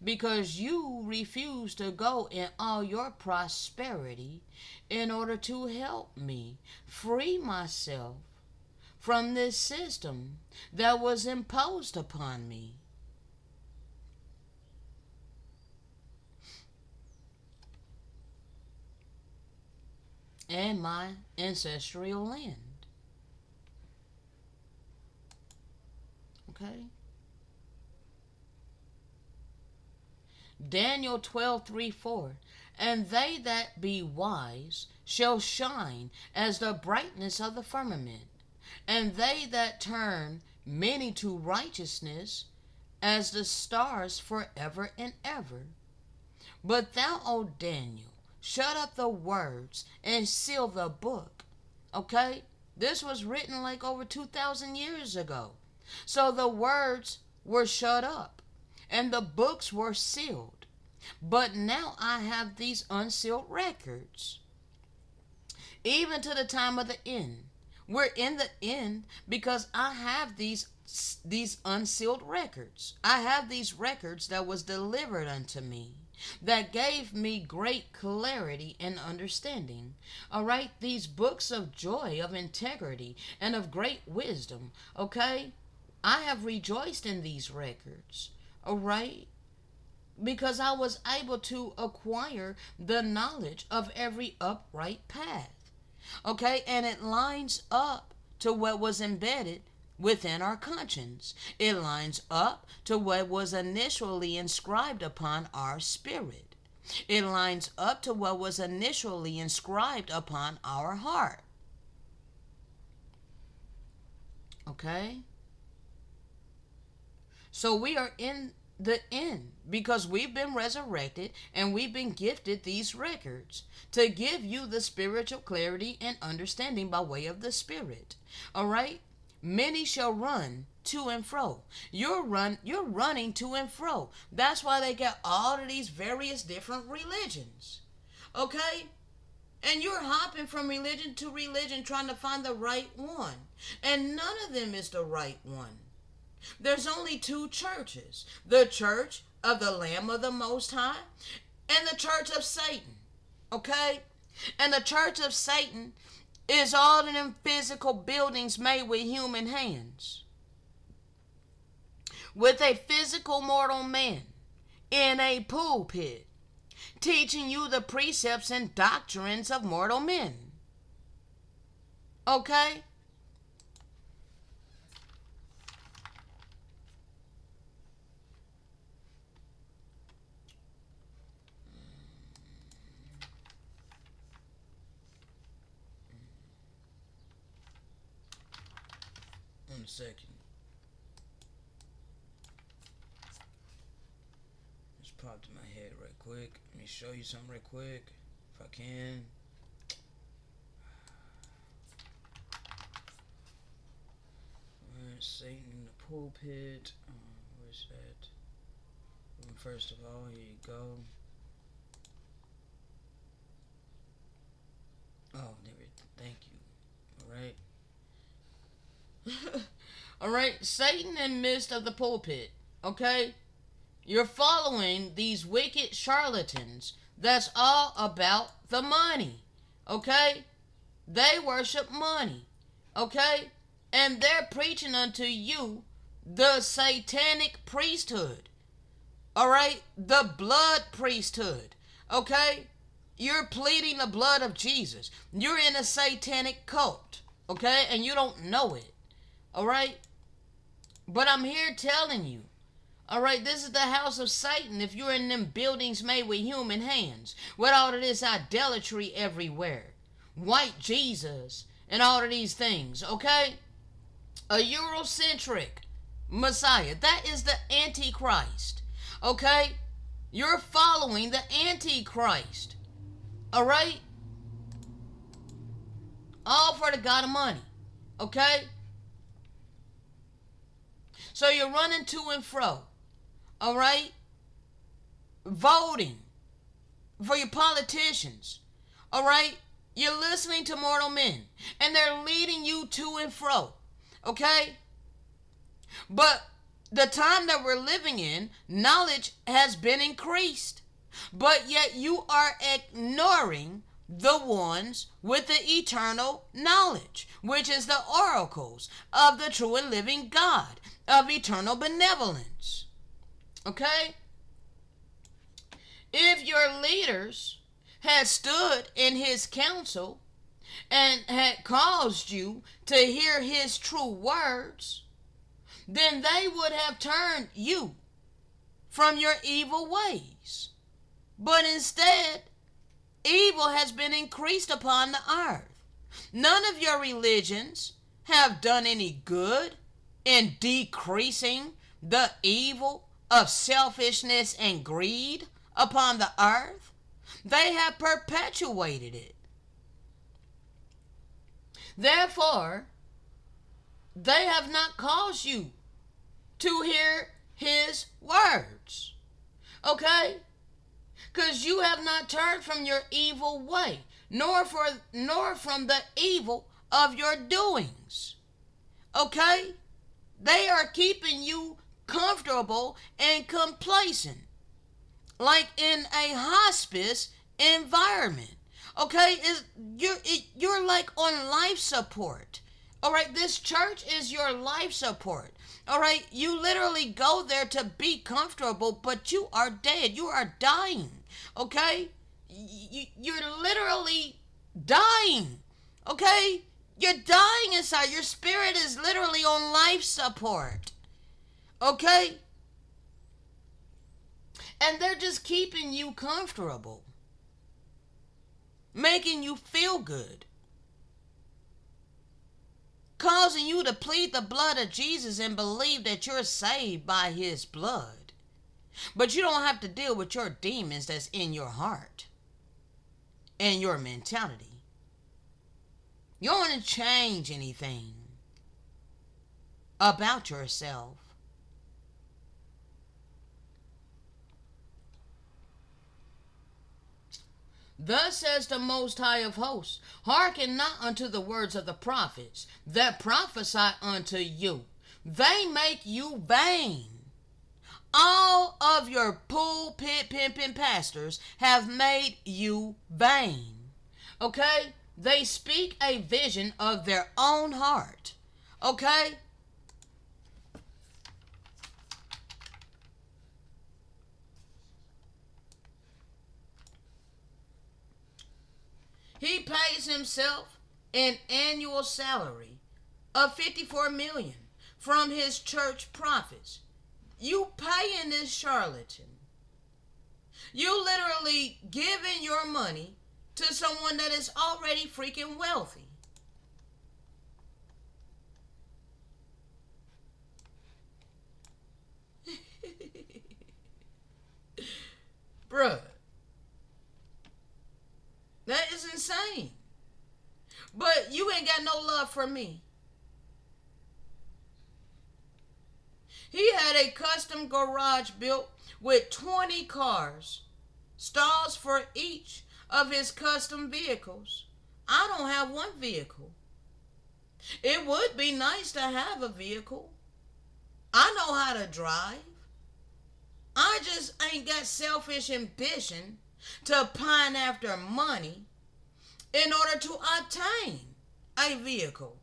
because you refuse to go in all your prosperity in order to help me free myself from this system that was imposed upon me. And my ancestral land. Okay? Daniel 12:3-4. And they that be wise shall shine as the brightness of the firmament, and they that turn many to righteousness as the stars forever and ever. But thou, O Daniel, shut up the words and seal the book. Okay? This was written like over 2,000 years ago. So the words were shut up and the books were sealed. But now I have these unsealed records. Even to the time of the end, We're in the end because I have these unsealed records. I have these records that was delivered unto me that gave me great clarity and understanding. All right, these books of joy, of integrity, and of great wisdom. Okay, I have rejoiced in these records. All right, because I was able to acquire the knowledge of every upright path. Okay, and it lines up to what was embedded within our conscience. It lines up to what was initially inscribed upon our spirit. It lines up to what was initially inscribed upon our heart. Okay? So we are in the end because we've been resurrected and we've been gifted these records to give you the spiritual clarity and understanding by way of the Spirit. All right? Many shall run to and fro. You're running to and fro. That's why they got all of these various different religions. Okay? And you're hopping from religion to religion trying to find the right one. And none of them is the right one. There's only two churches: the church of the Lamb of the Most High and the church of Satan. Okay? And the church of Satan is all of them physical buildings made with human hands, with a physical mortal man in a pulpit teaching you the precepts and doctrines of mortal men. Okay? One second. Just popped in my head right quick. Let me show you something right quick, if I can. Satan in the pulpit. Where's that? First of all, here you go. Oh, there it. Thank you. All right. All right. Satan in midst of the pulpit. Okay. You're following these wicked charlatans. That's all about the money. Okay. They worship money. Okay. And they're preaching unto you the satanic priesthood. All right? The blood priesthood. Okay? You're pleading the blood of Jesus. You're in a satanic cult. Okay? And you don't know it. All right? But I'm here telling you. All right? This is the house of Satan. If you're in them buildings made with human hands, with all of this idolatry everywhere, white Jesus, and all of these things. Okay? A Eurocentric Messiah. That is the Antichrist. Okay? You're following the Antichrist. Alright? All for the God of money. Okay? So you're running to and fro. Alright? Voting for your politicians. Alright? You're listening to mortal men. And they're leading you to and fro. Okay? But the time that we're living in, knowledge has been increased. But yet you are ignoring the ones with the eternal knowledge, which is the oracles of the true and living God, of eternal benevolence. Okay? If your leaders had stood in his counsel and had caused you to hear his true words, then they would have turned you from your evil ways. But instead, evil has been increased upon the earth. None of your religions have done any good in decreasing the evil of selfishness and greed upon the earth. They have perpetuated it. Therefore, they have not caused you to hear his words. Okay? Because you have not turned from your evil way, nor from the evil of your doings. Okay? They are keeping you comfortable and complacent, like in a hospice environment. Okay, you're like on life support. All right, this church is your life support. All right, you literally go there to be comfortable, but you are dead. You are dying. Okay, you're literally dying. Okay, you're dying inside. Your spirit is literally on life support. Okay, and they're just keeping you comfortable, making you feel good, causing you to plead the blood of Jesus and believe that you're saved by his blood. But you don't have to deal with your demons that's in your heart and your mentality. You don't want to change anything about yourself. Thus says the Most High of Hosts, hearken not unto the words of the prophets that prophesy unto you. They make you vain. All of your pulpit pimping pastors have made you vain. Okay? They speak a vision of their own heart. Okay? He pays himself an annual salary of 54 million from his church profits. You paying this charlatan. You literally giving your money to someone that is already freaking wealthy. Bruh, that is insane. But you ain't got no love for me. He had a custom garage built with 20 cars, stalls for each of his custom vehicles. I don't have one vehicle. It would be nice to have a vehicle. I know how to drive. I just ain't got selfish ambition to pine after money in order to obtain a vehicle.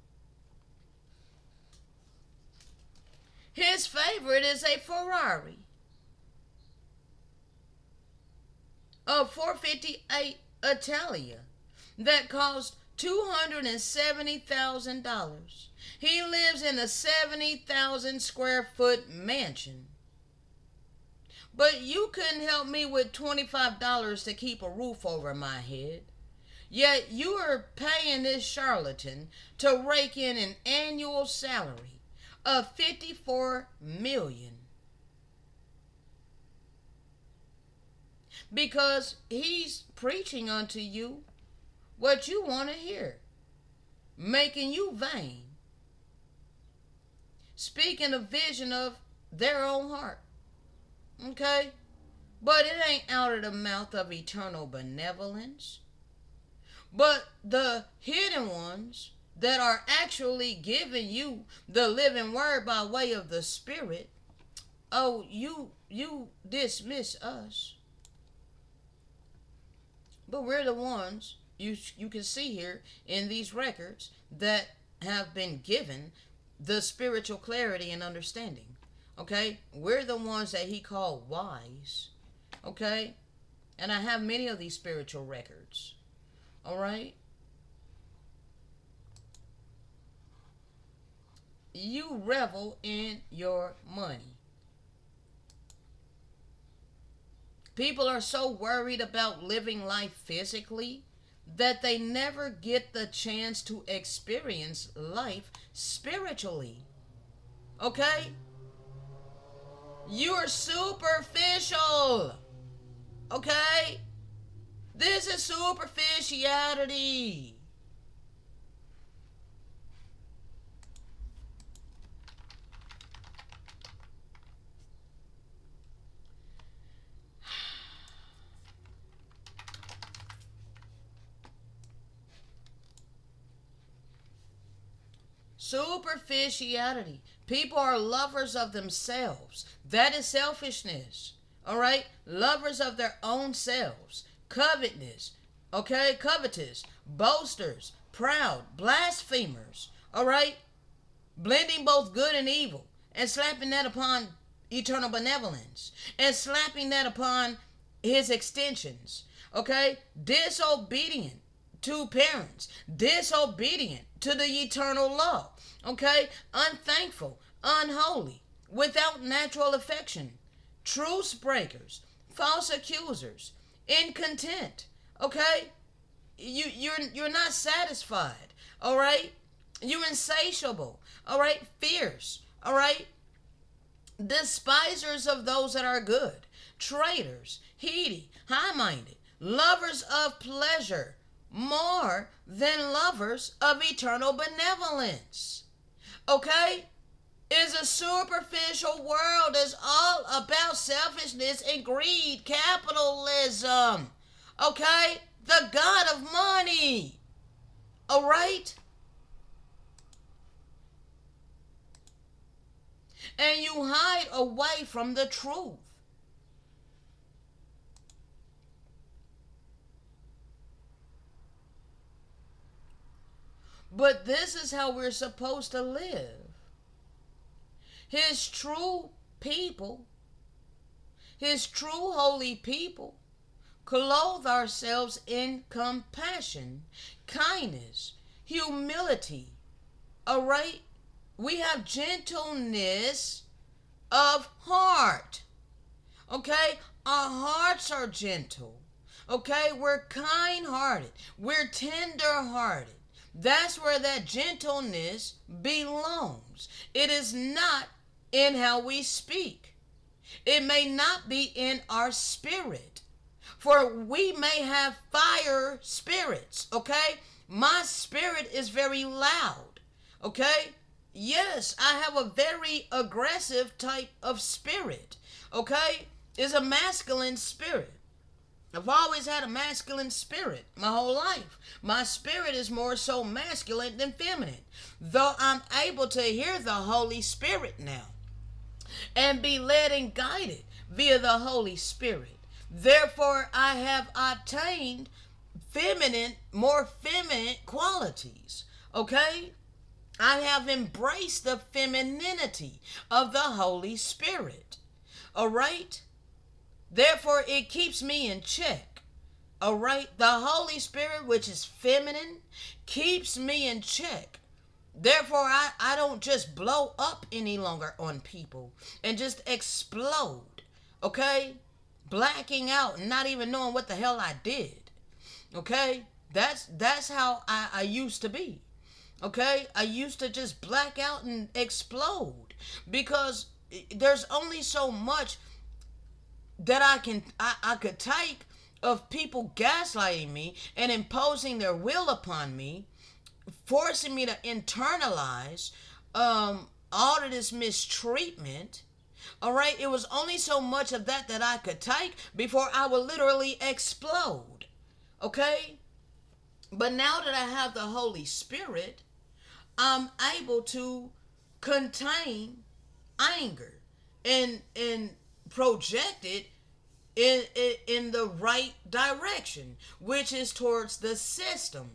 His favorite is a Ferrari, a 458 Italia that cost $270,000. He lives in a 70,000 square foot mansion. But you couldn't help me with $25 to keep a roof over my head. Yet you are paying this charlatan to rake in an annual salary of 54 million because he's preaching unto you what you want to hear, making you vain, speaking a vision of their own heart. Okay? But it ain't out of the mouth of eternal benevolence. But the hidden ones that are actually giving you the living word by way of the Spirit, oh, you dismiss us. But we're the ones you can see here in these records that have been given the spiritual clarity and understanding. Okay? We're the ones that he called wise. Okay? And I have many of these spiritual records. All right? You revel in your money. People are so worried about living life physically that they never get the chance to experience life spiritually. Okay? You're superficial. Okay? This is superficiality. Superficiality. People are lovers of themselves. That is selfishness. All right? Lovers of their own selves. Covetousness. Okay? Covetous. Boasters. Proud. Blasphemers. All right? Blending both good and evil. And slapping that upon eternal benevolence. And slapping that upon his extensions. Okay? Disobedient to parents, disobedient to the eternal law, okay? Unthankful, unholy, without natural affection, truce breakers, false accusers, incontent, okay? You're not satisfied, all right? You're insatiable, all right? Fierce, all right? Despisers of those that are good, traitors, heady, high-minded, lovers of pleasure more than lovers of eternal benevolence. Okay? Is a superficial world is all about selfishness and greed, capitalism. Okay? The god of money. All right? And you hide away from the truth. But this is how we're supposed to live. His true people, his true holy people, clothe ourselves in compassion, kindness, humility. All right? We have gentleness of heart. Okay? Our hearts are gentle. Okay? We're kind hearted. We're tender hearted. That's where that gentleness belongs. It is not in how we speak. It may not be in our spirit. For we may have fire spirits, okay? My spirit is very loud, okay? Yes, I have a very aggressive type of spirit, okay? It's a masculine spirit. I've always had a masculine spirit my whole life. My spirit is more so masculine than feminine, though I'm able to hear the Holy Spirit now and be led and guided via the Holy Spirit. Therefore, I have obtained more feminine qualities. Okay? I have embraced the femininity of the Holy Spirit. All right? Therefore, it keeps me in check. All right? The Holy Spirit, which is feminine, keeps me in check. Therefore, I don't just blow up any longer on people and just explode. Okay? Blacking out and not even knowing what the hell I did. Okay? That's how I used to be. Okay? I used to just black out and explode because there's only so much that I could take of people gaslighting me and imposing their will upon me, forcing me to internalize all of this mistreatment. All right, it was only so much of that I could take before I would literally explode. Okay? But now that I have the Holy Spirit, I'm able to contain anger and project it in the right direction, which is towards the system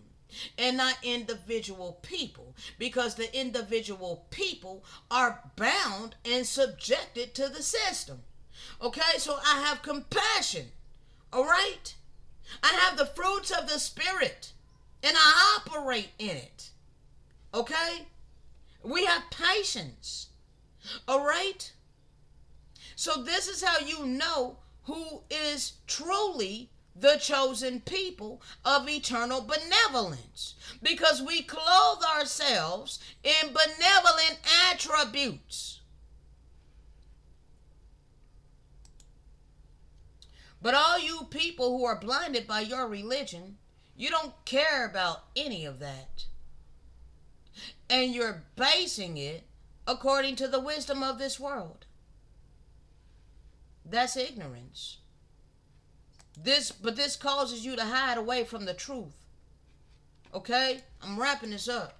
and not individual people, because the individual people are bound and subjected to the system. Okay, so I have compassion. All right, I have the fruits of the Spirit and I operate in it. Okay, we have patience. All right, so this is how you know who is truly the chosen people of eternal benevolence, because we clothe ourselves in benevolent attributes. But all you people who are blinded by your religion, you don't care about any of that. And you're basing it according to the wisdom of this world. That's ignorance. But this causes you to hide away from the truth. Okay? I'm wrapping this up.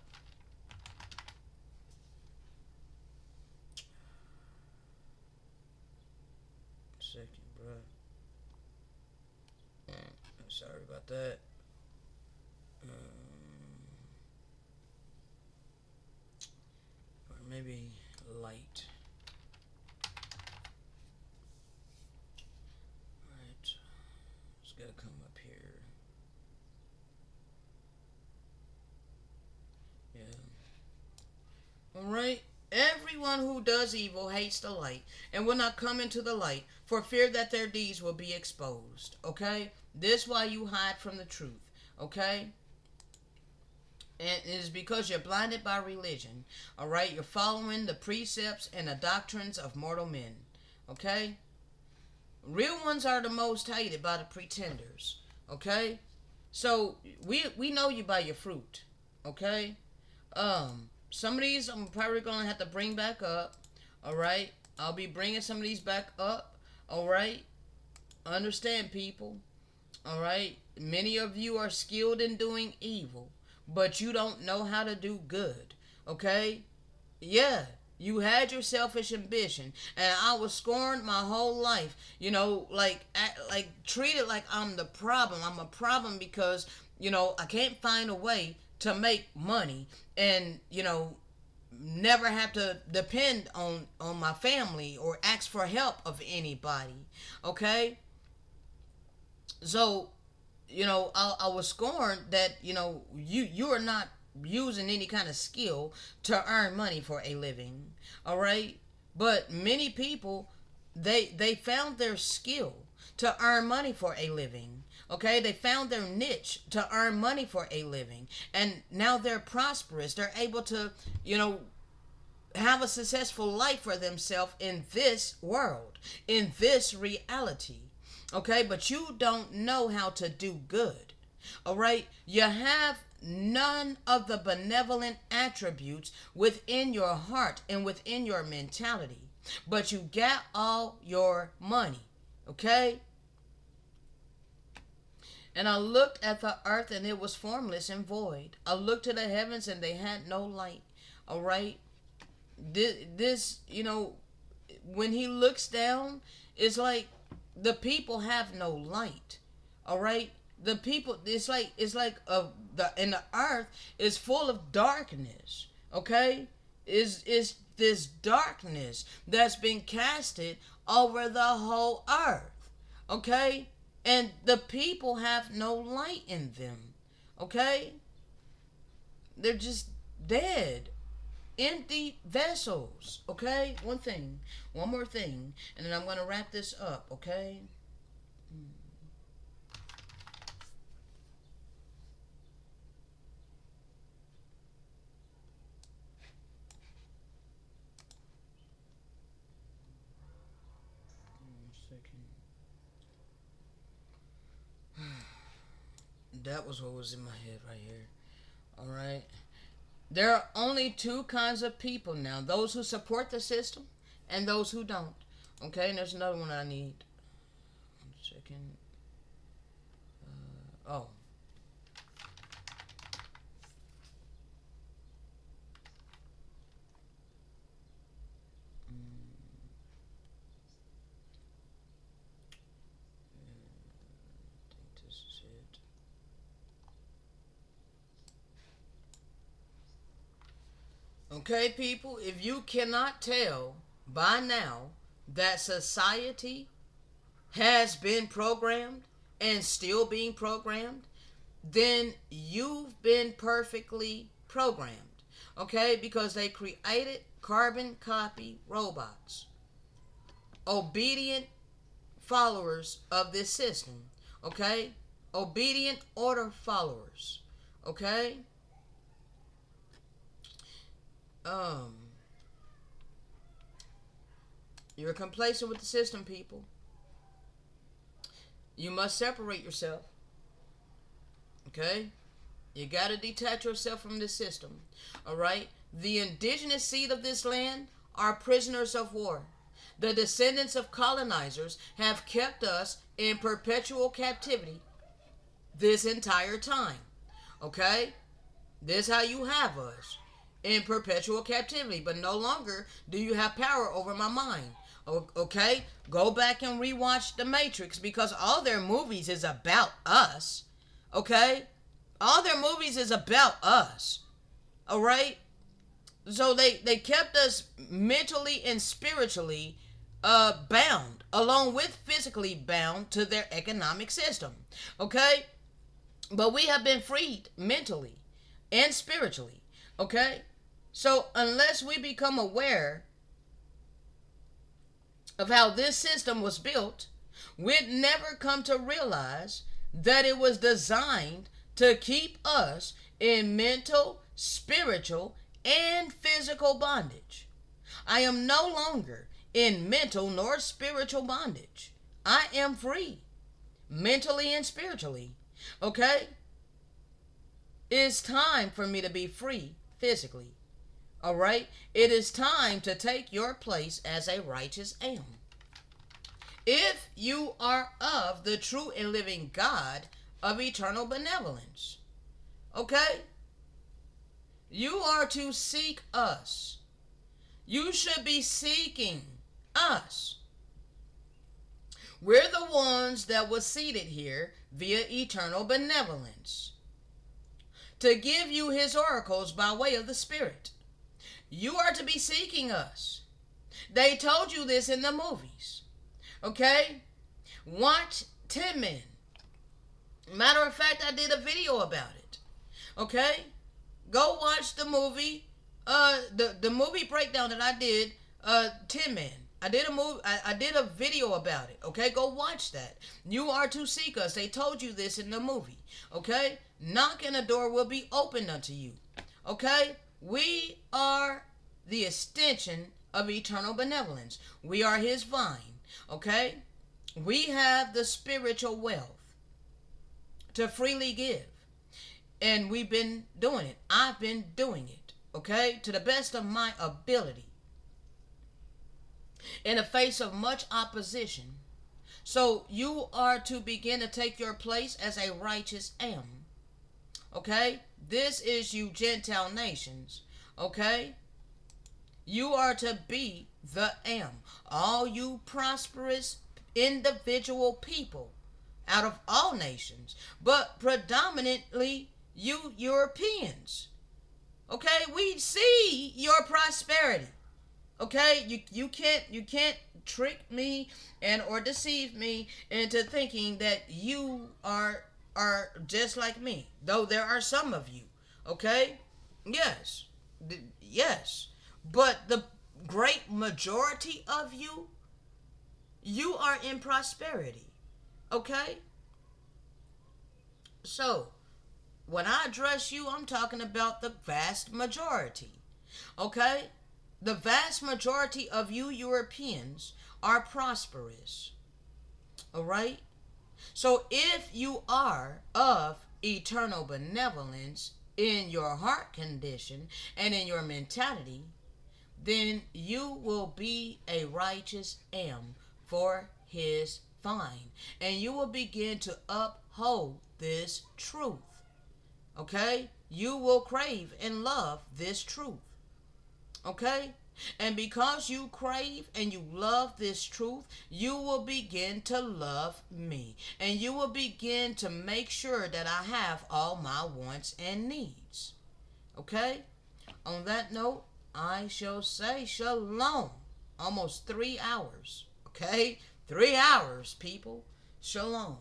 second, bro. Sorry about that. Or maybe light. Alright. It's gotta come up here. Yeah. Alright? Everyone who does evil hates the light and will not come into the light for fear that their deeds will be exposed. Okay? This is why you hide from the truth. Okay? And it is because you're blinded by religion. Alright? You're following the precepts and the doctrines of mortal men. Okay? Real ones are the most hated by the pretenders. Okay? So we know you by your fruit. Okay? Some of these I'm probably gonna have to bring back up. All right, I'll be bringing some of these back up. All right, understand, people. All right, many of you are skilled in doing evil, but you don't know how to do good. Okay, yeah. You had your selfish ambition, and I was scorned my whole life. You know, like treated like I'm the problem. I'm a problem because I can't find a way to make money, and never have to depend on my family or ask for help of anybody. Okay, so I was scorned that you are not using any kind of skill to earn money for a living. All right, but many people they found their skill to earn money for a living. Okay, they found their niche to earn money for a living, and now they're prosperous. They're able to have a successful life for themselves in this world, in this reality. Okay, but you don't know how to do good. All right, you have none of the benevolent attributes within your heart and within your mentality, but you got all your money. Okay, and I looked at the earth and it was formless and void. I looked to the heavens and they had no light. All right, this when he looks down, it's like the people have no light. All right, the people, it's like the and the earth is full of darkness. Okay, is this darkness that's been casted over the whole earth. Okay, and the people have no light in them. Okay, they're just dead, empty vessels. Okay, one more thing, and then I'm gonna wrap this up. Okay. One second. That was what was in my head right here. All right. There are only two kinds of people now: those who support the system and those who don't. Okay, and there's another one I need. One second. Oh. I think this is it. Okay, people, if you cannot tell by now that society has been programmed and still being programmed, then you've been perfectly programmed. Okay, because they created carbon copy robots, obedient followers of this system. Okay, obedient order followers. Okay, um, you're complacent with the system, people. You must separate yourself. Okay, you got to detach yourself from the system. All right, the indigenous seed of this land are prisoners of war. The descendants of colonizers have kept us in perpetual captivity this entire time. Okay, this is how you have us in perpetual captivity, but no longer do you have power over my mind. Okay? Go back and rewatch The Matrix because all their movies is about us. Okay? All their movies is about us. All right? So they kept us mentally and spiritually bound, along with physically bound to their economic system. Okay? But we have been freed mentally and spiritually. Okay? So unless we become aware of how this system was built, we'd never come to realize that it was designed to keep us in mental, spiritual, and physical bondage. I am no longer in mental nor spiritual bondage. I am free, mentally and spiritually. Okay? It's time for me to be free physically. All right? It is time to take your place as a righteous am. If you are of the true and living God of eternal benevolence, okay? You are to seek us. You should be seeking us. We're the ones that were seated here via eternal benevolence to give you his oracles by way of the Spirit. You are to be seeking us. They told you this in the movies. Okay? Watch Tin Men. Matter of fact, I did a video about it. Okay? Go watch the movie. The movie breakdown that I did, Tin Men. I did a video about it. Okay? Go watch that. You are to seek us. They told you this in the movie. Okay? Knock and the door will be opened unto you. Okay? We are the extension of eternal benevolence. We are his vine. Okay? We have the spiritual wealth to freely give. And we've been doing it. I've been doing it. Okay? To the best of my ability. In the face of much opposition. So you are to begin to take your place as a righteous am. Okay? This is you Gentile nations. Okay? You are to be the am. All you prosperous individual people out of all nations, but predominantly you Europeans. Okay? We see your prosperity. Okay? You can't trick me and or deceive me into thinking that you are just like me. Though there are some of you. Okay? Yes. Yes. But the great majority of you, you are in prosperity. Okay? So, when I address you, I'm talking about the vast majority. Okay? The vast majority of you Europeans are prosperous. Alright? So if you are of eternal benevolence in your heart condition and in your mentality, then you will be a righteous am for his vine. And you will begin to uphold this truth. Okay? You will crave and love this truth. Okay? And because you crave and you love this truth, you will begin to love me. And you will begin to make sure that I have all my wants and needs. Okay? On that note, I shall say shalom. Almost 3 hours. Okay? 3 hours, people. Shalom.